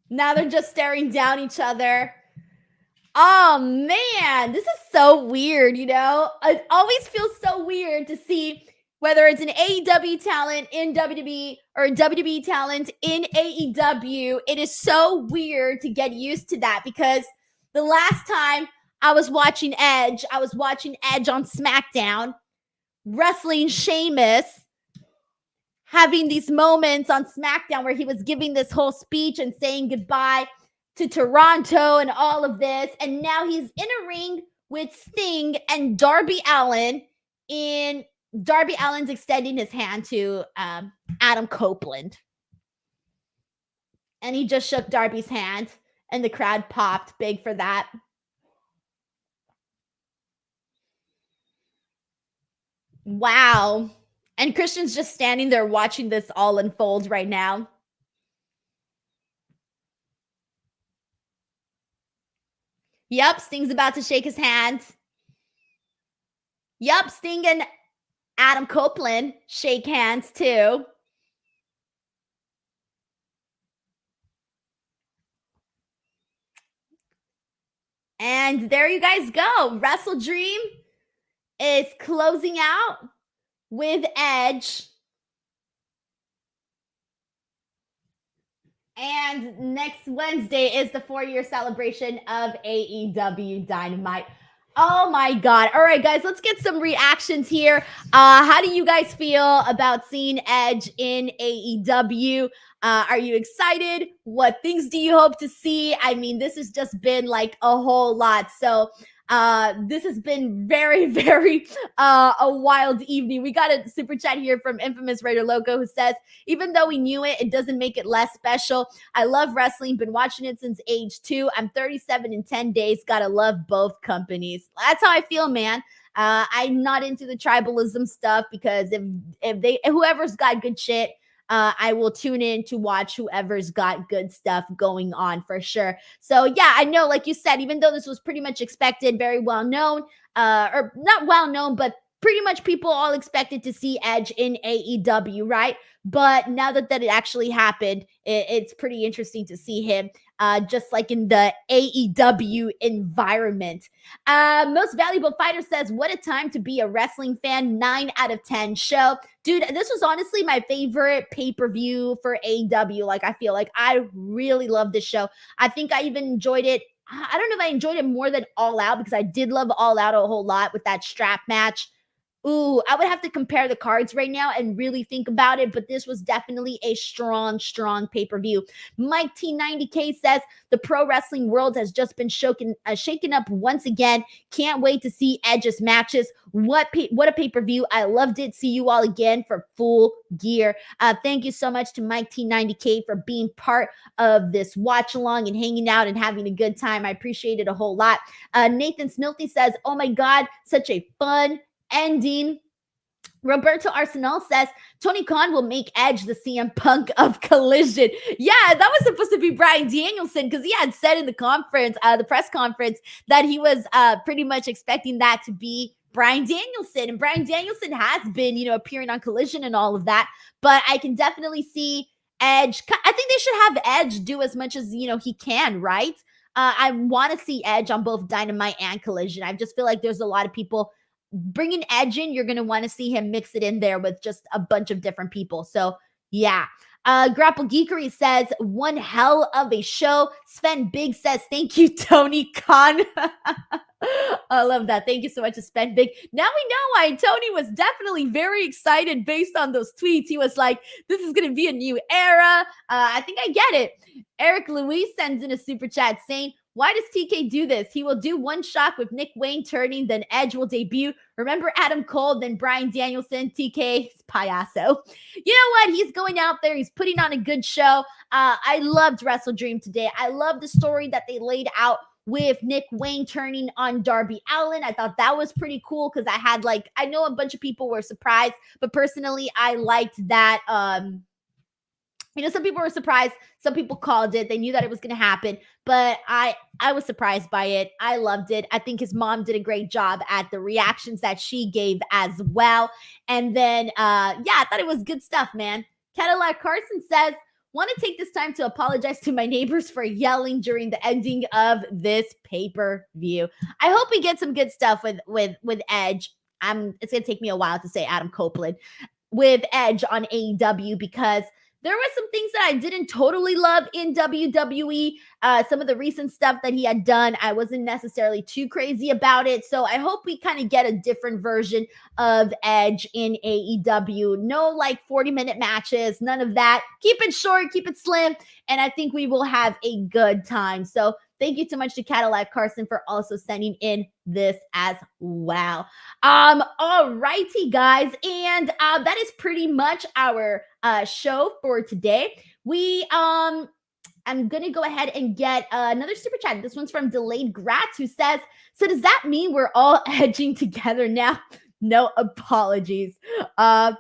Now they're just staring down each other. Oh man, this is so weird, you know? It always feels so weird to see whether it's an AEW talent in WWE or a WWE talent in AEW. It is so weird to get used to that because the last time I was watching Edge on SmackDown, wrestling Sheamus, having these moments on SmackDown where he was giving this whole speech and saying goodbye to Toronto and all of this. And now he's in a ring with Sting and Darby Allin. Darby Allin's extending his hand to Adam Copeland. And he just shook Darby's hand and the crowd popped big for that. Wow. And Christian's just standing there watching this all unfold right now. Yep, Sting's about to shake his hand. Yep, Sting and Adam Copeland shake hands too. And there you guys go. WrestleDream is closing out with Edge. And next Wednesday is the 4-year celebration of AEW Dynamite. Oh my God. All right, guys, let's get some reactions here. How do you guys feel about seeing Edge in AEW? Are you excited? What things do you hope to see? I mean, this has just been like a whole lot. So this has been very, very a wild evening. We got a super chat here from Infamous Raider Loco who says, even though we knew it, it doesn't make it less special. I love wrestling, been watching it since age 2. I'm 37 in 10 days. Gotta love both companies. That's how I feel, man. I'm not into the tribalism stuff because if whoever's got good shit, I will tune in to watch whoever's got good stuff going on for sure. So yeah, I know, like you said, even though this was pretty much expected, very well known, or not well known, but pretty much people all expected to see Edge in AEW, right? But now that it actually happened, it's pretty interesting to see him just like in the AEW environment. Most Valuable Fighter says, what a time to be a wrestling fan. 9 out of 10 show. Dude, this was honestly my favorite pay-per-view for AEW. Like, I feel like I really love this show. I think I even enjoyed it. I don't know if I enjoyed it more than All Out because I did love All Out a whole lot with that strap match. Ooh, I would have to compare the cards right now and really think about it, but this was definitely a strong, strong pay-per-view. Mike T90K says the pro wrestling world has just been shaken up once again. Can't wait to see Edge's matches. What a pay-per-view. I loved it. See you all again for Full Gear. Thank you so much to Mike T90K for being part of this watch along and hanging out and having a good time. I appreciate it a whole lot. Nathan Snilty says, oh my God, such a fun ending. Roberto Arsenal says Tony Khan will make Edge the CM Punk of Collision. Yeah, that was supposed to be Bryan Danielson because he had said in the conference, the press conference, that he was pretty much expecting that to be Bryan Danielson. And Bryan Danielson has been, appearing on Collision and all of that. But I can definitely see Edge. I think they should have Edge do as much as, he can, right? I want to see Edge on both Dynamite and Collision. I just feel like there's a lot of people bringing Edge in, you're going to want to see him mix it in there with just a bunch of different people. So, yeah. Grapple Geekery says, one hell of a show. Sven Big says, thank you, Tony Khan. I love that. Thank you so much to Sven Big. Now we know why Tony was definitely very excited based on those tweets. He was like, this is going to be a new era. I think I get it. Eric Louise sends in a super chat saying, why does TK do this? He will do one shot with Nick Wayne turning, then Edge will debut. Remember Adam Cole, then Bryan Danielson, TK's payaso. You know what? He's going out there. He's putting on a good show. I loved WrestleDream today. I love the story that they laid out with Nick Wayne turning on Darby Allin. I thought that was pretty cool because I know a bunch of people were surprised, but personally, I liked that. Some people were surprised. Some people called it. They knew that it was going to happen, but I was surprised by it. I loved it. I think his mom did a great job at the reactions that she gave as well. And then, I thought it was good stuff, man. Cadillac Carson says, want to take this time to apologize to my neighbors for yelling during the ending of this pay-per-view. I hope we get some good stuff with Edge. It's going to take me a while to say Adam Copeland with Edge on AEW because there were some things that I didn't totally love in WWE. Some of the recent stuff that he had done, I wasn't necessarily too crazy about it. So I hope we kind of get a different version of Edge in AEW. No 40-minute matches, none of that. Keep it short, keep it slim, and I think we will have a good time. So thank you so much to Cadillac Carson for also sending in this as well. All righty, guys. And that is pretty much our show for today. I'm going to go ahead and get another super chat. This one's from Delayed Gratz, who says, so does that mean we're all edging together now? No apologies. I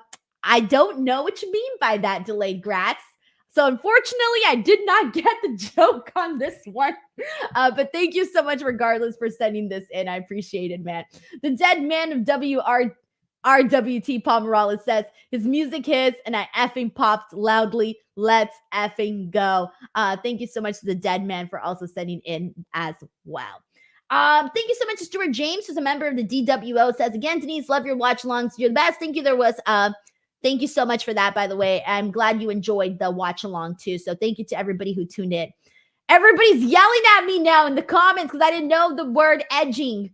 don't know what you mean by that, Delayed Gratz. So unfortunately, I did not get the joke on this one. But thank you so much regardless for sending this in. I appreciate it, man. The dead man of RWT Paul Morales says, his music hits and I effing popped loudly. Let's effing go. Thank you so much to the dead man for also sending in as well. Thank you so much to Stuart James, who's a member of the DWO, says, again, Denise, love your watch alongs. You're the best. Thank you. Thank you so much for that, by the way. I'm glad you enjoyed the watch along too. So thank you to everybody who tuned in. Everybody's yelling at me now in the comments because I didn't know the word edging.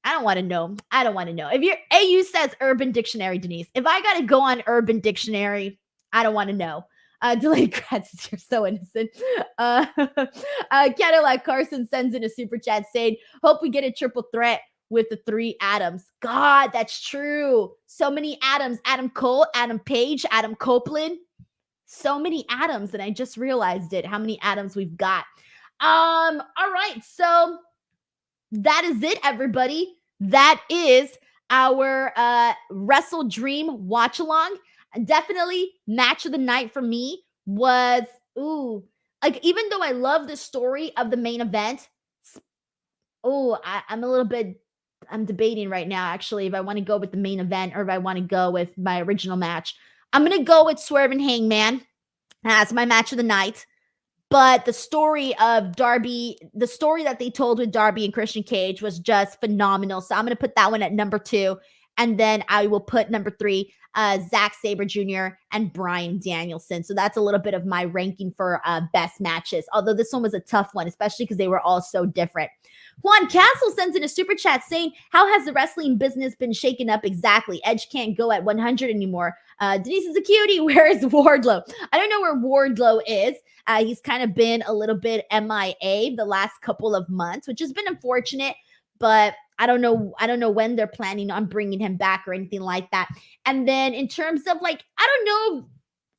I don't want to know. If your AU says Urban Dictionary, Denise, if I got to go on Urban Dictionary, I don't want to know. Delayed Gratz, you're so innocent. Cadillac Carson sends in a super chat saying, hope we get a triple threat with the 3 Adams. God, that's true. So many Adams. Adam Cole, Adam Page, Adam Copeland. So many Adams, and I just realized it, how many Adams we've got. All right, so that is it, everybody. That is our WrestleDream watch-along. Definitely match of the night for me was, even though I love the story of the main event, I'm debating right now, actually, if I want to go with the main event or if I want to go with my original match. I'm going to go with Swerve and Hangman as my match of the night. But the story of Darby, the story that they told with Darby and Christian Cage was just phenomenal. So I'm going to put that one at number 2. And then I will put number 3, Zack Sabre Jr. and Bryan Danielson. So that's a little bit of my ranking for best matches. Although this one was a tough one, especially because they were all so different. Juan Castle sends in a super chat saying, how has the wrestling business been shaken up exactly? Edge can't go at 100 anymore. Denise is a cutie. Where is Wardlow? I don't know where Wardlow is. He's kind of been a little bit MIA the last couple of months, which has been unfortunate, but I don't know when they're planning on bringing him back or anything like that. And then in terms of like, I don't know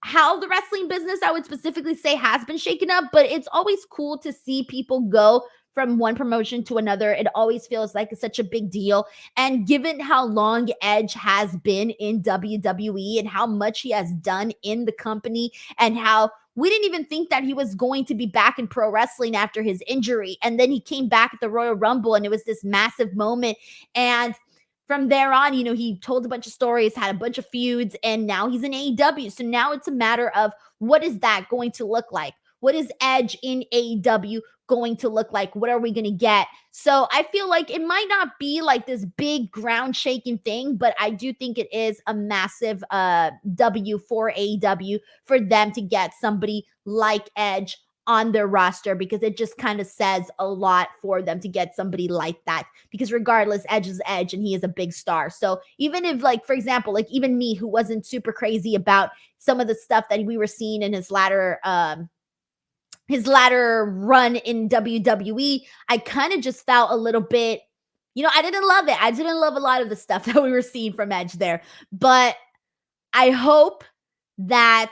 how the wrestling business, I would specifically say, has been shaken up, but it's always cool to see people go from one promotion to another. It always feels like it's such a big deal. And given how long Edge has been in WWE and how much he has done in the company, and how we didn't even think that he was going to be back in pro wrestling after his injury. And then he came back at the Royal Rumble and it was this massive moment. And from there on, you know, he told a bunch of stories, had a bunch of feuds, and now he's in AEW. So now it's a matter of, what is that going to look like? What is Edge in AEW going to look like? What are we going to get? So I feel like it might not be like this big ground shaking thing, but I do think it is a massive W for AEW for them to get somebody like Edge on their roster, because it just kind of says a lot for them to get somebody like that, because regardless, Edge is Edge and he is a big star. So even if, like, for example, like even me, who wasn't super crazy about some of the stuff that we were seeing in his latter run in WWE, I kind of just felt a little bit, you know, I didn't love it. I didn't love a lot of the stuff that we were seeing from Edge there, but I hope that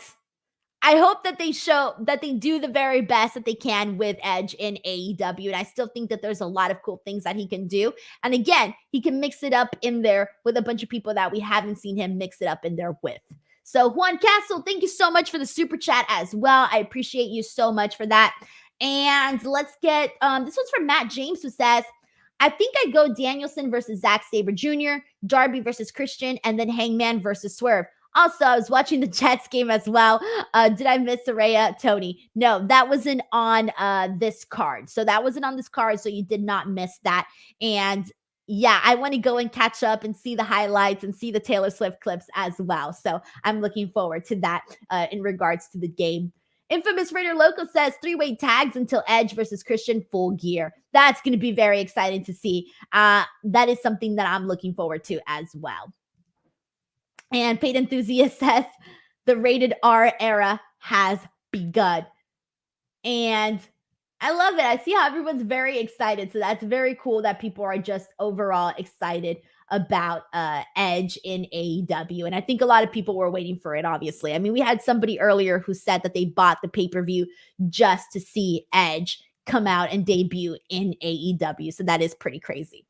they show that they do the very best that they can with Edge in AEW. And I still think that there's a lot of cool things that he can do. And again, he can mix it up in there with a bunch of people that we haven't seen him mix it up in there with. So Juan Castle, thank you so much for the super chat as well. I appreciate you so much for that. And let's get, this one's from Matt James, who says, I think I'd go Danielson versus Zack Sabre Jr., Darby versus Christian, and then Hangman versus Swerve. Also, I was watching the Jets game as well. Did I miss Saraya? Tony? No, that wasn't on this card. So that wasn't on this card, so you did not miss that. And yeah, I want to go and catch up and see the highlights and see the Taylor Swift clips as well. So I'm looking forward to that in regards to the game. Infamous Raider Loco says 3-way tags until Edge versus Christian Full Gear. That's going to be very exciting to see. That is something that I'm looking forward to as well. And Paid Enthusiast says the rated R era has begun. And I love it. I see how everyone's very excited. So that's very cool that people are just overall excited about Edge in AEW. And I think a lot of people were waiting for it, obviously. I mean, we had somebody earlier who said that they bought the pay-per-view just to see Edge come out and debut in AEW. So that is pretty crazy.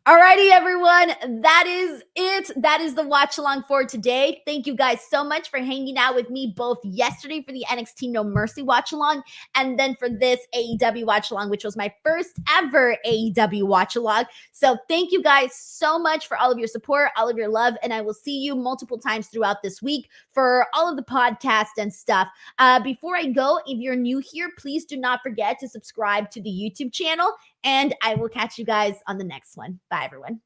Alrighty, everyone, that is it. That is the watch along for today. Thank you guys so much for hanging out with me both yesterday for the NXT No Mercy watch along, and then for this AEW watch along, which was my first ever AEW watch along. So thank you guys so much for all of your support, all of your love, and I will see you multiple times throughout this week for all of the podcasts and stuff. Before I go, if you're new here, please do not forget to subscribe to the YouTube channel, and I will catch you guys on the next one. Bye, everyone.